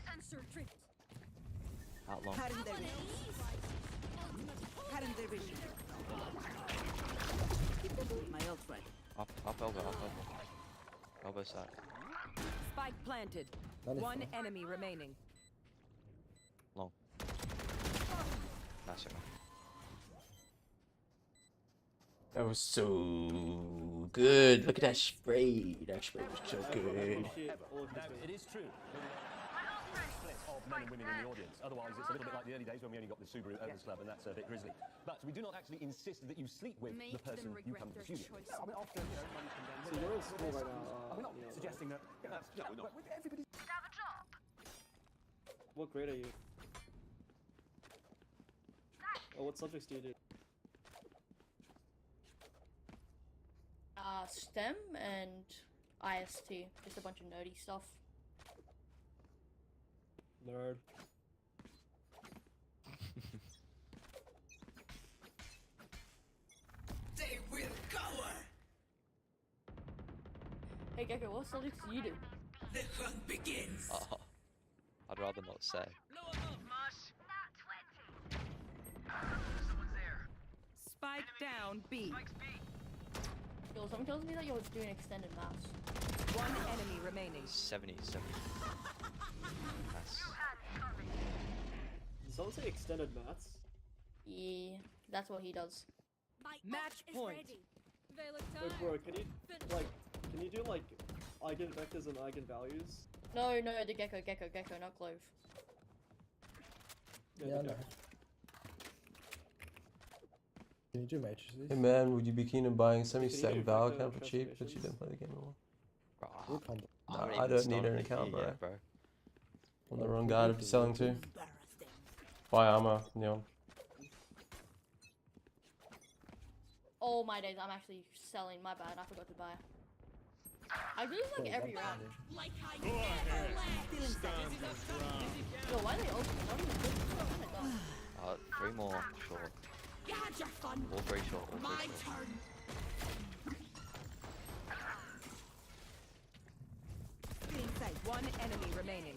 Sensor drift. Out long. Cutting their vision. Cutting their vision. My ult ready. Up elbow, up elbow. Elbow side. Spike planted. That is One fine. enemy remaining. Long. Nice enough. That was so good. Look at that spray. That spray was so good. It is true. Split of men and women in the audience. Otherwise, it's a little bit like the early days when we only got the Subaru Owners Club, and that's a bit grisly. But we do not actually insist that you sleep with the person you come to the studio. I mean, often, you know, money can then... So you're in school right now. we're not suggesting that... No, we're not. Everybody... What grade are you? Oh, what subjects do you do? STEM and IST. Just a bunch of nerdy stuff. Nerd. They will cover! Hey Gecko, what subjects do you do? The hunt begins! Oh, I'd rather not say. Blow 'em up! Mush, not 20. Someone's there. Spike down B. Spike's B. Yo, someone tells me that you're doing extended maths. One enemy remaining. 70. Nice. Did someone say extended maths? Yeah, that's what he does. My Match ult is point. ready. They look Wait, tired. bro, can you do like eigenvectors and eigenvalues? No, the Gecko, not Clove. Yeah, no. Can you do matrices? Hey man, would you be keen on buying Can you semi-stack do Val vector account for cheap, but you transformations? didn't play the game at all? Bro, No, haven't I even don't need started an the account, gear bro. yet, bro. I'm the wrong guy to be selling to. Buy armor, Neil. Oh my days, I'm actually selling. My bad, I forgot to buy. I do this like every round. Like how you never left. Yo, why are they open? Not even good. Kinda dumb. 3 more short. You had your fun. All 3 short. All 3 My short. turn. One enemy remaining.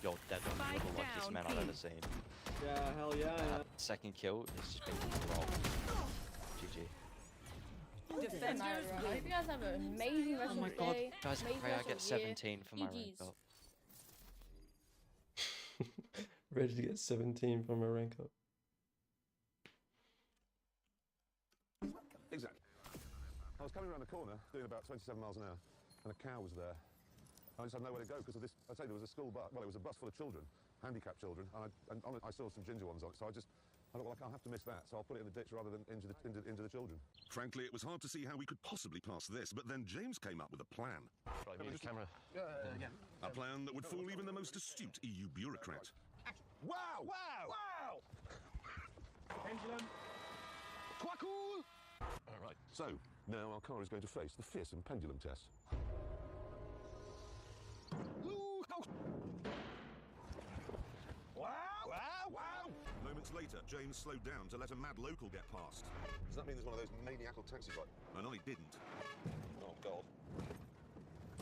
Yo, dead on. You're the luckiest down man I've B. ever seen. Yeah, hell yeah. Second kill is just been wrong. GG. Defenders I hope you guys have an amazing rest Oh my of the god, day. guys, amazing pray I rest get of the year. 17 for my rank GGs. up. Ready to get 17 from a rank up. Exactly. I was coming around the corner, doing about 27 miles an hour, and a cow was there. I just had nowhere to go because of this. I tell you, there was a school bus. Well, it was a bus full of children, handicapped children, and on it I saw some ginger ones on it. So I thought, well, I can't have to miss that, so I'll put it in the ditch rather than into the children. Frankly, it was hard to see how we could possibly pass this, but then James came up with a plan. Probably move the camera. Again. A plan that would fool even the most astute EU bureaucrat. Wow! Wow! Wow! Pendulum. Quackle! All right. So now our car is going to face the fearsome pendulum test. Wow! Wow! Wow! Moments later, James slowed down to let a mad local get past. Does that mean there's one of those maniacal taxi drivers? And I didn't. Oh, God.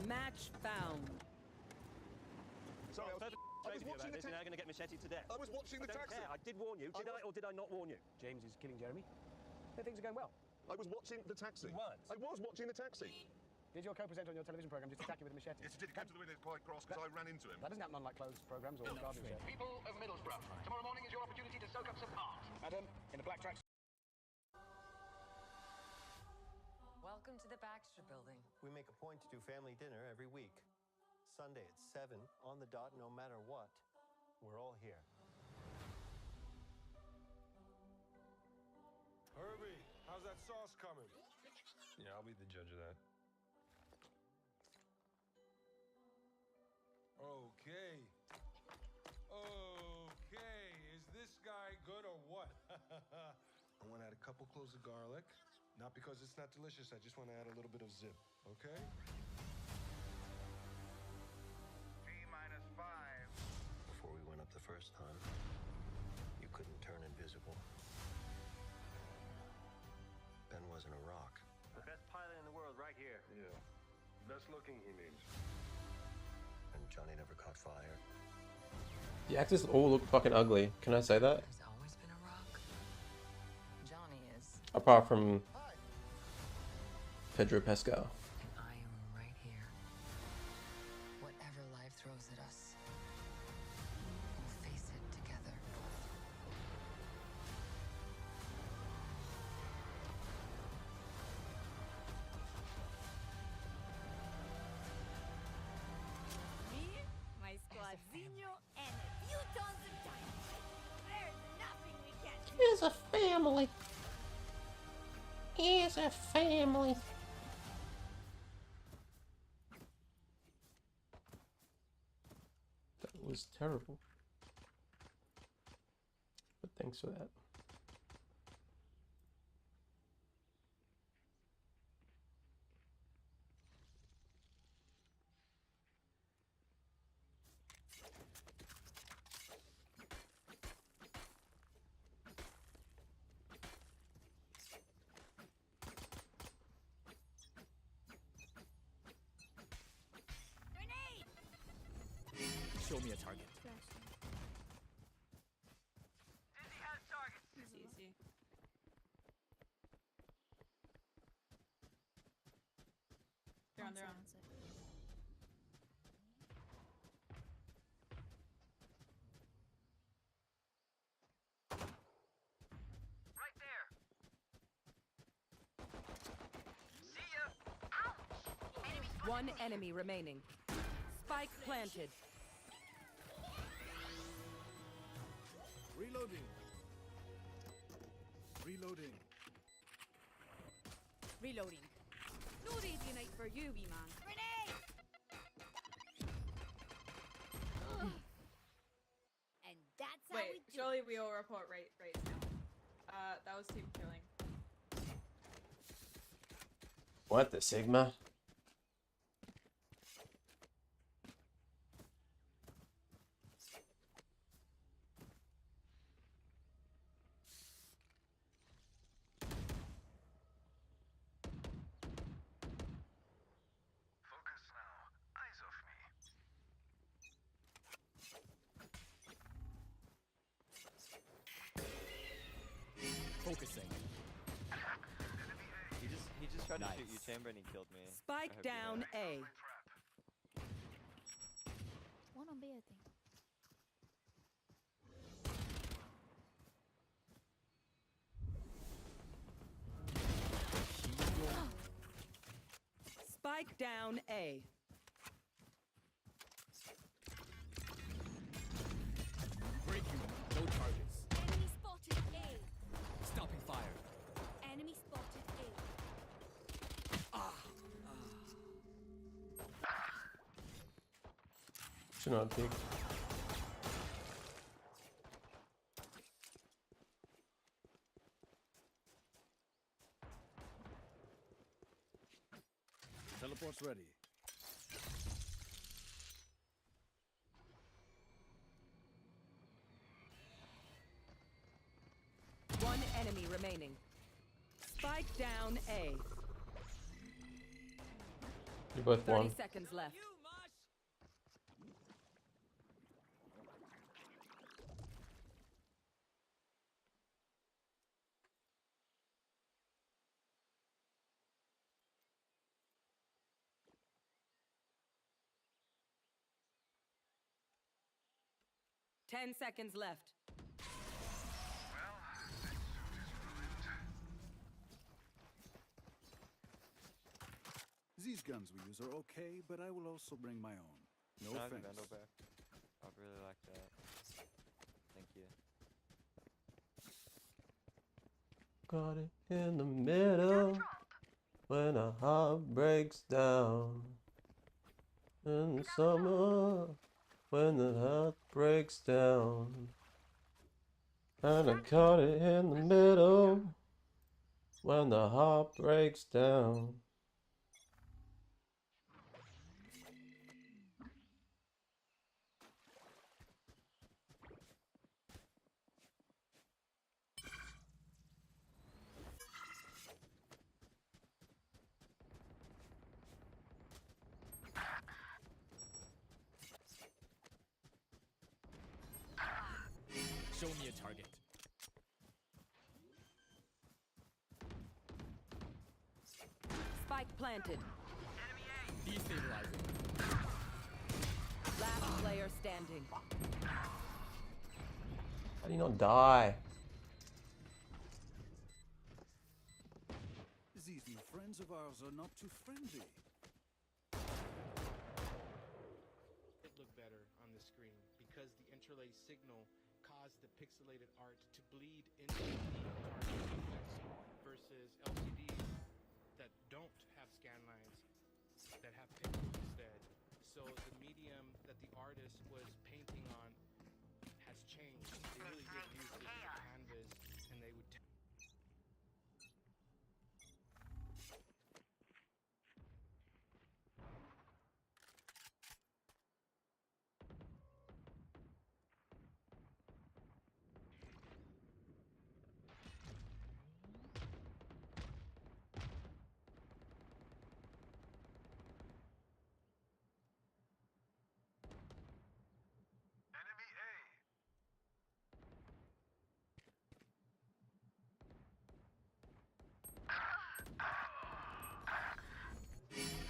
Match found. Sorry, I was watching the taxi. You're now going to get macheted to death. I was watching the taxi. I did warn you. Did I or did I not warn you? James is killing Jeremy. Things are going well. I was watching the taxi. You weren't. I was watching the taxi. Did your co-presenter on your television program just attack you with a machete? Yes, he did. He came to the window quite cross because I ran into him. That doesn't happen on like closed programs or garbage. People of Middlesbrough, tomorrow morning is your opportunity to soak up some art. Adam, in the black tracks. Welcome to the Baxter Building. We make a point to do family dinner every week. Sunday at 7, on the dot, no matter what. We're all here. Herbie, how's that sauce coming? Yeah, I'll be the judge of that. Okay. Okay, is this guy good or what? I want to add a couple cloves of garlic. Not because it's not delicious, I just want to add a little bit of zip, okay? T-5. Before we went up the first time, you couldn't turn invisible. Ben wasn't a rock. The best pilot in the world right here. Yeah. Best looking, he means. And Johnny never caught fire. The actors all look fucking ugly. Can I say that? There's always been a rock. Johnny is. Apart from Pedro Pascal. And I am right here. Whatever life throws at us, we'll face it together. Me, my squadzinho, and a few tons of dynamite. There's nothing we can't do. Here's a family. Here's a family. That was terrible. But thanks for that. Grenade! Show me a target. Dizzy has targets. Easy. They're on their own. Right there. See ya. Ouch! Enemy spotted. One enemy remaining. Spike planted. Reloading. Reloading. Reloading. No easy night for you, wee man. Grenade! And that's how Wait, surely we will report right now. That was team killing. What the Sigma? Focus now. Eyes off me. Focusing. He just tried to shoot you, Chamber, and he killed me. Spike I hope you know. down A. One on B, I think. Spike down A. Breaking. No targets. Enemy spotted A. Stopping fire. Enemy spotted A. Should not pick. Teleport's ready. One enemy remaining. Spike down A. You both 30 won. seconds left. 10 seconds left. These guns we use are okay, but I will also bring my own. No thanks. I'd really like that. Thank you. Got it in the middle when a heart breaks down. In the summer when the heart breaks down. And I caught it in the middle when the heart breaks down. Show me a target. Spike planted. Destabilizing. Last player standing. How do you not die? These new friends of ours are not too friendly. It looked better on the screen because the interlay signal caused the pixelated art to bleed into the target effects versus LCDs that don't have scan lines, that have pixels instead. So the medium that the artist was painting on has changed. They really did use this as a canvas, and they would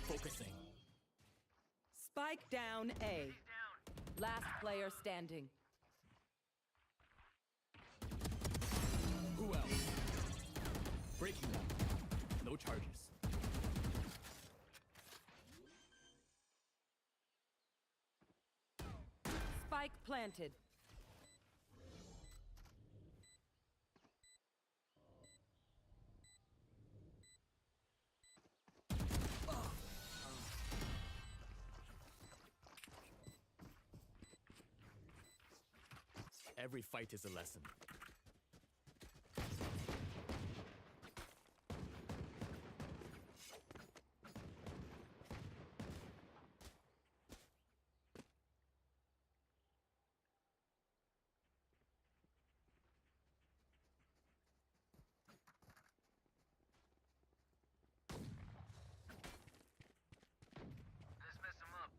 Focusing. Spike down A. Last player standing. Who else? Breaking them. No charges. Spike planted. Every fight is a lesson. Let's mess him up.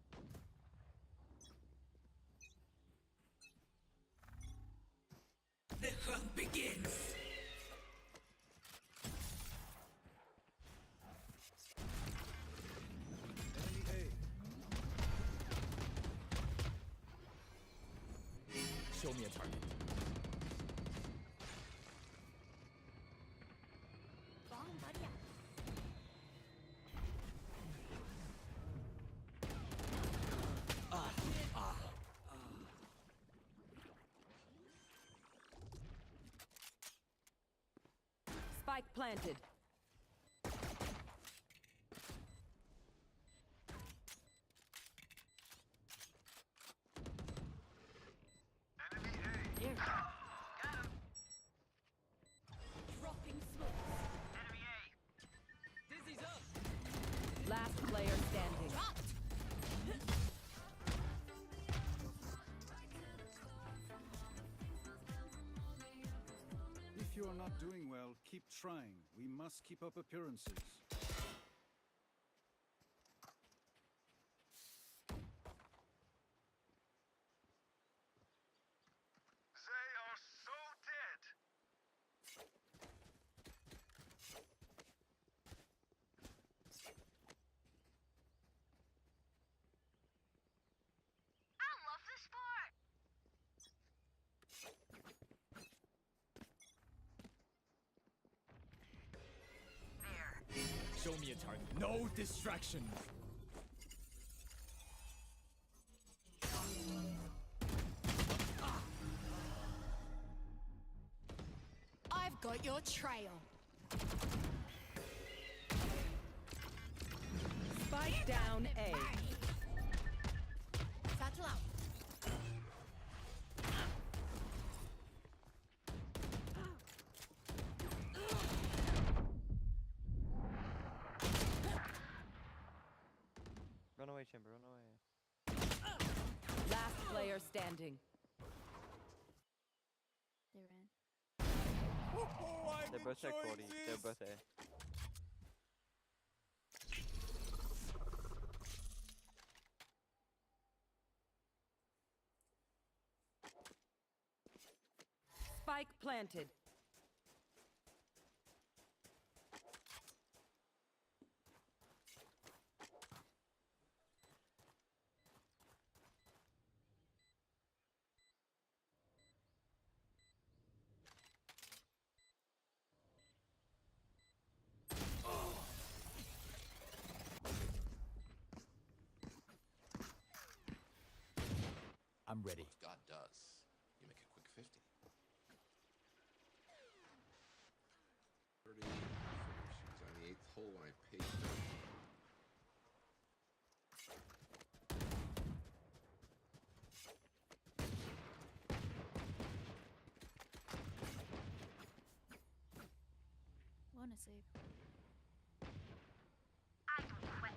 The hunt begins. Show me a target. Bomb buddy. Spike planted. Enemy A. Dropping smokes. Enemy A. Dizzy's up. Last player standing. If you are not doing well, keep trying. We must keep up appearances. They are so dead. I love this part. Show me a target. No distractions. I've got your trail. Spike down A. Satchel out. Run away, Chamber, run away. Last player standing. They ran. They're both at 40. They're both A. Spike planted. I'm ready. What God does, you make a quick 50. 30. She's on the 8th hole when I paid her. Wanna save. I don't quit.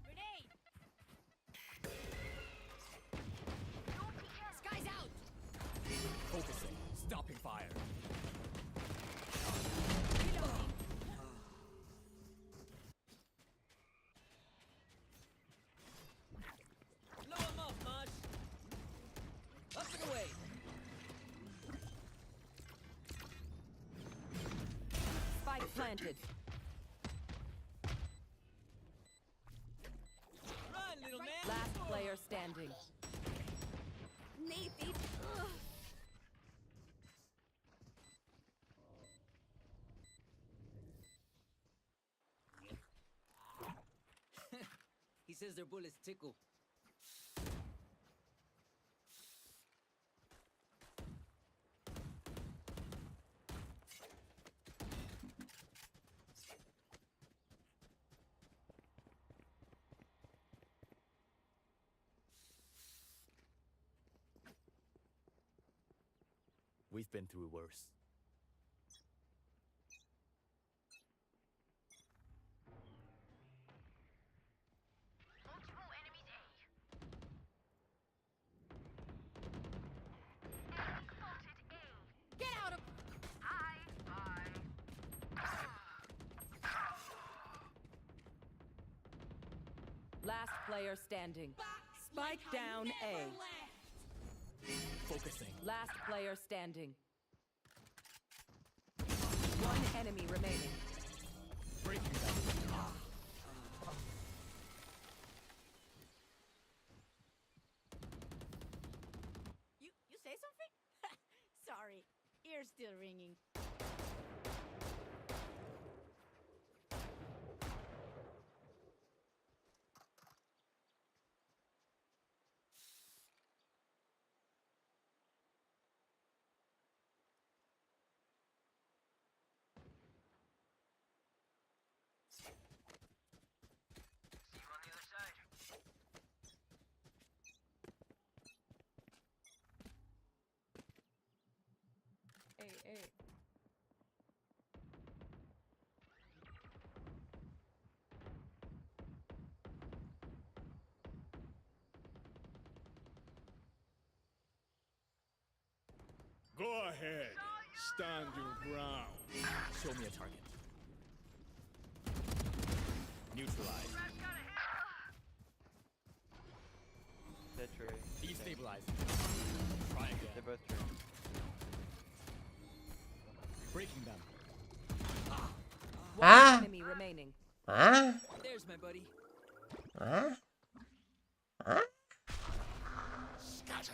Grenade! No PK. Sky's out! Focusing. Stopping fire. Reloading. Blow him up, Marsh. Up and away. Spike planted. Run, little man. Last player standing. Knee deep. Ugh. He says their bullets tickle. We've been through worse. Multiple enemies A. Enemy spotted A. Get out of. Bye. Last player standing. Spike down A. Focusing. Last player standing. One enemy remaining. Breaking them. You say something? Sorry. Ear's still ringing. ahead. Stand your ground. Show me a target. Neutralize. They're true. Destabilize. Try again. They're both true. Breaking them. One enemy remaining. There's my buddy. Scatter.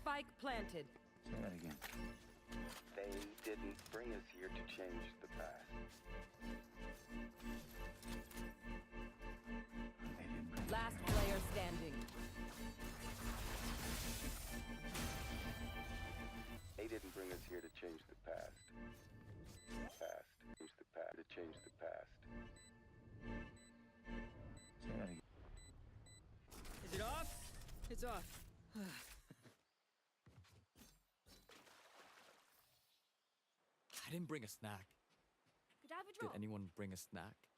Spike planted. Say that again. They didn't bring us here to change the past. Last player standing. They didn't bring us here to change the past. Change the past. To change the past. Say that again. Is it off? It's off. I didn't bring a snack. Could I have a Did drop? anyone bring a snack?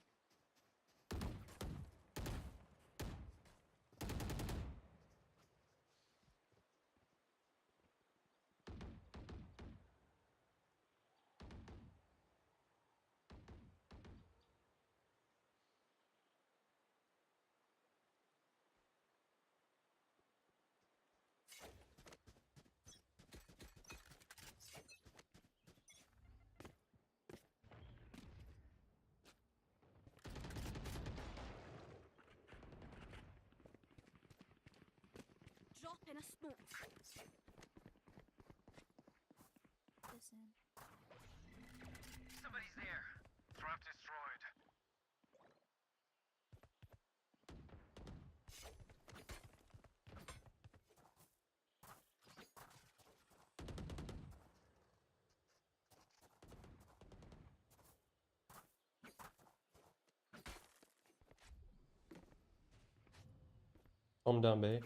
Drop in a smoke. Listen. Somebody's there. Trap destroyed. Calm down, babe.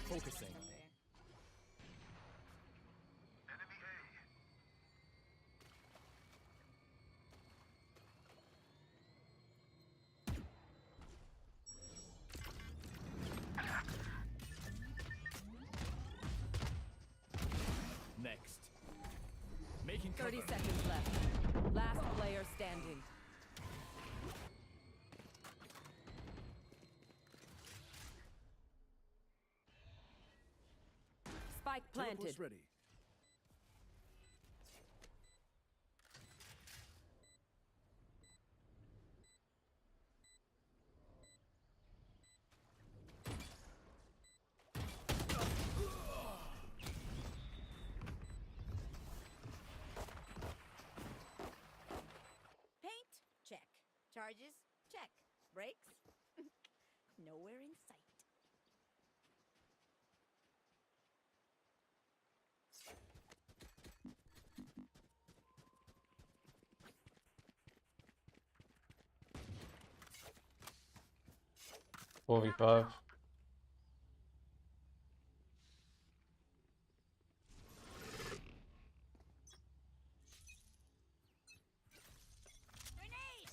Focusing. Enemy A. Next. Making cover. 30 seconds left. Last player standing. Spike planted. Teleport's ready. Paint? Check. Charges? Check. Brakes? Nowhere in sight. Four v 5. Grenade!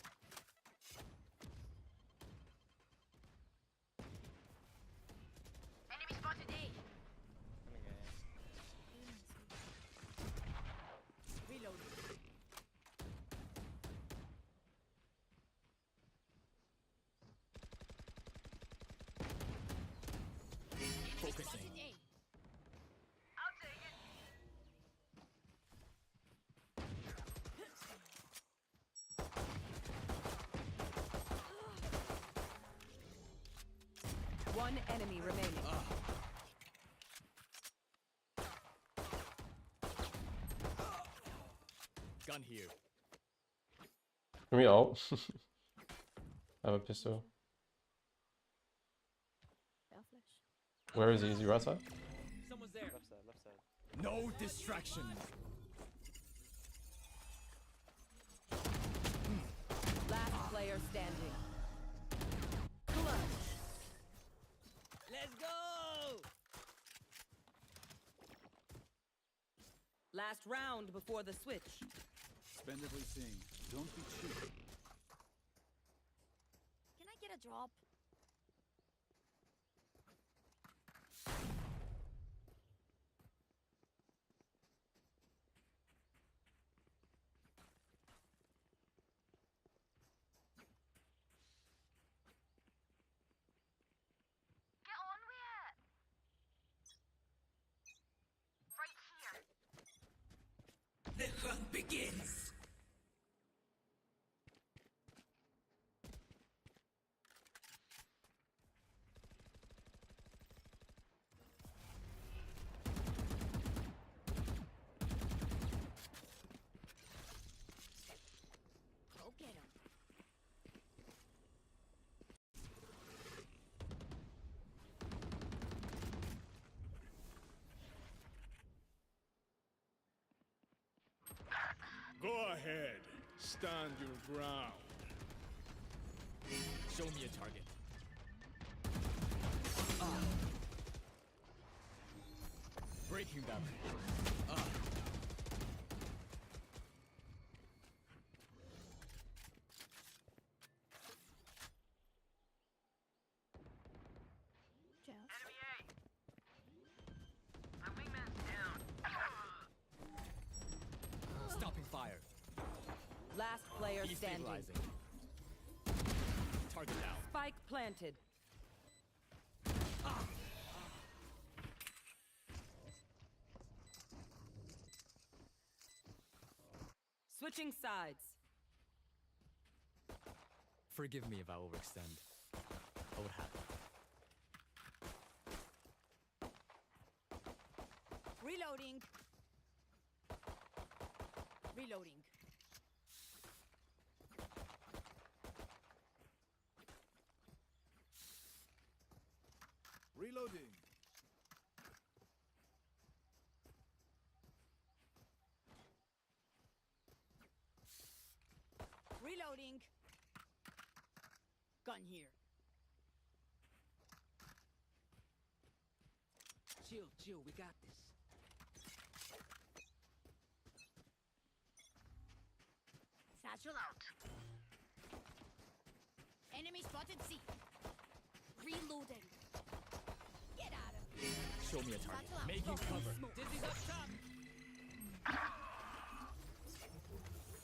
Enemy spotted A. Reload. Focusing. I'll take it. One enemy remaining. Gun here. Can we ult? I have a pistol. Where is he? Is he right side? Someone's there. Left side, left side. No distractions. Last player standing. Clutch. Let's go. Last round before the switch. Spend everything. Don't be cheap. Can I get a drop? Get on with it. Right here. The hunt begins. Go get him. Go ahead. Stand your ground. Show me a target. Breaking them. Enemy A. My wingman's down. Stopping fire. Last player standing. Destabilizing. Target down. Spike planted. Switching sides. Forgive me if I overextend. What would happen? Reloading. Reloading. Reloading. Reloading. Gun here. Chill, we got this. Satchel out. Enemy spotted C. Reloading. Get out of here. Show me a target. Satchel out. Making cover. Dizzy's up top.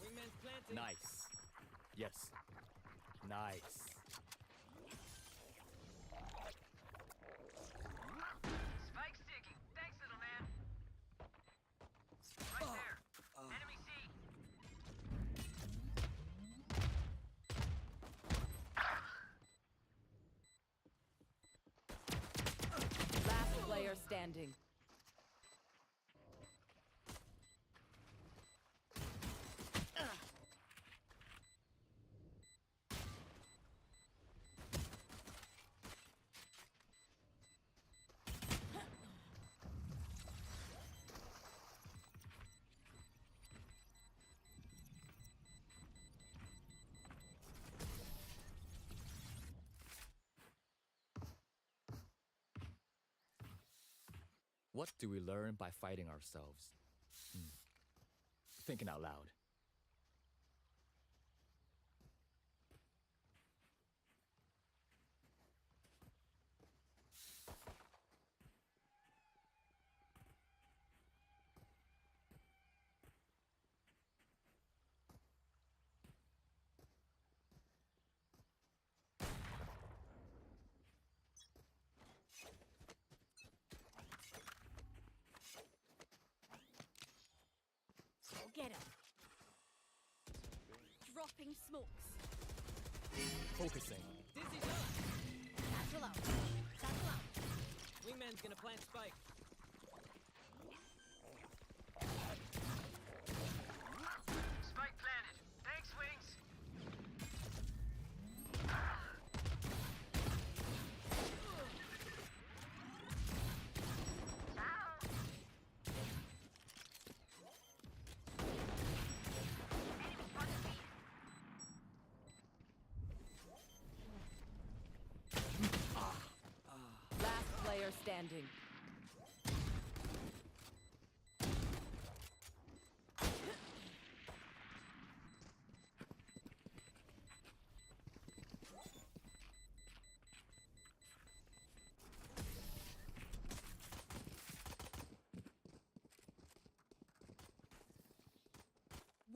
Wingman's planted. Nice. Yes. Nice. Spike sticking. Thanks, little man. Right there. Enemy C. Last player standing. What do we learn by fighting ourselves? Thinking out loud. Go get him. Dropping smokes. Focusing. Dizzy's up. Satchel out. Satchel out. Wingman's gonna plant spike. Spike planted. Thanks, Wings. Last player standing.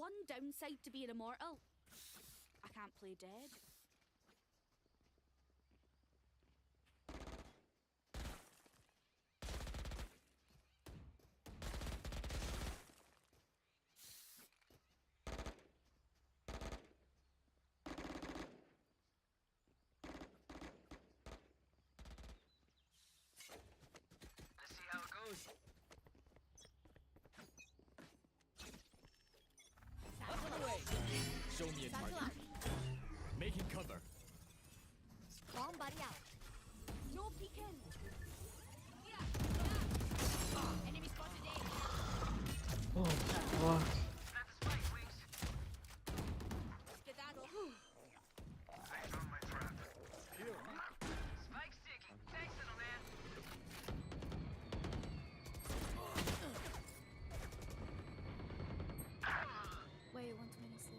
one downside to being immortal. I can't play dead. Let's see how it goes. Up and away. Show me a target. Making cover. Bomb buddy out. No peeking. Enemy spotted A. Oh. Skedaddle. I found my trap. Spike sticky. Thanks, little man. Wait, 126.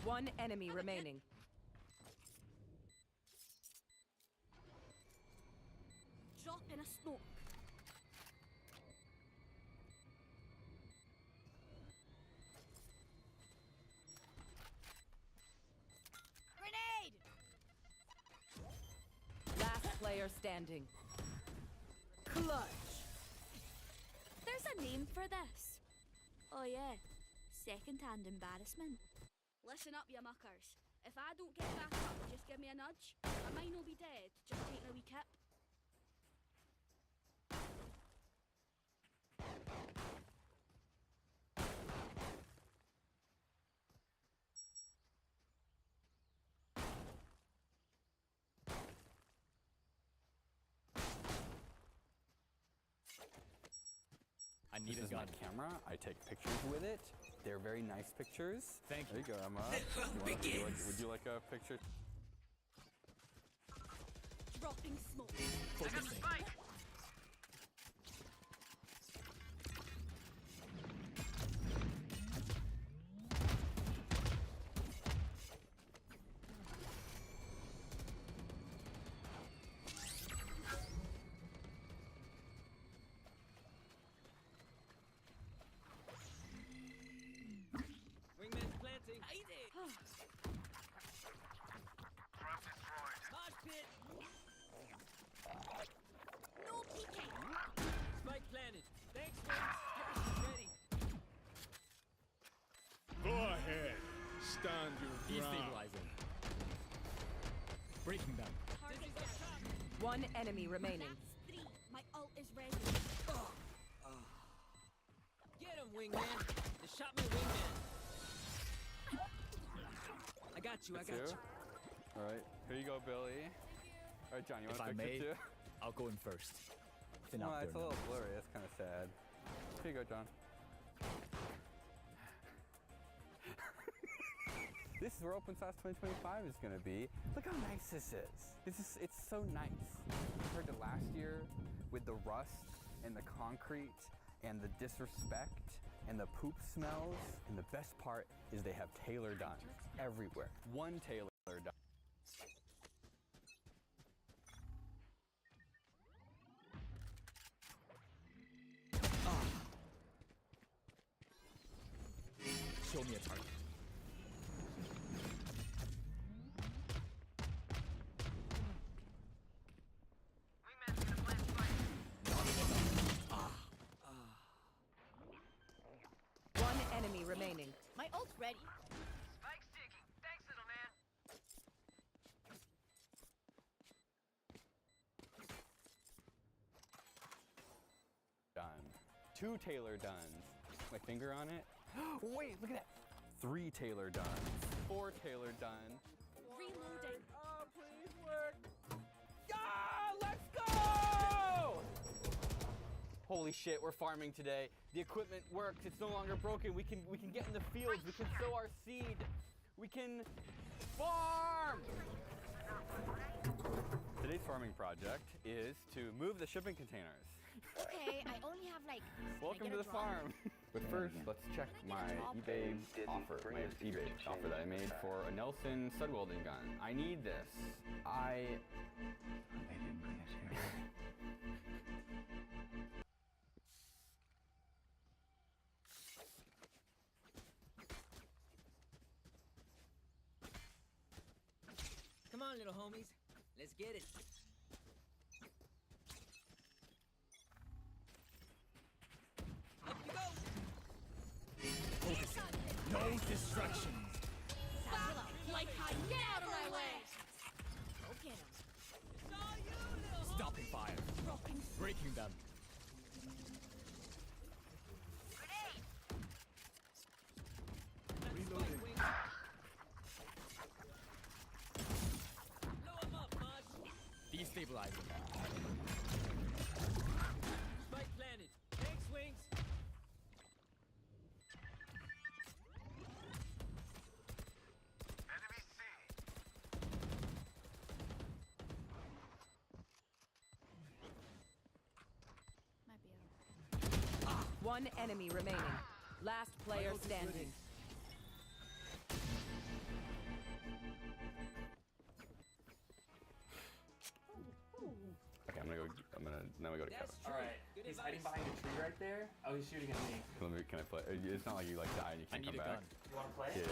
One enemy remaining. Drop in a smoke. Grenade! Last player standing. Clutch. There's a name for this. Oh yeah, second-hand embarrassment. Listen up, you muckers. If I don't get back up, just give me a nudge. I might not be dead, just taking a wee kip. I need This a is my gun. camera. I take pictures with it. They're very nice pictures. Thank There you go, Emma. Would you like a picture? Dropping smoke. Focusing. Wingman's planting. Trap destroyed. Mosh pit. No peeking. Spike planted. Thanks, Wings. Gas is ready. Go ahead. Stand your ground. Destabilizing. Breaking them. Dizzy's up top. One enemy remaining. That's 3. My ult is ready. Get him, Wingman. They shot my Wingman. I got you. I That's got you? you. All right. Here you go, Billy. All right, John, you want If a I picture may, too? I'll go in first. Thin Well, out it's a there little now. blurry. That's kind of sad. Here you go, John. This is where Open Sauce 2025 is going to be. Look how nice this is. It's so nice. Compared to last year with the rust and the concrete and the disrespect and the poop smells. And the best part is they have Taylor done everywhere. One Taylor done. Show me a target. Wingman's gonna plant spike. One enemy remaining. My ult's ready. Spike sticky. Thanks, little man. Done. 2 Taylor Duns. My finger on it. Wait, look at that. 3 Taylor Duns. 4 Taylor Dun. Reloading. Oh, please work. Ah, let's go! Holy shit, we're farming today. The equipment works. It's no longer broken. We can get in the fields. We can sow our seed. We can farm. Today's farming project is to move the shipping containers. Okay, I only have like. Welcome to the farm. But first, let's check my eBay offer, my eBay offer that I made for a Nelson stud welding gun. I need this. on, little homies. Let's get it. Up you go. Focusing. No distractions. Like how you get out of my way. Go get him. It's all you, little homie. Stopping fire. Breaking them. Reloading. Blow him up, bud. Destabilizing. Spike planted. Thanks, Wings. Enemy C. One enemy remaining. Last player standing. Okay, now we go to Kevin. Alright, he's hiding behind a tree right there. Oh, he's shooting at me. Can I play? It's not like you like die and you can't come back. You wanna play? Yeah.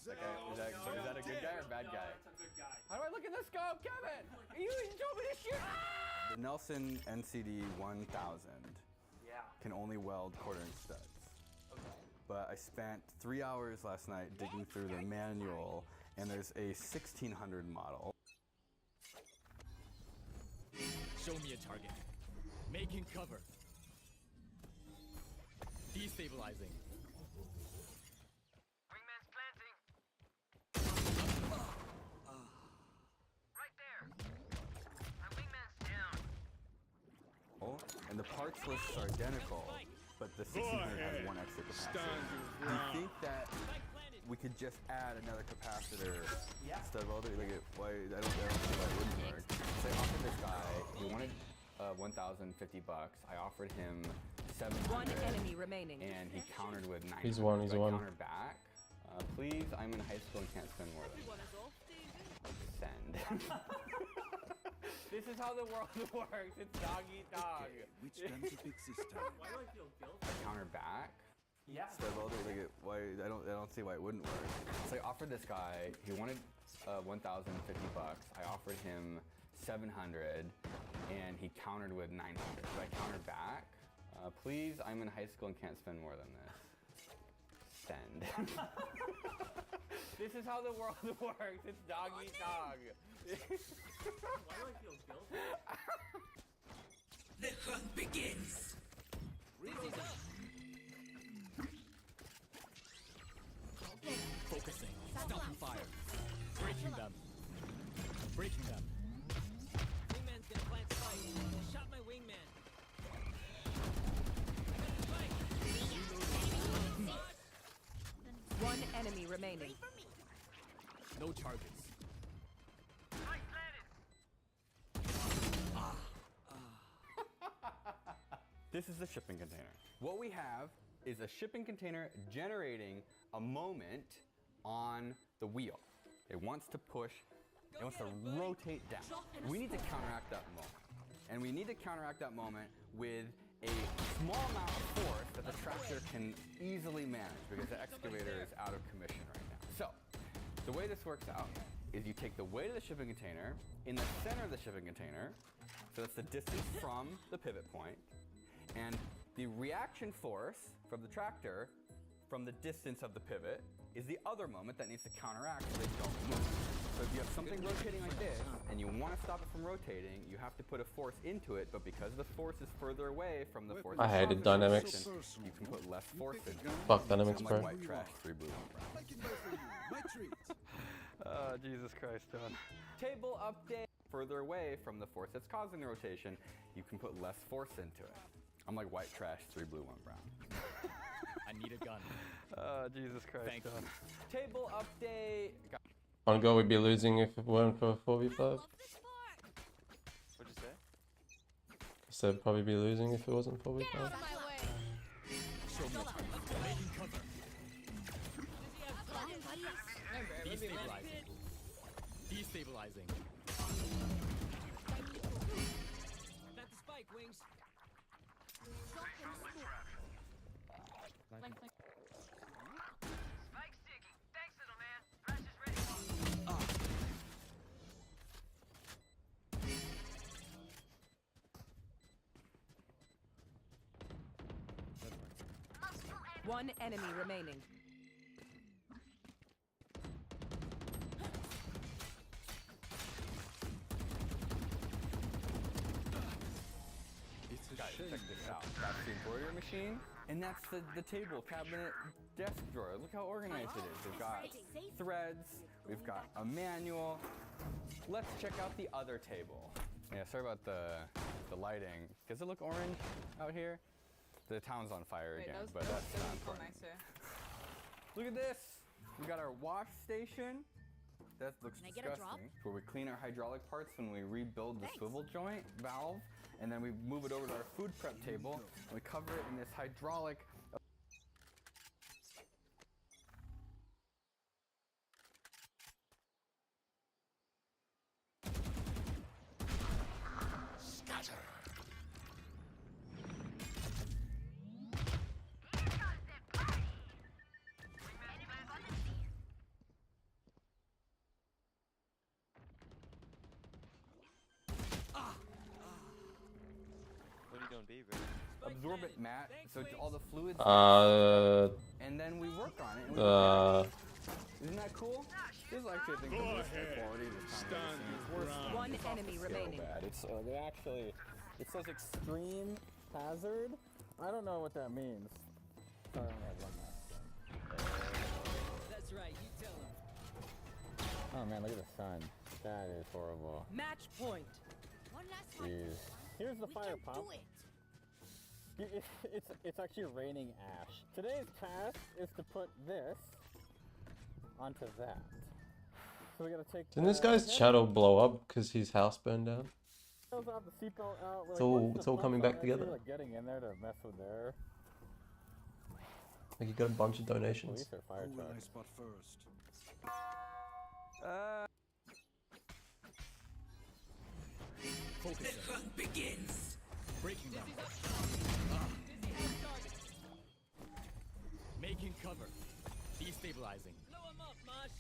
Okay, is that a good guy or a bad guy? That's a good guy. How do I look at the scope, Kevin? You told me to shoot. The Nelson NCD 1000 can only weld quarter-inch studs. Okay. But I spent 3 hours last night digging through the manual, and there's a 1600 model. Show me a target. Making cover. Destabilizing. Wingman's planting. Right there. My wingman's down. Oh, and the parts lists are identical, but the 1600 has one extra capacitor. Do you think that we could just add another capacitor instead of other? Like, why? I don't see why it wouldn't work. So I offered this guy. He wanted $1,050. I offered him $700. One enemy remaining. And he countered with 900. He's one. He's so I one. countered back. Please, I'm in high school and can't spend more than this. Send. This is how the world works. It's dog eat dog. Okay, which gun to fix this time? Why do I feel guilty? I countered back. Yeah. Instead of other, like, why? I don't see why it wouldn't work. So I offered this guy. He wanted $1,050. I offered him $700, and he countered with 900. So I countered back. Please, I'm in high school and can't spend more than this. Send. This is how the world works. It's dog eat dog. Why do I feel guilty? The hunt begins. Rizzy's up. Focusing. Stopping fire. Breaking them. Breaking them. Wingman's gonna plant spike. Shot my wingman. One enemy remaining. No targets. This is the shipping container. What we have is a shipping container generating a moment on the wheel. It wants to push, it wants to rotate down. We need to counteract that moment. And we need to counteract that moment with a small amount of force that the tractor can easily manage because the excavator is out of commission right now. So, the way this works out is you take the weight of the shipping container in the center of the shipping container, so that's the distance from the pivot point, and the reaction force from the tractor from the distance of the pivot is the other moment that needs to counteract so they don't move. So if you have something rotating like this and you want to stop it from rotating, you have to put a force into it, but because the force is further away from the force I hated dynamics. you can put less force into it. Fuck dynamics, I'm bro. like white trash, 3 blue, 1 brown. Oh, Jesus Christ, John. Table update. Further away from the force that's causing the rotation, you can put less force into it. I'm like white trash, 3 blue, 1 brown. I need a gun. Oh, Jesus Christ, Thank John. Table update. On goal, we'd be losing if it weren't for 4v5. What'd you say? I said probably be losing if it wasn't 4v5. Get out of my way. Show me a target. Making cover. Destabilizing. Destabilizing. Plant the spike, Wings. Spike sticky. Thanks, little man. Flash is ready. One enemy remaining. Guys, check this out. That's the embroidery machine, and that's the table, cabinet, desk drawer. Look how organized it is. We've got threads, we've got a manual. Let's check out the other table. Yeah, sorry about the lighting. Does it look orange out here? The town's on fire again, but that's not important. Look at this. We got our wash station. That looks disgusting. Where we clean our hydraulic parts when we rebuild the swivel joint valve, and then we move it over to our food prep table, and we cover it in this hydraulic. Scatter. What are you doing, B, bro? Absorbent mat, so it's all the fluids. And then we work on it. Isn't that cool? This is actually, I think, the worst quality this time. One enemy remaining. Bad. It's they actually, it says extreme hazard. I don't know what that means. Sorry, I only have one mask. That's right, you tell him. Oh man, look at the sun. That is horrible. Match point. One last one. Jeez. Here's the fire pump. Do it. It's actually raining ash. Today's task is to put this onto that. So we gotta take. Didn't this guy's shadow blow up because his house burned down? Out, the seatbelt out. It's all coming back together. Like getting in there to mess with there. Like you got a bunch of donations. Who will I spot first? The hunt begins. Breaking them. Making cover. Destabilizing. Blow him up, Mosh.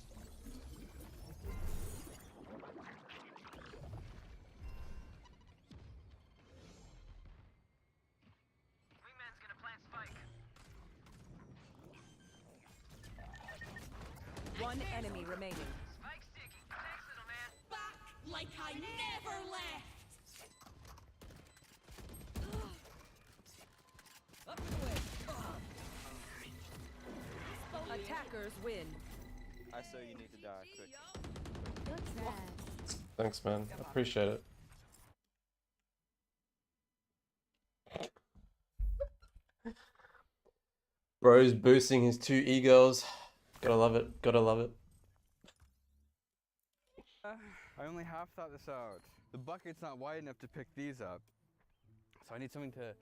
Wingman's gonna plant spike. One enemy remaining. Spike's digging. Thanks, little man. Back like I never left. Up and away. Attackers win. I saw you need to die quick. You're trash. Thanks, man. I appreciate it. Bro's boosting his 2 e-girls. Gotta love it. Gotta love it. I only half thought this out. The bucket's not wide enough to pick these up, so I need something to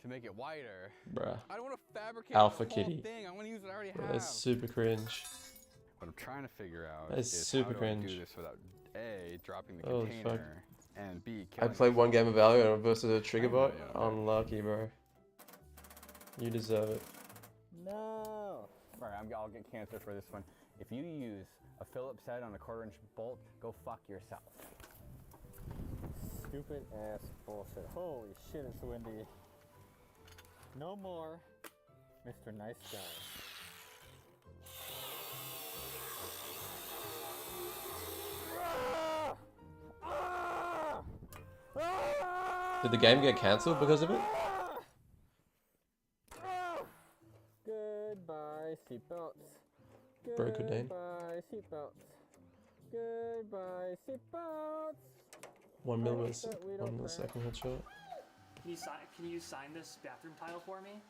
make it wider. Bruh. I don't want to fabricate Alpha the whole kitty. thing. I want to use what I already Bro, have. that's super cringe. What I'm trying to figure out That is is super how do I cringe. do this without A, dropping the Holy container, fuck. and B, I killing played one myself. game of Valorant versus a trigger bot. Yeah. Unlucky, bro. You deserve it. No. Alright, I'll get cancer for this one. If you use a Phillips head on a 1/4-inch bolt, go fuck yourself. Stupid ass bullshit. Holy shit, it's windy. No more, Mr. Nice Guy. Did the game get cancelled because of it? Goodbye, seatbelts. Bro, good name. Goodbye, seatbelts. Goodbye, seatbelts. 1 millisecond headshot. Can you sign this bathroom tile for me?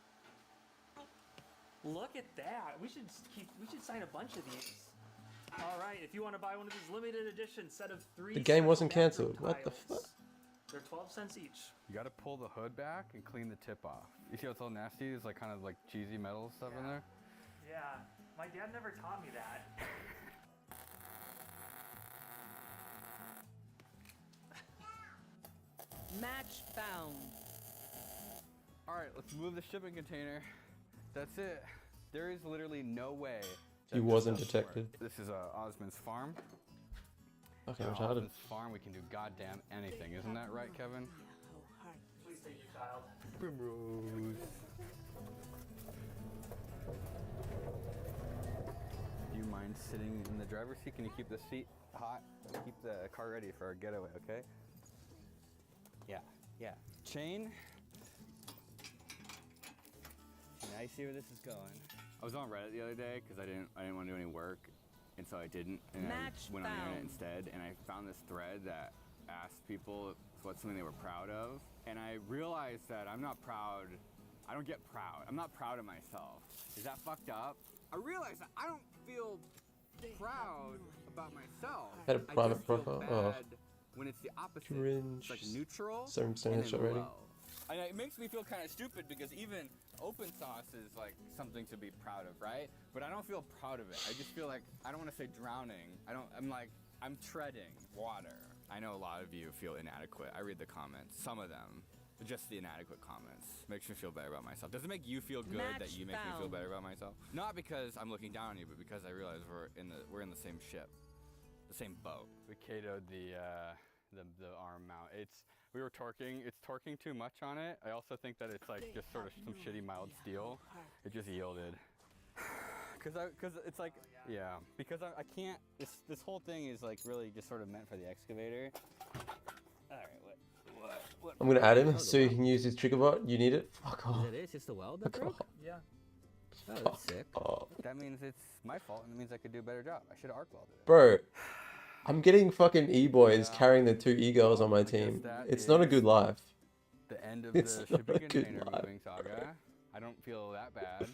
Look at that. We should sign a bunch of these. All right, if you want to buy one of these limited edition set of 3 The game wasn't special cancelled. bathroom What the tiles. fuck? They're 12 cents each. You gotta pull the hood back and clean the tip off. You see what's all nasty? There's like kind of like cheesy metal stuff in there. Yeah, my dad never taught me that. Match found. Alright, let's move the shipping container. That's it. There is literally no way. He wasn't detected. This is Osmond's farm. Okay, Now, retarded. Osmond's farm, we can do goddamn anything. Isn't that right, Kevin? Please take your child. Primrose. wouldn't mind sitting in the driver's seat. Can you keep the seat hot? Keep the car ready for our getaway, okay? Yeah, yeah. Chain. Now you see where this is going. I was on Reddit the other day because I didn't want to do any work, and so I didn't. And I went on the internet instead, and I found this thread that asked people what's something they were proud of, and I realized that I'm not proud. I don't get proud. I'm not proud of myself. Is that fucked up? I realized that I don't feel proud about myself. Had a private profile. Oh, when it's the opposite. cringe. It's like neutral. 7% and headshot then rating. low. And it makes me feel kind of stupid because even open sauce is like something to be proud of, right? But I don't feel proud of it. I just feel like, I don't want to say drowning. I'm treading water. I know a lot of you feel inadequate. I read the comments, some of them. Just the inadequate comments. Makes me feel better about myself. Does it make you feel good that you make me feel better about myself? Not because I'm looking down on you, but because I realize we're in the same ship, the same boat. We KO'd the arm mount. We were torquing. It's torquing too much on it. I also think that it's like just sort of some shitty mild steel. It just yielded. Cause it's like because I can't. This whole thing is like really just sort of meant for the excavator. All right, what? I'm gonna add him so you can use his trigger bot. You need it? Fuck off. Is that it? It's just the weld that broke? Yeah. Oh, that's sick. That means it's my fault, and it means I could do a better job. I should have arc welded it. Bro, I'm getting fucking e-boys carrying the 2 e-girls on my team. It's not a good life. The end of the shipping container moving saga. I don't feel that bad.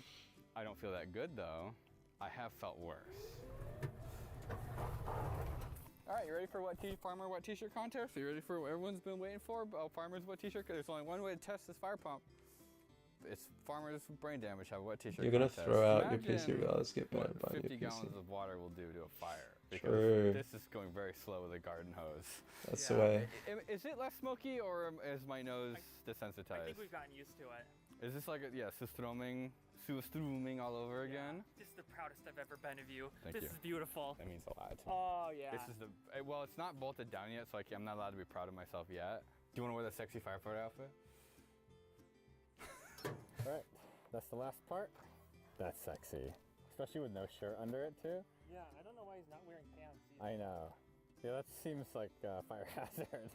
I don't feel that good though. I have felt worse. All right, you ready for Farmer What T-shirt contest? Are you ready for what everyone's been waiting for? Farmer's What T-shirt? There's only one way to test this fire pump. It's Farmer's Brain Damage have a What T-shirt You're gonna contest. throw out your Imagine PC regardless, get burned by your 50 PC. gallons of water will do to a fire. Because True. this is going very slow with a garden hose. That's the way. Is it less smoky or is my nose desensitized? I think we've gotten used to it. Is this like surströmming all over again? This is the proudest I've ever been of you. Thank this you. is beautiful. That means a lot to me. Oh, yeah. This is well, it's not bolted down yet, so I'm not allowed to be proud of myself yet. Do you want to wear the sexy firefighter outfit? All right, that's the last part. That's sexy, especially with no shirt under it too. Yeah, I don't know why he's not wearing pants either. I know. Yeah, that seems like a fire hazard.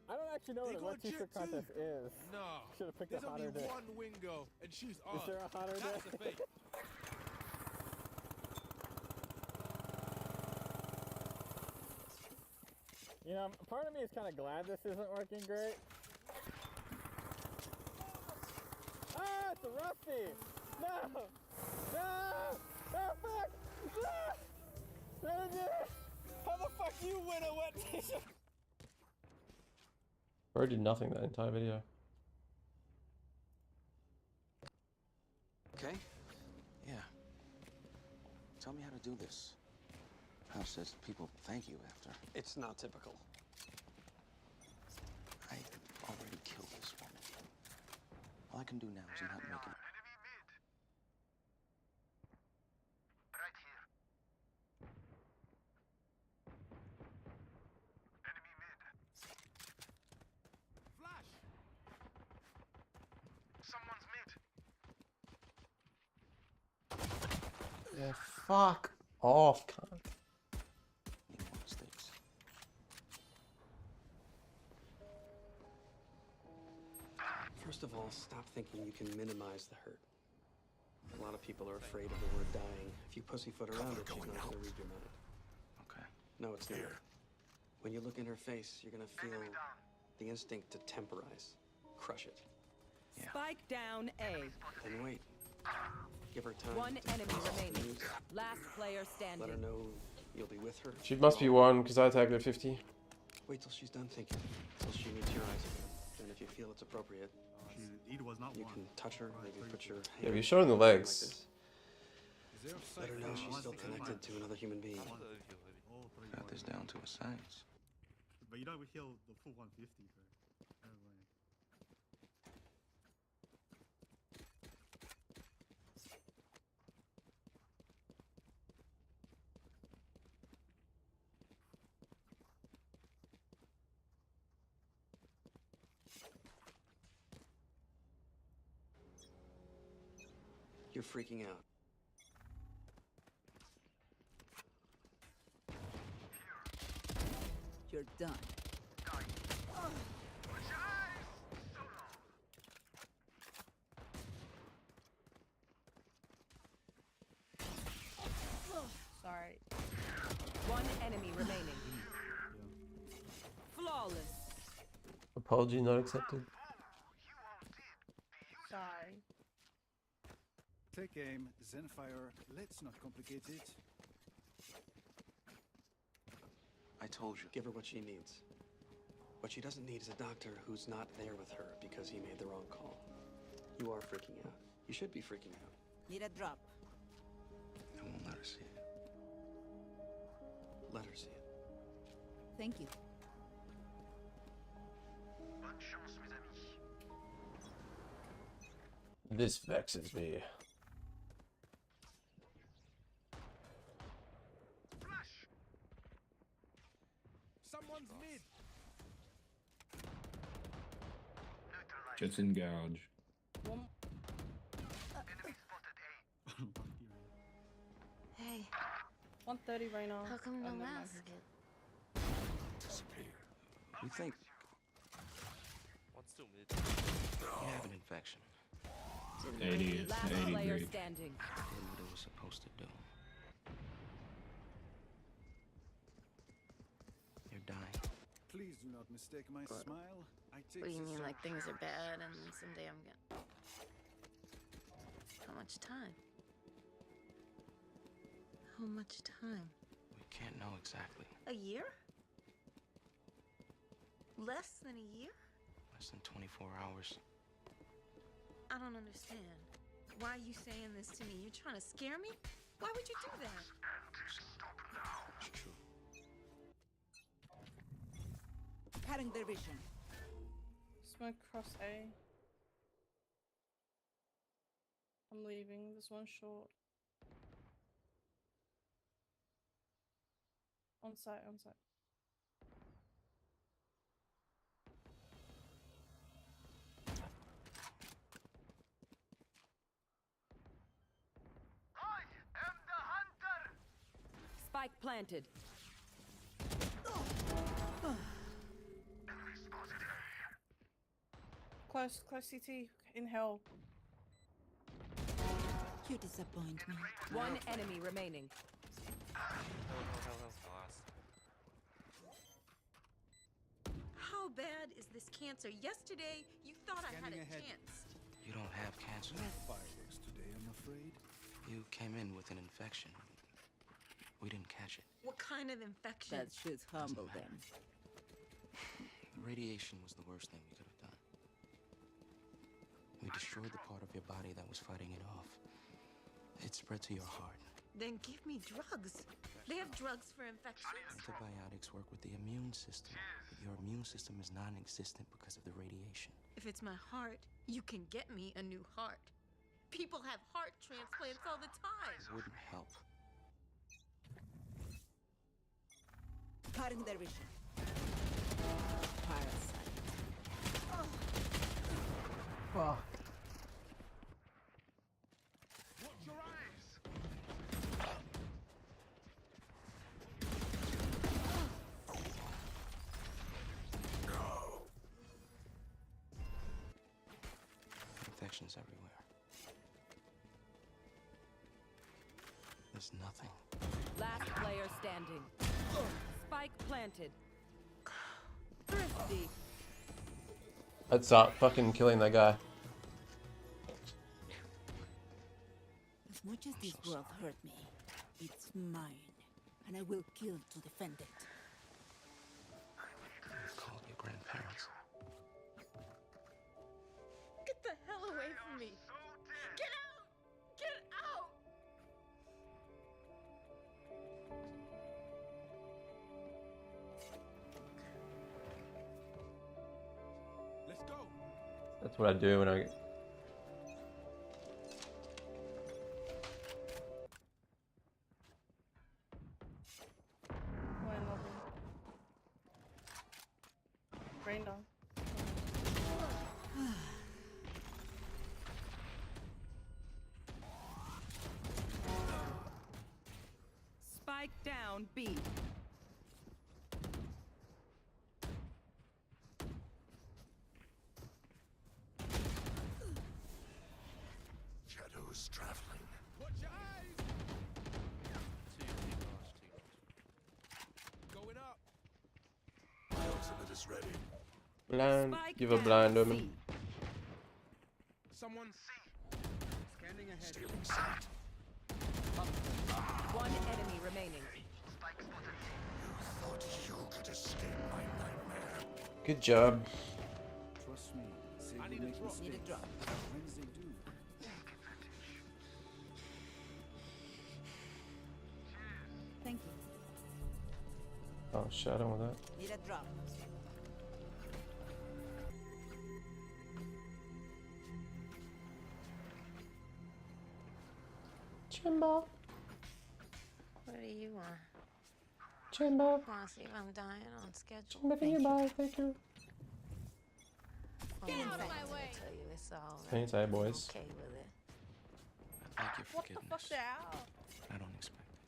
I don't actually know what a T-shirt contest is. No. Should have picked a hotter day. There's only one Wingo, and she's on. Is there a hotter day? That's the fate. You know, part of me is kind of glad this isn't working great. Ah, it's a Rusty! No! No! Oh, fuck! No! How the fuck you win a wet T-shirt? Bro did nothing that entire video. Okay? Yeah. Tell me how to do this. How says people thank you after? It's not typical. I already killed this woman. All I can do now is not make it. Yeah, fuck off, cunt. First of all, stop thinking you can minimize the hurt. A lot of people are afraid of the word dying. If you pussyfoot around it, she's not going to read your mind. Okay. No, it's not. When you look in her face, you're going to feel the instinct to temporize. Crush it. Spike down A. Then wait. Give her time. One to enemy process the remaining. news. Last player standing. Let her know you'll be with her. She must be one because I tagged her 50. Wait till she's done thinking. Till she meets your eyes again. And if you feel it's appropriate, you can touch her, maybe put your hand. Yeah, but you're showing the legs. Like this. Let her know she's still connected to another human being. Got this down to a science. But you don't heal the full 150, bro. You're freaking out. You're done. Sorry. One enemy remaining. Flawless. Apology not accepted. Sorry. Take aim, Zenfire. Let's not complicate it. I told you, give her what she needs. What she doesn't need is a doctor who's not there with her because he made the wrong call. You are freaking out. You should be freaking out. Need a drop. I won't let her see it. Let her see it. Thank you. Bonne chance, mes amis. This vexes me. Flash! Someone's mid. Just in gouge. One. Enemy spotted A. Hey, 130 right now. how come no And then mask? 900. Disappear. You think One's still mid. you have an infection? 80, Last 80 player degree. standing. Did what it was supposed to do. You're dying. Please do not mistake my Good. smile. I take What do you this mean, so like things are serious. bad and then someday I'm gonna... How much time? How much time? We can't know exactly. A year? Less than a year? Less than 24 hours. I don't understand. Why are you saying this to me? You're trying to scare me? Why would you do that? It's true. Cutting their vision. Smoke cross A. I'm leaving. There's one short. On site, on site. I am the hunter! Spike planted. Enemy spotted A. Close CT. In hell. You disappoint me. One enemy remaining. How bad is this cancer? Yesterday, you thought I had a Scanning ahead. chance. You don't have cancer. No fireworks today, I'm afraid. You came in with an infection. We didn't catch it. What kind of infection? That should humble them. The radiation was the worst thing we could have done. We destroyed the part of your body that was fighting it off. It spread to your heart. Then give me drugs. They have drugs for infections. Antibiotics work with the immune system. But your immune system is non-existent because of the radiation. If it's my heart, you can get me a new heart. People have heart transplants all the time. It wouldn't help. Cutting their vision. Parasite. Fuck. Watch your eyes! Infections everywhere. There's nothing. Last player standing. Spike planted. Thrifty. I'd start fucking killing that guy. As much as this world hurt me, it's mine, and I will kill to defend it. Call your grandparents. Get the hell away from me. Get out! Get out! Let's go. That's what I do when I. One lobby. Rain down. Spike down B. Shadows traveling. Watch your eyes! Going up. My ultimate is ready. Blind. Give a blind woman. Someone see. Scanning ahead. Stealing sight. One enemy remaining. Thought you could escape my nightmare. Good job. Trust me. Say I we need a make drop. mistakes. Need a drop. Friends they do. Thank you. Oh shit, I don't want that. Need a drop. Chimbo. What do you want? Chimbo. Want to see if I'm dying on schedule? Chimbo, can you buy? Thank you. Get out of my way. Tell you it's all right. Anytime, boys. Okay with it. I'd like your What the forgiveness. fuck, out? I don't expect it.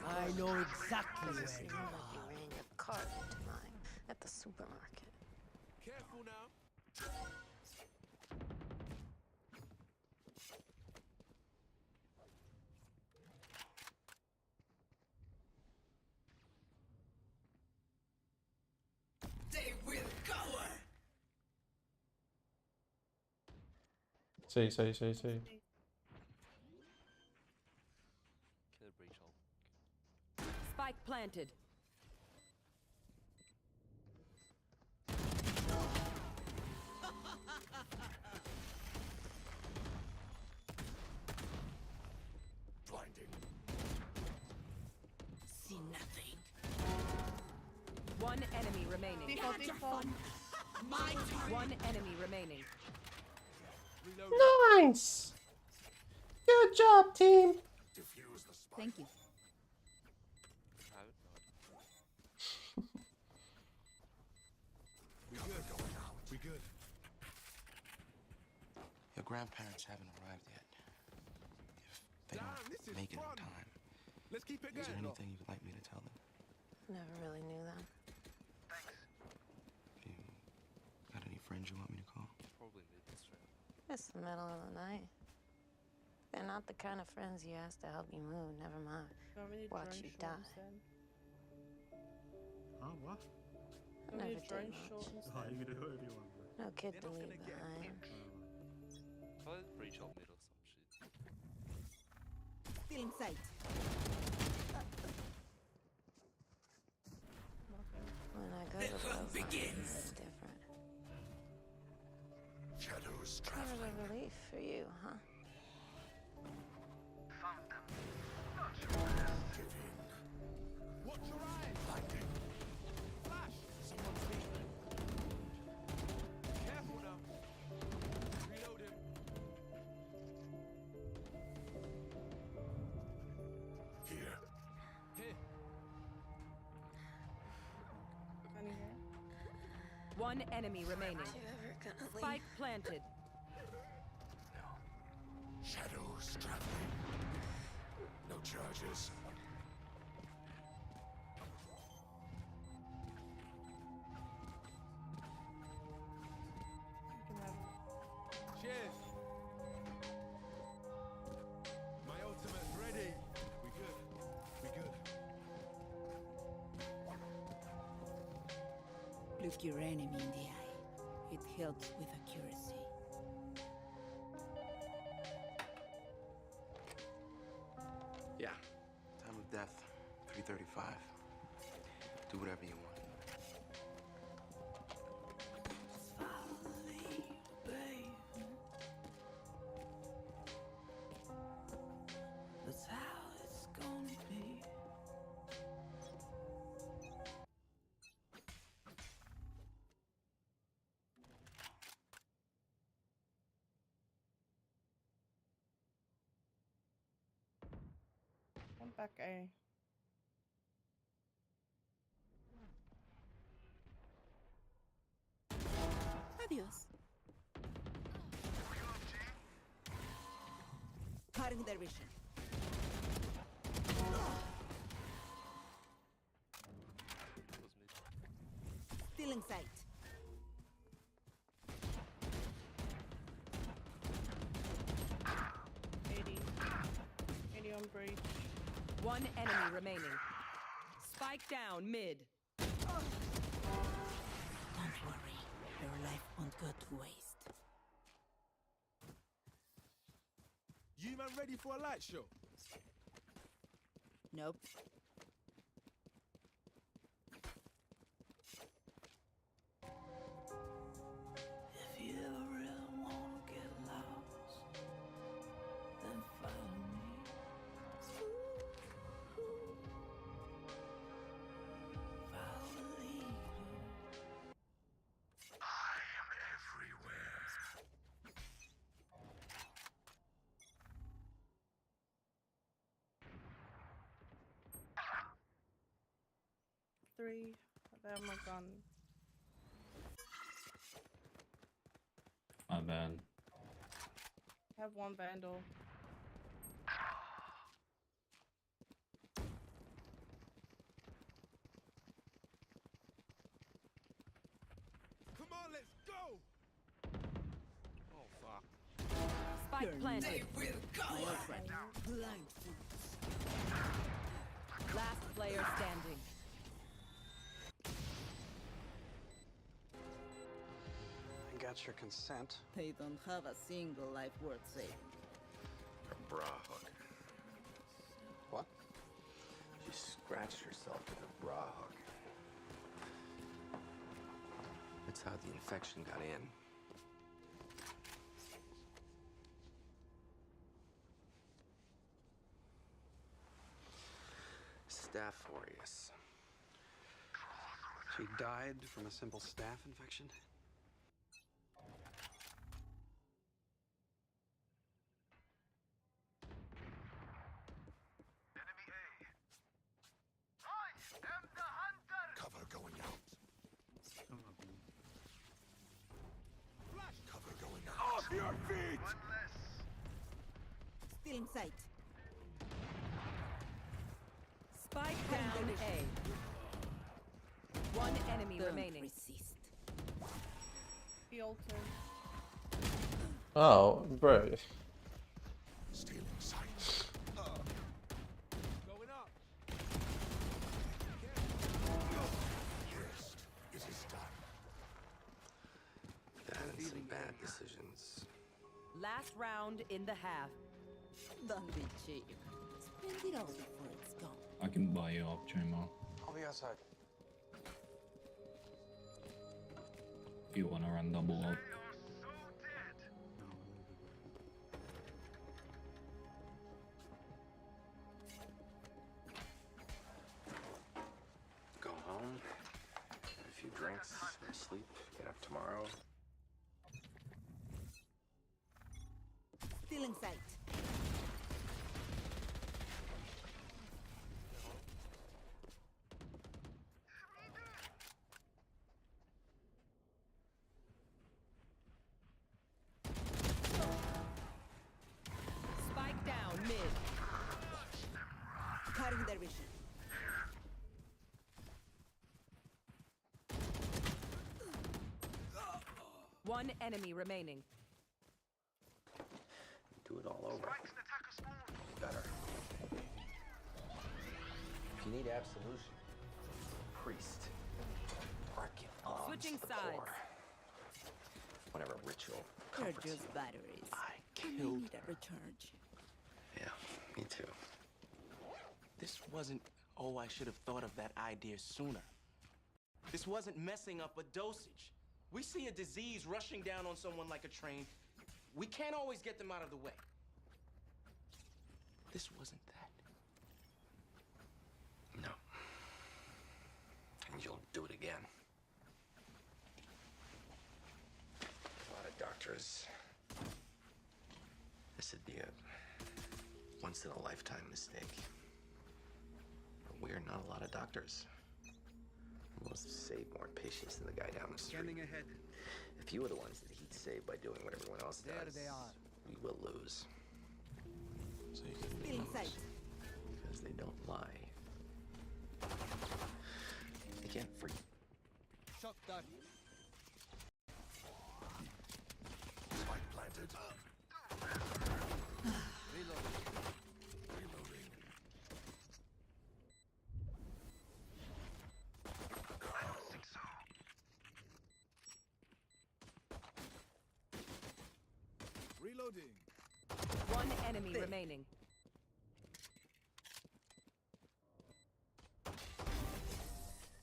I know exactly Because it where seemed you like you ran your cart into mine at the supermarket. Careful now. They will cover. See. Kill breach ult. Spike planted. Blinding. See nothing. One enemy remaining. Default. My turn. One enemy remaining. Nice. Good job, team. Diffuse the spike. Thank you. We good. Going out. We good. Your grandparents haven't arrived yet. If they Damn, don't this is make it fun. in time, Let's keep it is there going. anything you'd like me to tell them? Never really knew them. You got any friends you want me to call? Probably mid this round. It's the middle of the night. They're not the kind of friends you ask to help you move, never mind. Watch you die. Huh? What? I never did much. Oh, you could do everyone. No kid to leave behind. Probably breach ult mid or some shit. Still in sight. When I go to those begins. it's different. Shadows Kind of traveling. a relief for you, huh? Watch your eyes. Blinding. Flash. Someone see. Careful now. Reload him. Here. Here. One enemy remaining. You ever gonna leave? Spike planted. Shadows traveling. No charges. Cheers. My ultimate's ready. We good. We good. Look your enemy in the eye. It helps with accuracy. Yeah. Time of death, 3:35. Do whatever you want. That's how it's gonna be. I'm back A. Adios. Cutting their vision. Still in sight. on breach. One enemy remaining. Spike down mid. Don't worry, your life won't go to waste. You man ready for a light show? Nope. If you ever really wanna get lost, then follow me. Follow the leader. I am everywhere. Three. I have my gun. My bad. I have one vandal. Come on, let's go! Oh, fuck. Spike planted. They will go. Blindfold. Last player standing. I got your consent. They don't have a single life worth saving. Her bra hook. What? She scratched herself with a bra hook. That's how the infection got in. Staph aureus. She died from a simple staph infection? Cover going out. Cover going out. Off your feet! Still in sight. Spike down A. One enemy Don't remaining. resist. The altar. Oh, bro. Stealing sight. Going up. Yes, it is done. That and some bad decisions. Last round in the half. Don't be cheap. Spend it all before it's gone. I can buy you up, Chuma, I'll be outside. if you want to run double up. Go home, have a few drinks, sleep, get up tomorrow. Still in sight. Spike down mid. Cutting their vision. One enemy remaining. Do it all over. Better. If you need absolution, priest. Barking arms Switching to the sides. core. Whatever ritual They're comforts just you. batteries. I You killed need a recharge. Yeah, me too. This wasn't, oh, I should have thought of that idea sooner. This wasn't messing up a dosage. We see a disease rushing down on someone like a train. We can't always get them out of the way. This wasn't that. No. And you'll do it again. A lot of doctors. This would be a once-in-a-lifetime mistake. But we're not a lot of doctors. We'll save more patients than the guy down the street. Scanning ahead. If you were the ones that he'd save by doing what everyone else There does, they are. we will lose. So you can Still in lose sight. because they don't lie. They can't forget. Shock dart. Spike planted. Reloading. Reloading. One enemy remaining.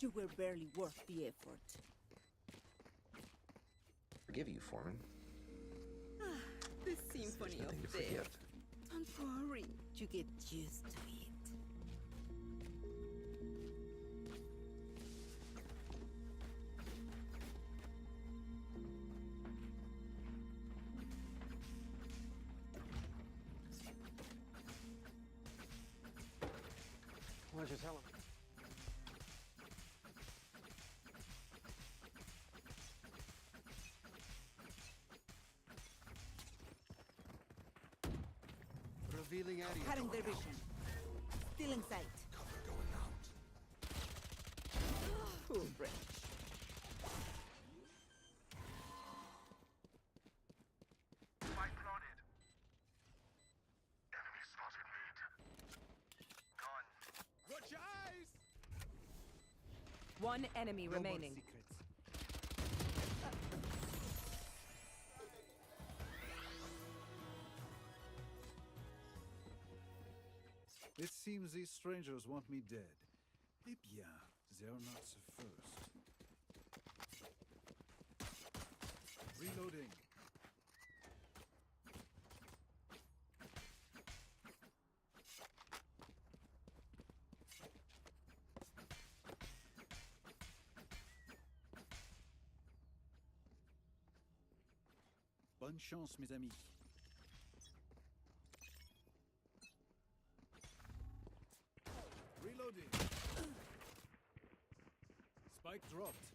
You were barely worth the effort. Forgive you, Foreman. The symphony Nothing to of forgive. death. Don't worry, you get used to it. Why'd you tell him? Revealing area. Cutting their vision. Still in sight. Cover going out. Poor Bridge. Spike planted. Enemy spotted mid. Gone. Watch your eyes! One enemy No more remaining. secrets. It seems these strangers want me dead. Eh bien, they're not the first. Reloading. Bonne chance, mes amis. Reloading. Spike dropped.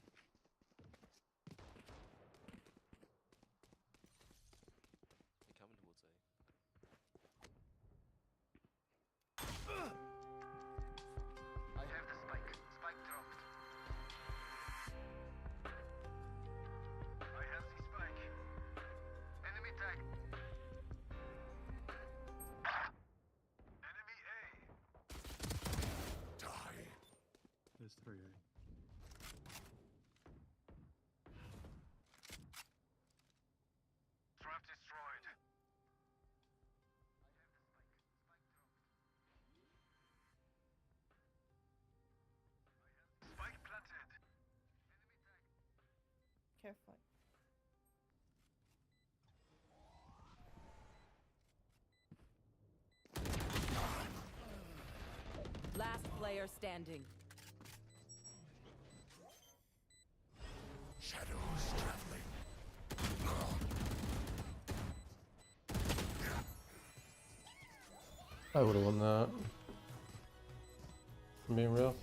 They're coming towards A. I have the spike. Spike dropped. I have the spike. Enemy tag. Enemy A. Die. There's 3 A. Trap destroyed. Spike planted. Careful. Last player standing. Shadows traveling. I would have won that. I'm being real.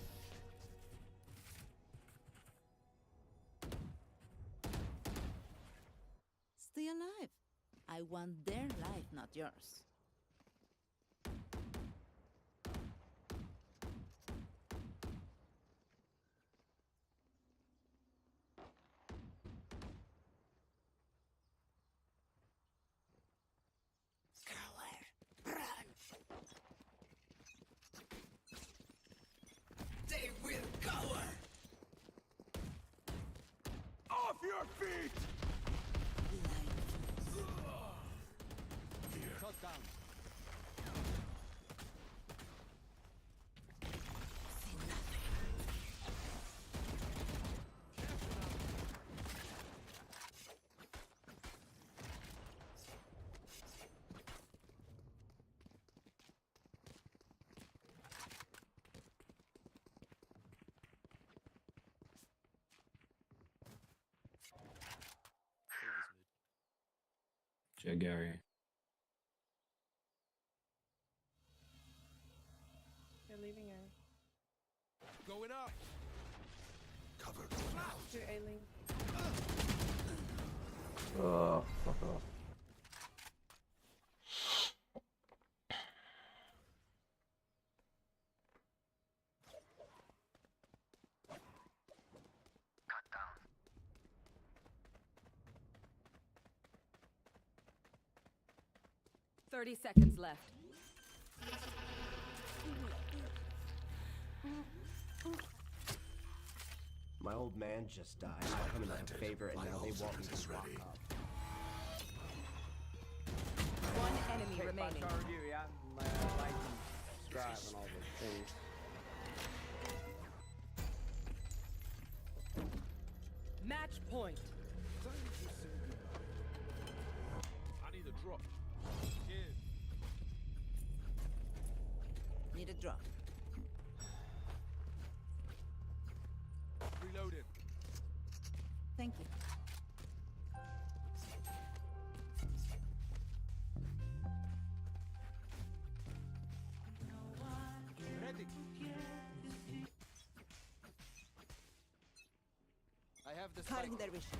Stay alive. I want their life, not yours. They will cower. Off your feet. Shot down. Yeah, Gary. They're leaving A. Going up. Cover going out. To A link. Oh, fuck off. Cut down. 30 seconds left. My old man just died. I come in a favor, and now they want me to lock up. enemy Hit remaining. my review, yeah. Like and subscribe and all those things. Match point. I need a drop. Cheers. Need a drop. Reloading. Thank you. Ready. I have the Cutting spike. their vision.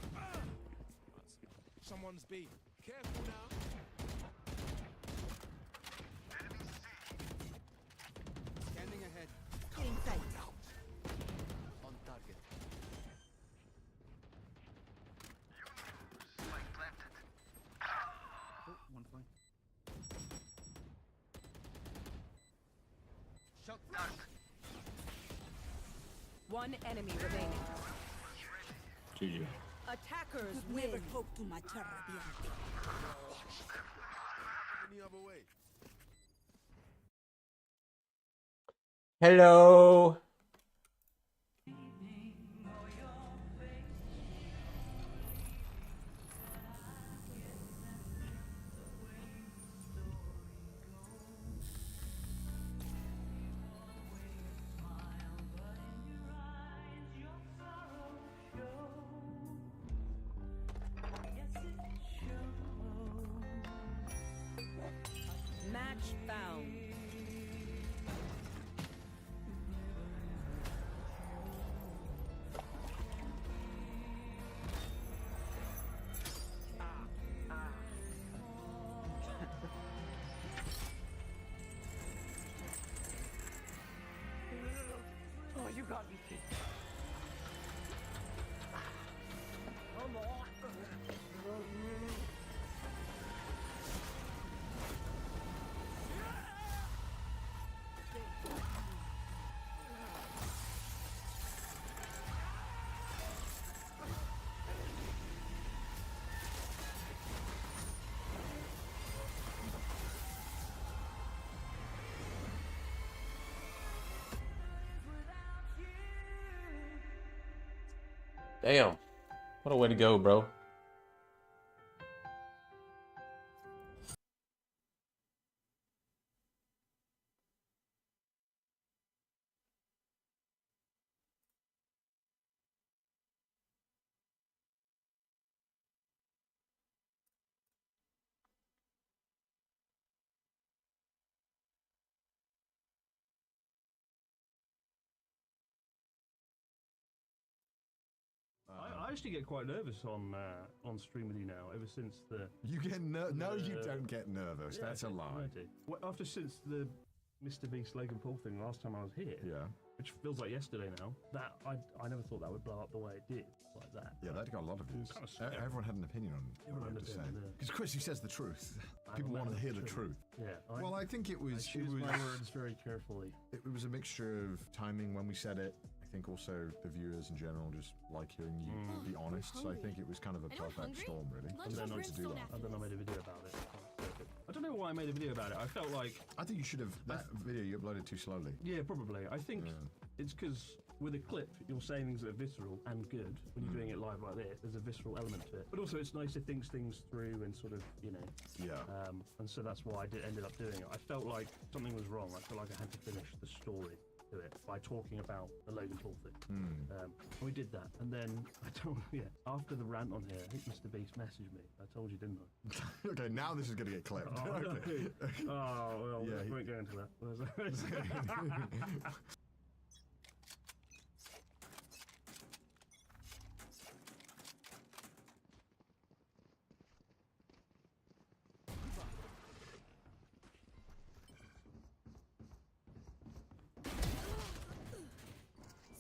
Someone's B. Careful now. Scanning ahead. Inside. On target. Oh, one flank. Shot down. One enemy remaining. GG. Attackers Never win. talk to my Caribbean. Any other way? Hello. Match found. Oh, you got me. Come on. Damn. What a way to go, bro. I actually get quite nervous on stream with you now. Ever since the You get no, you don't get nervous. yeah, That's a lie. Well, after since the Mr. Beast Logan Paul thing last time I was here, which feels like yesterday now. That I never thought that would blow up the way it did, like that. Yeah, that got a lot of views. Kind of scary. Everyone had an opinion on what I had to say. Because Chrissy says the truth. People want to hear the truth. Yeah. Well, I think it was. I choose my words very carefully. It was a mixture of timing when we said it. I think also the viewers in general just like hearing you be honest. So I think it was kind of a perfect storm, really. And then I made a video about it. I don't know why I made a video about it. I felt like I think you should have that video you uploaded too slowly. Yeah, probably. I think it's because with a clip you're saying things that are visceral and good. When you're doing it live like this, there's a visceral element to it. But also it's nice to think things through and sort of, you know. Yeah. And so that's why I ended up doing it. I felt like something was wrong. I felt like I had to finish the story to it by talking about the Logan Paul thing. And we did that, and then after the rant on here, I think Mr. Beast messaged me. I told you, didn't I? Okay, now this is going to get clipped. Oh, Okay. no. Oh well, Yeah, we won't go into that.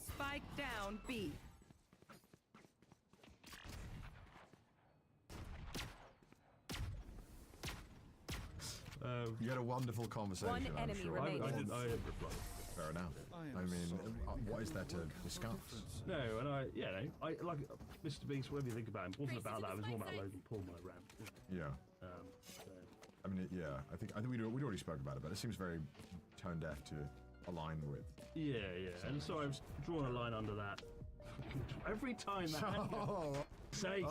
Spike down B. You had a wonderful conversation. One I'm enemy sure. remaining. I didn't reply. Fair enough. I mean, what is there to discuss? No, and I like Mr. Beast. Whatever you think about him, it wasn't about that. It was more about Logan Paul, my rant. Yeah. I mean, yeah, I think we'd already spoke about it, but it seems very tone deaf to align with. Yeah, yeah. And so I've drawn a line under that. Every time that happens. Say,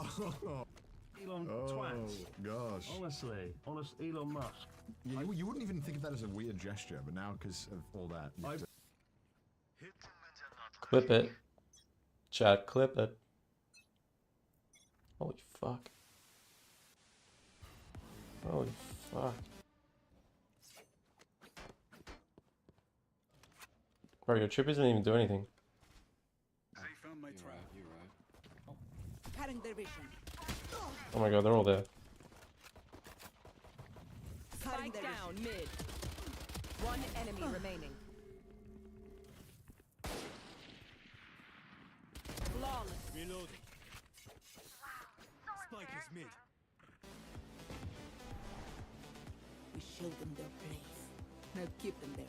Elon twats. Gosh. Honestly, Elon Musk. Yeah, you wouldn't even think of that as a weird gesture, but now because of all that. Clip it. Chat, clip it. Holy fuck. Holy fuck. Bro, your trip isn't even doing anything. I found my trap. You're right. Cutting their vision. Oh my god, they're all there. Spike down mid. One enemy remaining. Flawless. Reloading. Spike is mid. We showed them their place. Now keep them there.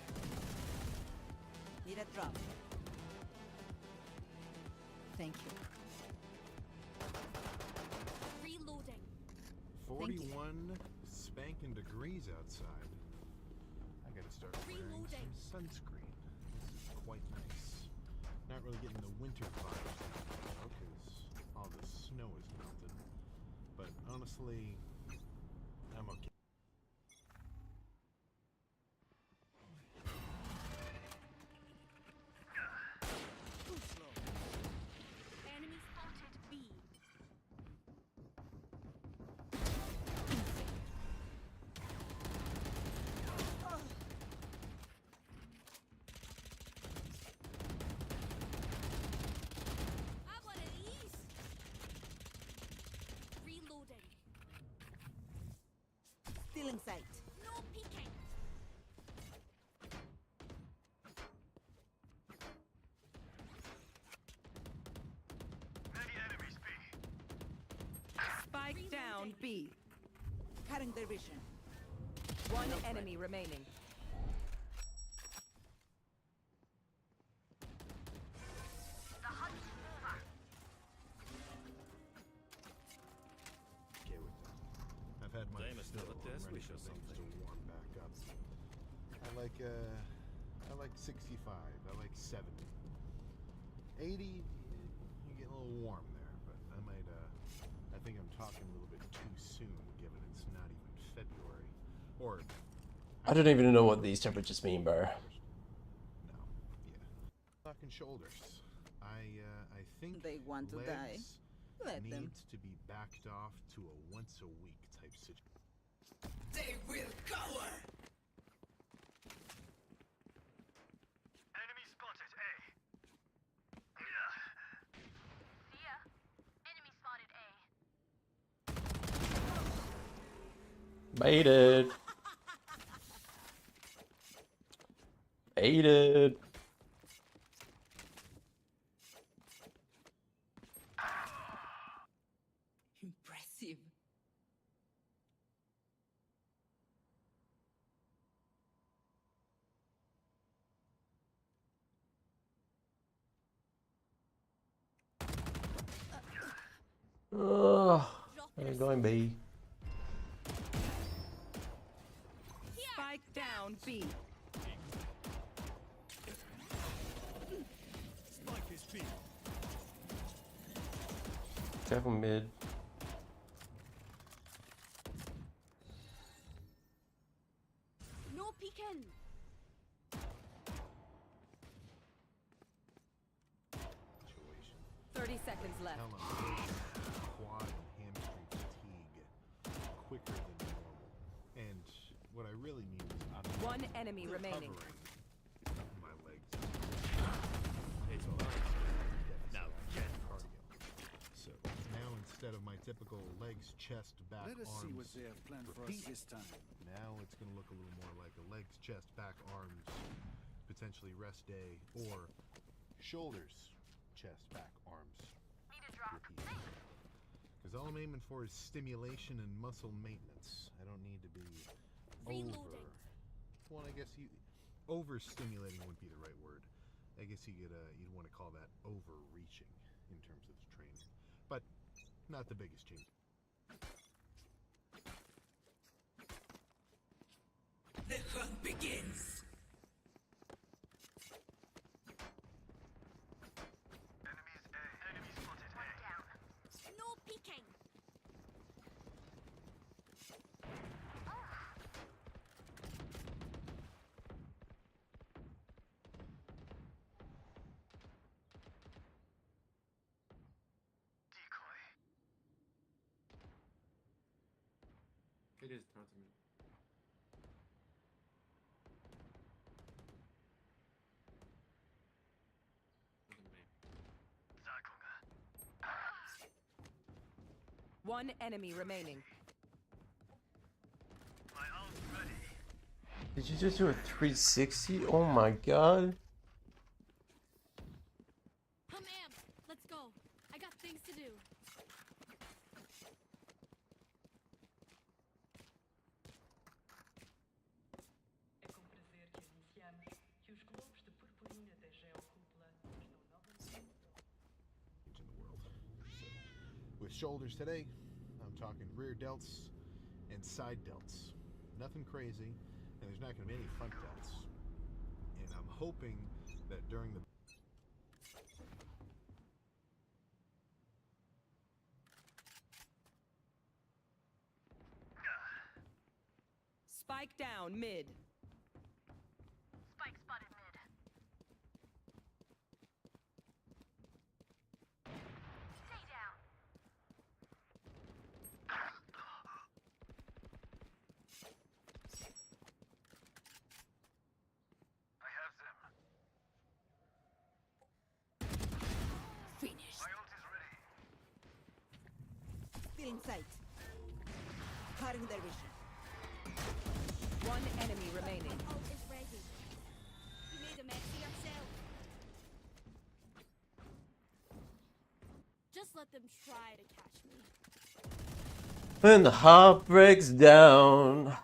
Need a drop. Thank you. Reloading. 41 spanking degrees outside. I gotta start wearing some sunscreen. This is quite nice. Not really getting the winter vibes because all the snow is melted. But honestly, I'm okay. Enemy spotted B. I want at least. Reloading. Still in sight. No peeking. Many enemies B. Spike down B. Cutting their vision. One enemy remaining. The hunt is over. Okay with that. I've had my Damn, it's still fill. a test. I'm We ready show for things something. to warm back up. I like 65. I like 70. 80, you get a little warm there, but I think I'm talking a little bit too soon, given it's not even February. Or I don't even know what these temperatures mean, bro. no, yeah. Talking shoulders. I think They want to die. legs Let them. needs to be backed off to a once a week type situation. They will cower. Enemy spotted A. See ya. Enemy spotted A. Baited. Baited. Impressive. Ugh. They're going B. Spike down B. Spike is B. Careful mid. No peeking. 30 seconds left. Tell 'em quad and hamstring fatigue quicker than normal. And what I really mean is I'm One enemy remaining. recovering my legs. It's Now get cardio. So now instead of my typical legs, chest, back, Let us arms, see what they have planned for us repeat. this time. Now it's going to look a little more like a legs, chest, back, arms, potentially rest day, or shoulders, chest, back, arms, repeat. Because all I'm aiming for is stimulation and muscle maintenance. I don't need to be over. Well, I guess overstimulating wouldn't be the right word. I guess you'd want to call that overreaching in terms of the training, but not the biggest change. It is 30 minutes. One enemy remaining. Did you just do a 360? Oh my god. I'm amped. Let's go. I got things to do. É com prazer que anunciamos que os globos de purpurina da geocúpula estão novamente. In the world. With shoulders today, I'm talking rear delts and side delts. Nothing crazy, and there's not going to be any front delts. And I'm hoping that during the Spike down mid. Spike spotted mid. Stay down. I have them. Finished. My ult is ready. Still in sight. Cutting their vision. One enemy remaining. My ult is ready. You made a mess of yourself. Just let them try to catch me. When the heart breaks down.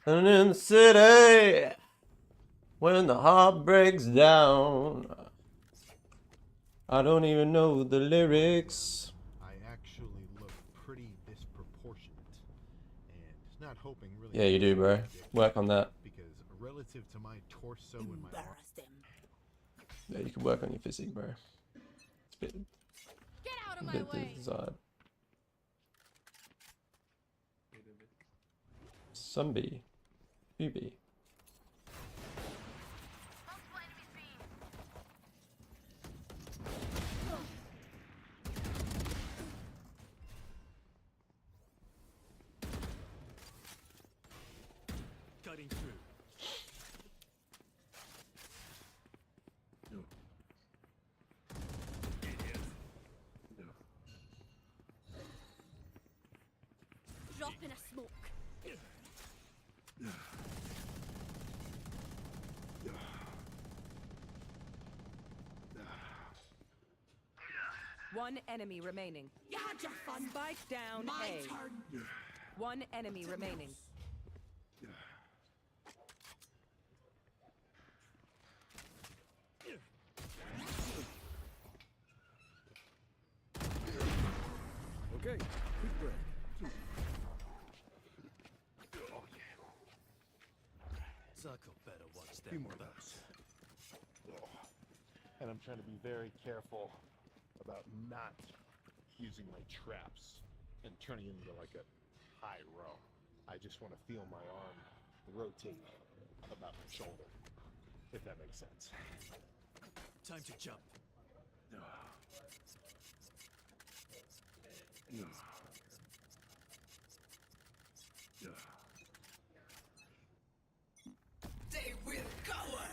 And in the city. When the heart breaks down. I don't even know the lyrics. I actually look pretty disproportionate, and not hoping really. Yeah, you do, bro. Work on that. Because relative to my torso and my arm, Yeah, you can work on your physique, bro. It's a bit, Get out of my bit way. desired. Some B. You B. Cutting through. No. No. Drop in a smoke. One enemy remaining. You had your fun. Spike down My A. turn. One enemy remaining. Okay, quick break. Zuck'll better watch that. few more of those. And I'm trying to be very careful about not using my traps and turning into like a high row. I just want to feel my arm rotate about my shoulder, if that makes sense. Time to jump. No. No. No. They will cover.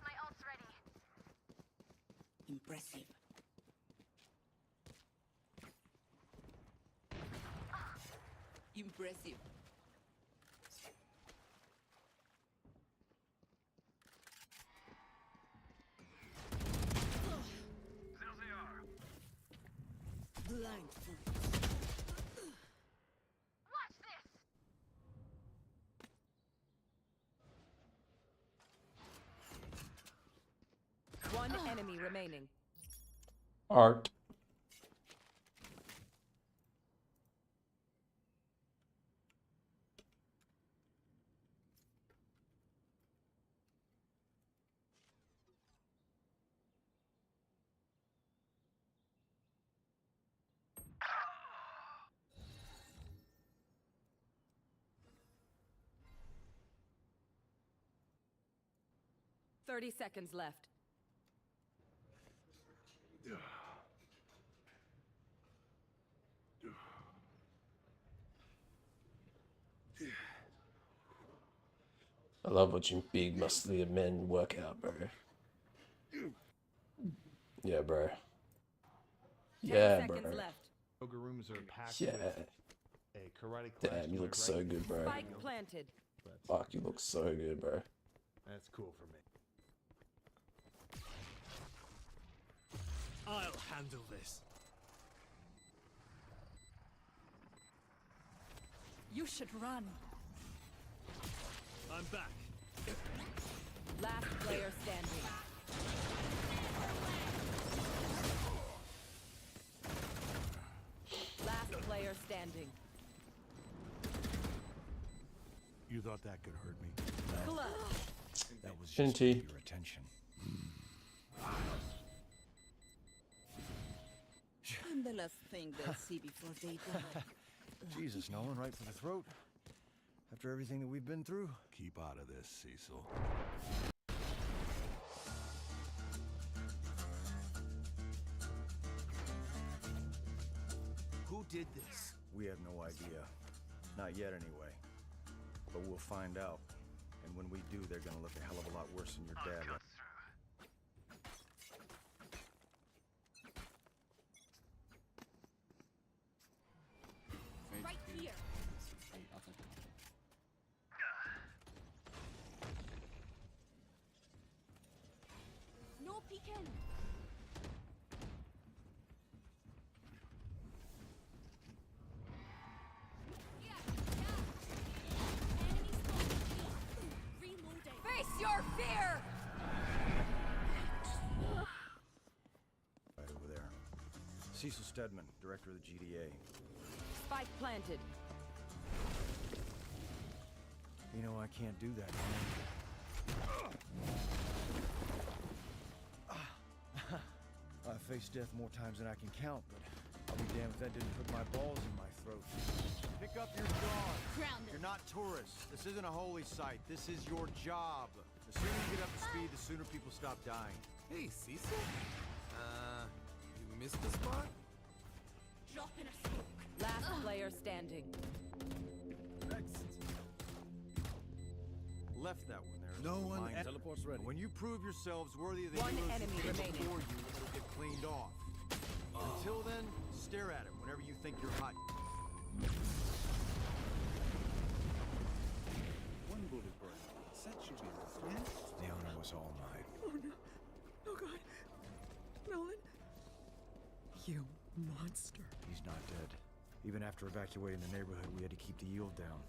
My ult's ready. Impressive. Impressive. There they are. Blindfold. Watch this. One enemy remaining. Art. .30 seconds left. I love watching big muscular men work out, bro. Yeah, bro. Yeah, bro. Yoga rooms are packed Yeah. with a karate class. Damn, you to my look so right. good, bro. Spike planted. Fuck, you look so good, bro. That's cool for me. I'll handle this. You should run. I'm back. Last player standing. Last player standing. You thought that could hurt me? That was just Shouldn't to he? get your attention. I'm the last thing they'll see before they die. Jesus, Nolan, right for the throat. After everything that we've been through. Keep out of this, Cecil. Who did this? We have no idea. Not yet, anyway. But we'll find out. And when we do, they're gonna look a hell of a lot worse than your dad. Right here. No peeking. Face your fear! Right over there. Cecil Stedman, director of the GDA. Spike planted. You know, I can't do that, man. I've faced death more times than I can count, but I'll be damned if that didn't put my balls in my throat. Pick up your dog. You're not tourists. This isn't a holy site. This is your job. The sooner you get up to speed, the sooner people stop dying. Hey, Cecil. You missed the spot? Drop in a smoke. Last player standing. Left that one there. No as a one reminder. teleport's ready. When you prove yourselves worthy of the One heroes who enemy came remaining. before you, it'll get cleaned off. Until then, stare at it whenever you think you're hot. One bullet burn. That should be enough. The honor was all mine. Oh no. Oh god. Nolan. You monster. He's not dead. Even after evacuating the neighborhood, we had to keep the yield down.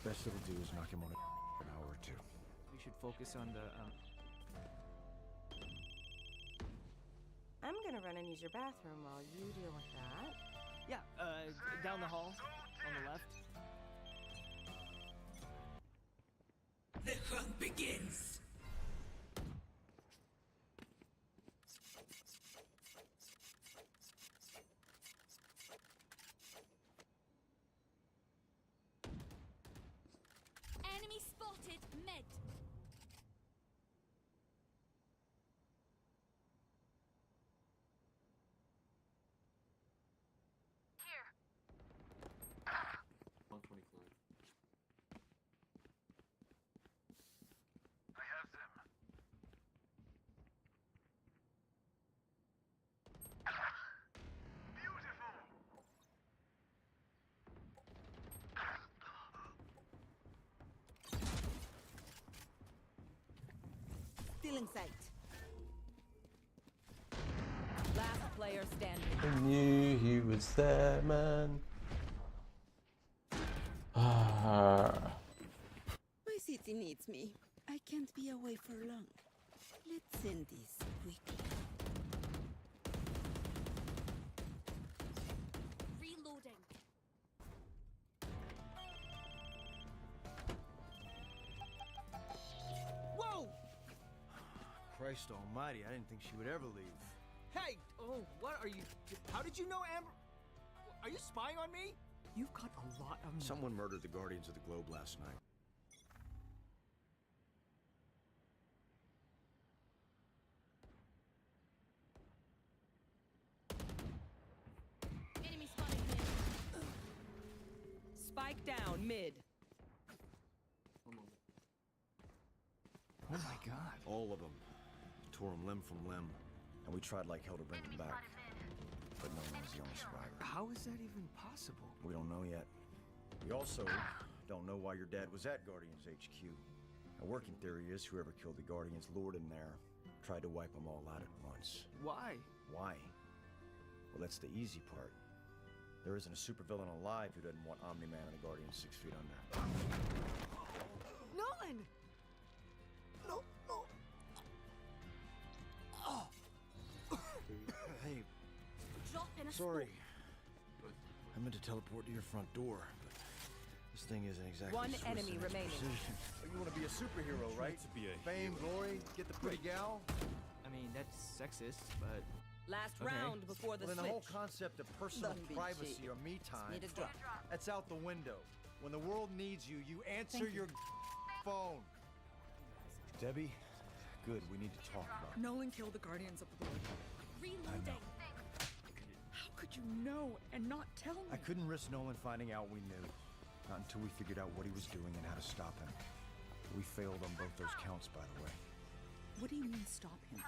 Best it'll do is knock him on an hour or two. We should focus on the, I'm gonna run and use your bathroom while you deal with that. Yeah, down the hall, on the left. The hunt begins. Enemy spotted mid. Here. 125. I have them. Beautiful. Still in sight. Last player standing. I knew he was there, man. Ah. My city needs me. I can't be away for long. Let's end this quickly. Reloading. Whoa! Christ almighty, I didn't think she would ever leave. Hey! Oh, what are you... How did you know Amber... Are you spying on me? You've got a lot of... Someone murdered the Guardians of the Globe last night. Spike down mid. Oh my god. All of them. Tore them limb from limb. And we tried like hell to bring them back. But no one was the only survivor. How is that even possible? We don't know yet. We also don't know why your dad was at Guardians HQ. A working theory is whoever killed the Guardians lured him there, tried to wipe them all out at once. Why? Why? Well, that's the easy part. There isn't a supervillain alive who doesn't want Omni-Man and the Guardians 6 feet under. Nolan! No, no. Oh. Hey, Drop in a sorry. I meant to teleport to your front door, but this thing isn't exactly One Swiss enemy in its remaining. precision. You want to be a superhero, right? To be a Fame, glory, get the pretty gal? I mean, that's sexist, but... Last Okay. round before the Well, then switch. the whole concept of personal Don't be privacy cheap. or me time, Need a drop. that's out the window. When the world needs you, you answer your phone. Debbie, good, we need to talk about it. Nolan killed the Guardians of the Void. Reloading. How could you know and not tell me? I couldn't risk Nolan finding out we knew. Not until we figured out what he was doing and how to stop him. We failed on both those counts, by the way. What do you mean stop him?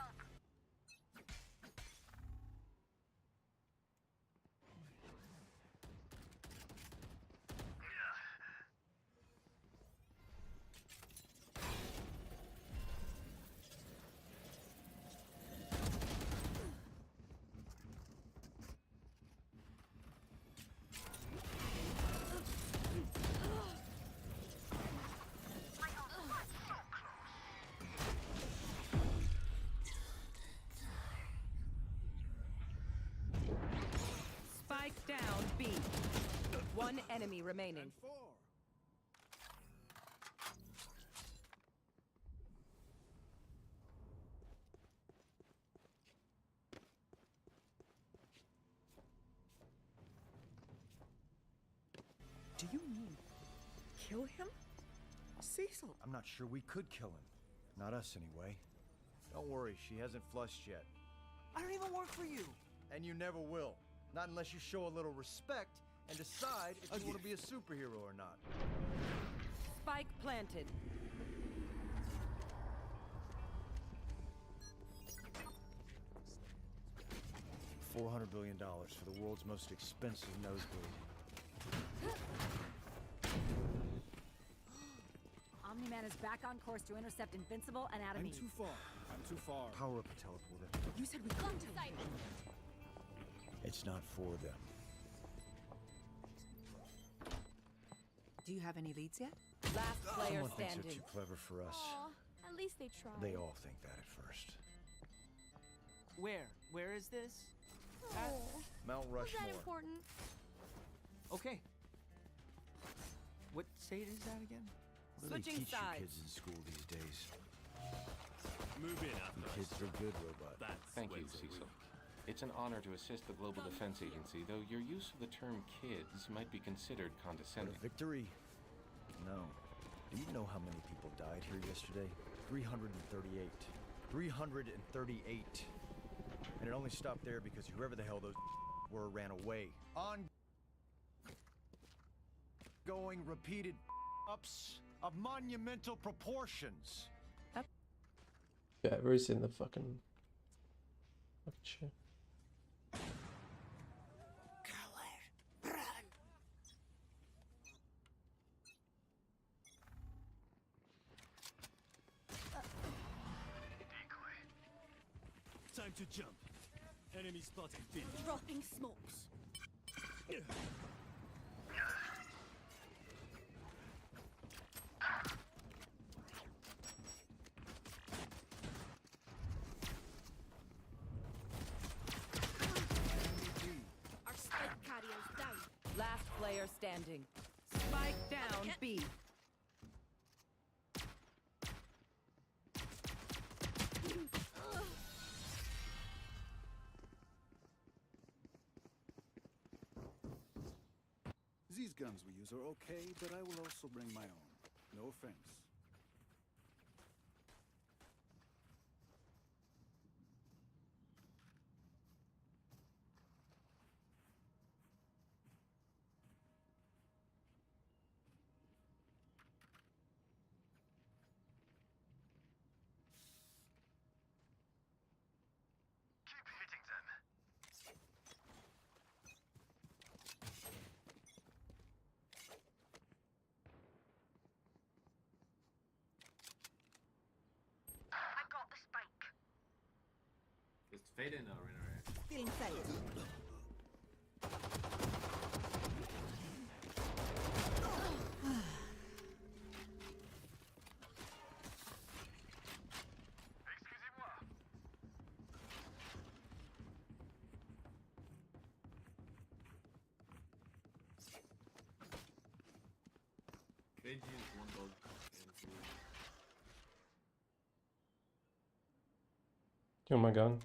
Spike down B. One enemy remaining. Do you mean kill him? Cecil. I'm not sure we could kill him. Not us, anyway. Don't worry, she hasn't flushed yet. I don't even work for you. And you never will. Not unless you show a little respect and decide if you want to be a superhero or not. Spike planted. $400 billion for the world's most expensive nosebleed. Omni-Man is back on course to intercept Invincible and I'm Enemy. too far. I'm too far. Power up a teleporter. You said we couldn't. It's not for them. Do you have any leads yet? Last player Someone thinks they're standing. too clever for us. Aw, at least they tried. They all think that at first. Where? Where is this? Mount Was that Rushmore. important? Okay. What state is that again? What do they Switching teach you sides. kids in school these days? Move in You after kids are good, robot. Thank you, Cecil. It's an honor to assist the Global Defense Agency, though your use of the term kids might be considered But condescending. a victory? No. Do you know how many people died here yesterday? 338. 338. And it only stopped there because whoever the hell those were ran away. Ongoing repeated ups of monumental proportions. Yeah, I've already seen the fucking shit. Time to jump. Enemy spotted B. Dropping smokes. Our spike carrier's down. Last player standing. Spike down B. These guns we use are okay, but I will also bring my own. No offense. Fade in though, right? Still inside. Fade use one dog and two. Kill my gun.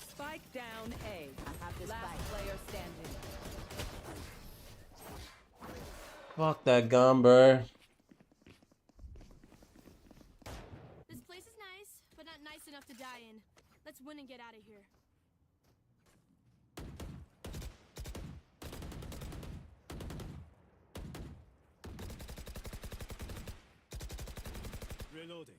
Spike down A. I have this Last spike. player standing. Fuck that gun, bro. This place is nice, but not nice enough to die in. Let's win and get out of here. Reloading.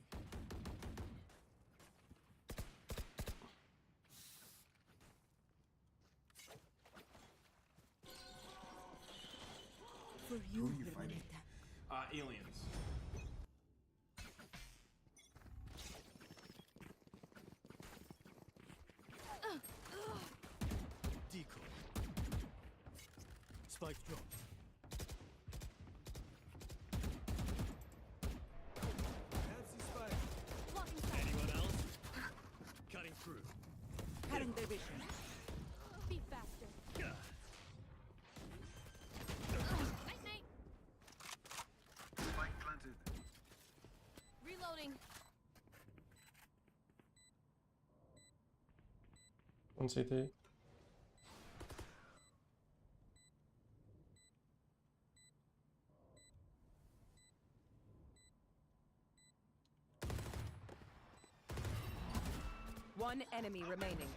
For you, Hermanita. Aliens. Decoy. Spike drop. Fancy spike. Anyone else? Cutting through. Cutting their vision. Be faster. Night, night. Spike planted. Reloading. One CT. One enemy remaining.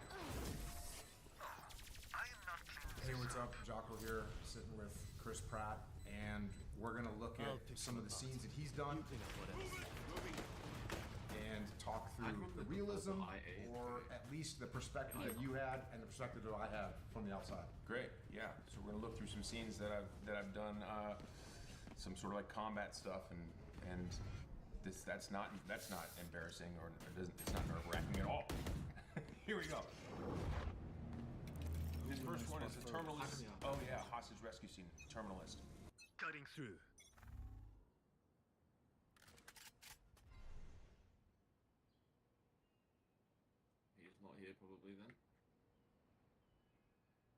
Hey, what's up? Jocko here, sitting with Chris Pratt, and we're gonna look at some of the scenes that he's done and talk through the realism, or at least the perspective that you had and the perspective that I had from the outside. Great, yeah. So we're gonna look through some scenes that I've done, some sort of like combat stuff, and that's not embarrassing, or it's not nerve-wracking at all. Here we go. This first one is a terminalist. Oh yeah, hostage rescue scene. Terminalist. Cutting through. He's not here probably then.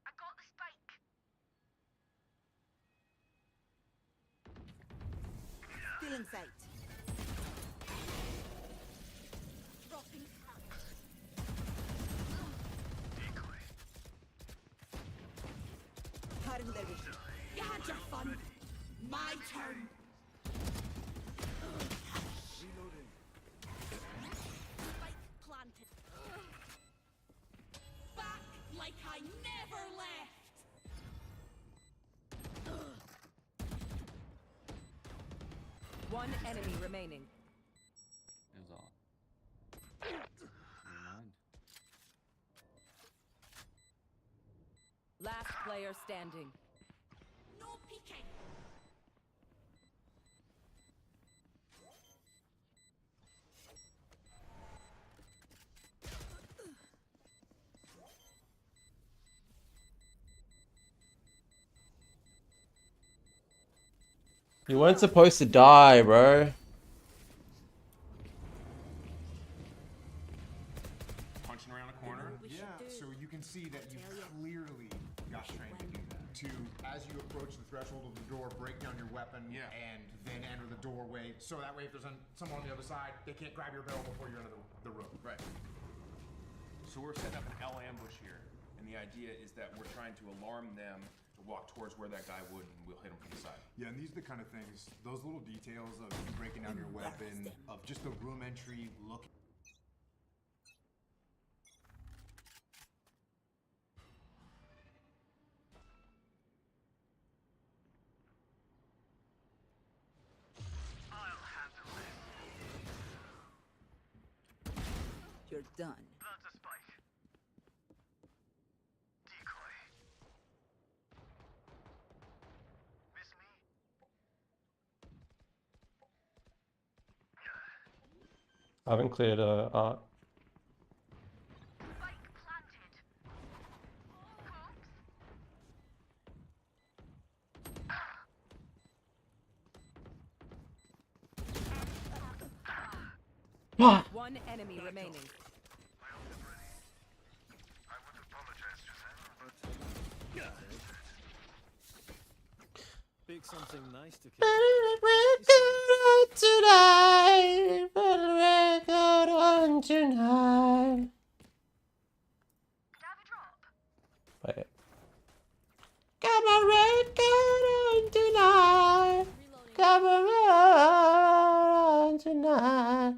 I got the spike. Still in sight. Dropping out. Decoy. Cutting their vision. You had your fun. My turn. Reloading. Spike planted. Back like I never left. One enemy remaining. It was all. Never mind. Last player standing. No peeking. You weren't supposed to die, bro. Punching around a corner. Yeah, so you can see that you clearly got trained to do that. To, as you approach the threshold of the door, break down your weapon, and then enter the doorway. So that way, if there's someone on the other side, they can't grab your barrel before you're into the room. Right. So we're setting up an L ambush here, and the idea is that we're trying to alarm them to walk towards where that guy would, and we'll hit him from the side. Yeah, and these are the kind of things, those little details of you breaking down your weapon, of just the room entry look. I'll You're done. Plants a spike. Decoy. Miss me? I haven't cleared art. Spike planted. One enemy remaining. I would apologize to them, but Pick something nice to Tonight, put a record on tonight. Wait. Got my record on tonight. Got my record on tonight.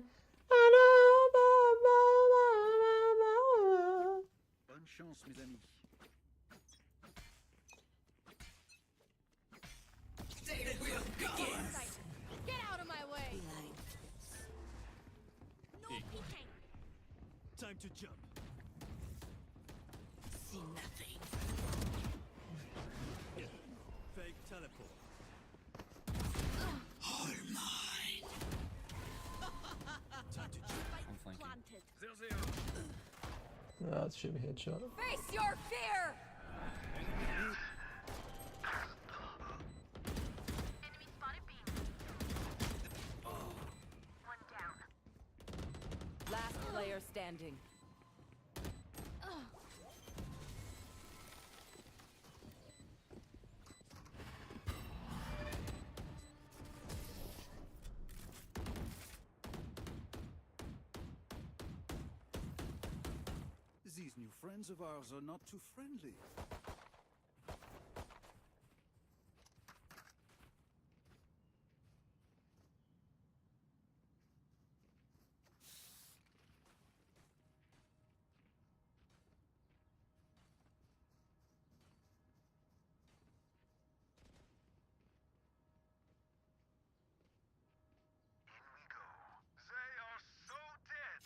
Bonne chance, mes amis. Get out of my way! No peeking! Time to jump. See nothing. Fake teleport. All mine. Time to jump. Planted. That should be headshot. Face your fear! enemy spotted B. One down. Last player standing. These new friends of ours are not too friendly. They are so dead.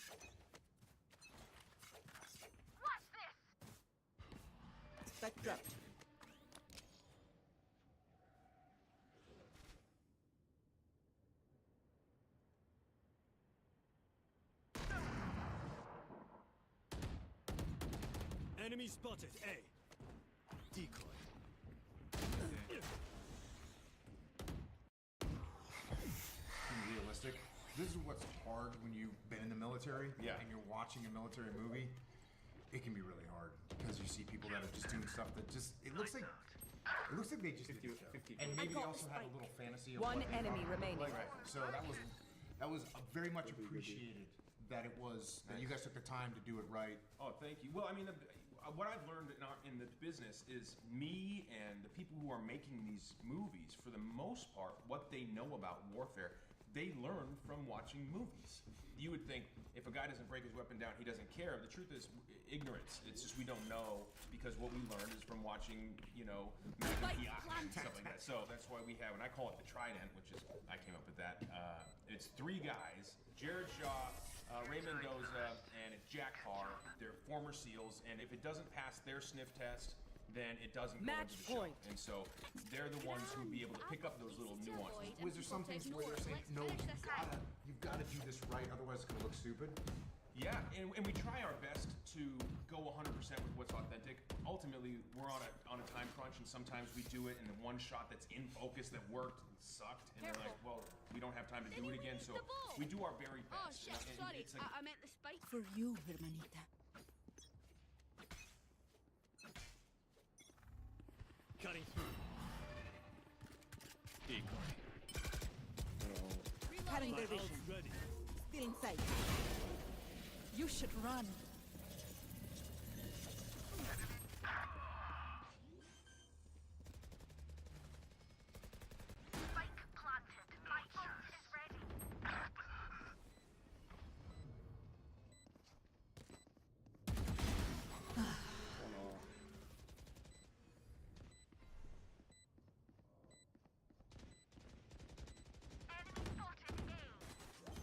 Watch this. Back drop. Enemy spotted. A. Decoy. Being realistic. This is what's hard when you've been in the military and you're watching a military movie. It can be really hard because you see people that are just doing stuff that just it looks like they just did it. And maybe they also have a little fantasy of One what they enemy thought. remaining. Right. So that was very much appreciated that it was that you guys took the time to do it right. Oh, thank you. Well, I mean, what I've learned in the business is me and the people who are making these movies, for the most part, what they know about warfare, they learn from watching movies. You would think if a guy doesn't break his weapon down, he doesn't care. The truth is ignorance. It's just we don't know because what we learned is from watching, Maggie and stuff like that. So that's why we have, and I call it the Trident, which is, I came up with that. It's three guys, Jared Shaw, Ray Mendoza, and Jack Carr. They're former SEALs, and if it doesn't pass their sniff test, then it doesn't go into the show. And so they're the ones who would be able to pick up those little nuances. Was there some things where they're saying, no, you've got to do this right, otherwise it's going to look stupid? Yeah, and we try our best to go 100% with what's authentic. Ultimately, we're on a time crunch, and sometimes we do it in the one shot that's in focus that worked and sucked, and they're like, well, we don't have time to do it again, so we do our very best. Oh shit, sorry. It's like, I meant the spike. For you, hermanita. Cutting through. Decoy. Cutting their My vision. ult's ready. Still inside. You should run. Spike planted. My ult is ready.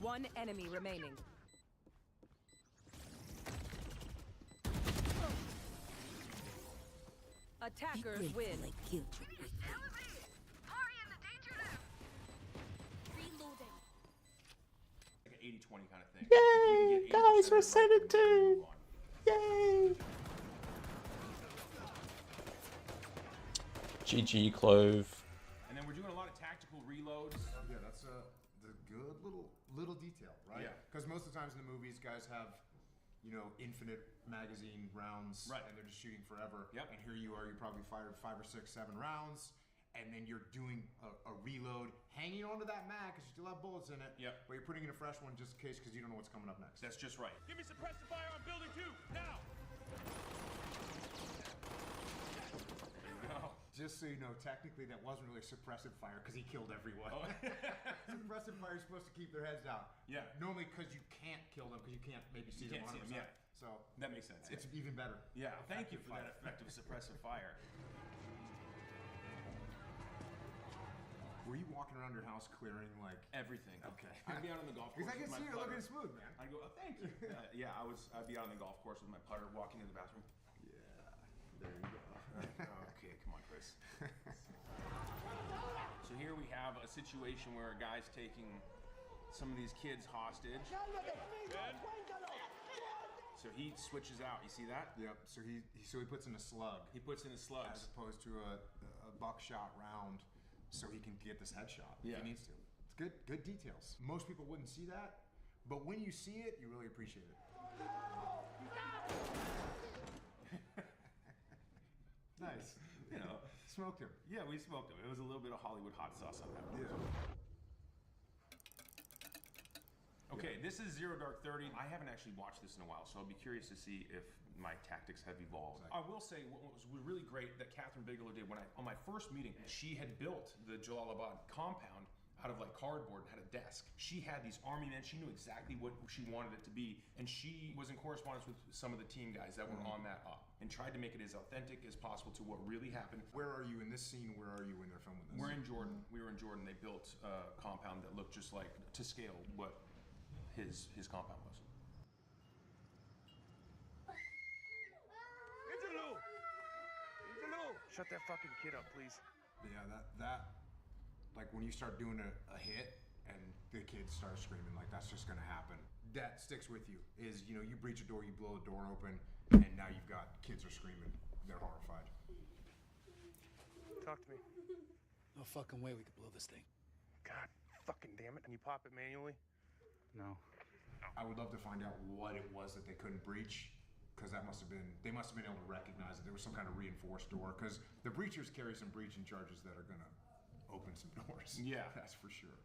One enemy remaining. Attackers win. I killed you. Reloading. Like an 80-20 kind of thing. Yay, guys, we're 7-2. Yay. GG, Clove. And then we're doing a lot of tactical reloads. Yeah, that's the good little detail, right? Yeah. Because most of the times in the movies, guys have, you know, infinite magazine rounds, Right. and they're just shooting forever. Yep. And here you are, you probably fired 5 or 6, 7 rounds, and then you're doing a reload, hanging onto that mag because you still have bullets in it. Yep. But you're putting in a fresh one just in case because you don't know what's coming up next. That's just right. Give me suppressive fire on building 2, now! No. Just so you know, technically that wasn't really suppressive fire because he killed everyone. Oh. Suppressive fire is supposed to keep their heads down. Yeah. Normally because you can't kill them because you can't maybe see them 100%. Yeah. So That makes sense. it's even better. Yeah, thank you for Effective that effective suppressive fire. Were you walking around your house clearing like Everything. Okay. I'd be out on the golf course. Because I can with my see you're putter. looking smooth, man. I'd go, oh, thank you. Yeah, I'd be out on the golf course with my putter, walking to the bathroom. Yeah. There you go. Okay, come on, Chris. So here we have a situation where a guy's taking some of these kids hostage. So he switches out. You see that? Yep. So he puts in a slug. He puts in his slugs. As opposed to a buckshot round, so he can get this headshot if Yeah. he needs to. It's good details. Most people wouldn't see that, but when you see it, you really appreciate it. Nice. You know, smoked him. Yeah, we smoked him. It was a little bit of Hollywood hot sauce on that one. Yeah. Okay, this is Zero Dark 30. I haven't actually watched this in a while, so I'll be curious to see if my tactics have evolved. I will say what was really great that Catherine Bigelow did on my first meeting, she had built the Jalalabad compound out of like cardboard and had a desk. She had these army men. She knew exactly what she wanted it to be, and she was in correspondence with some of the team guys that were on that op and tried to make it as authentic as possible to what really happened. Where are you in this scene? Where are you when they're filming this? We're in Jordan. We were in Jordan. They built a compound that looked just like, to scale, what his compound was. Shut that fucking kid up, please. Yeah, that like when you start doing a hit and the kids start screaming, like that's just gonna happen. That sticks with you. Is, you know, you breach a door, you blow the door open, and now you've got kids are screaming. They're horrified. Talk to me. No fucking way we could blow this thing. God fucking damn it. Can you pop it manually? No. I would love to find out what it was that they couldn't breach, because they must have been able to recognize that there was some kind of reinforced door, because the breachers carry some breaching charges that are gonna open some doors. Yeah. That's for sure.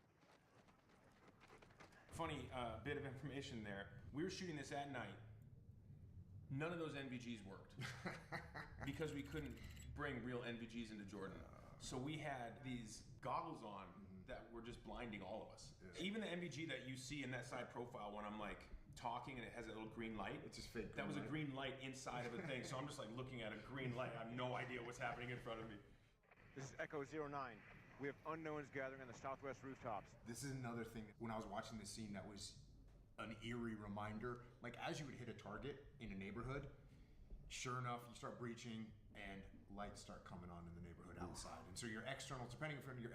Funny bit of information there. We were shooting this at night. None of those NVGs worked because we couldn't bring real NVGs into Jordan. So we had these goggles on that were just blinding all of us. Yeah. Even the NVG that you see in that side profile when I'm like talking and it has a little green light. It's just fake. That was a green light inside of a thing. So I'm just like looking at a green light. I have no idea what's happening in front of me. This is Echo 09. We have unknowns gathering on the southwest rooftops. This is another thing that when I was watching this scene that was an eerie reminder. Like as you would hit a target in a neighborhood, sure enough, you start breaching and lights start coming on in the neighborhood outside. And so your external, depending if your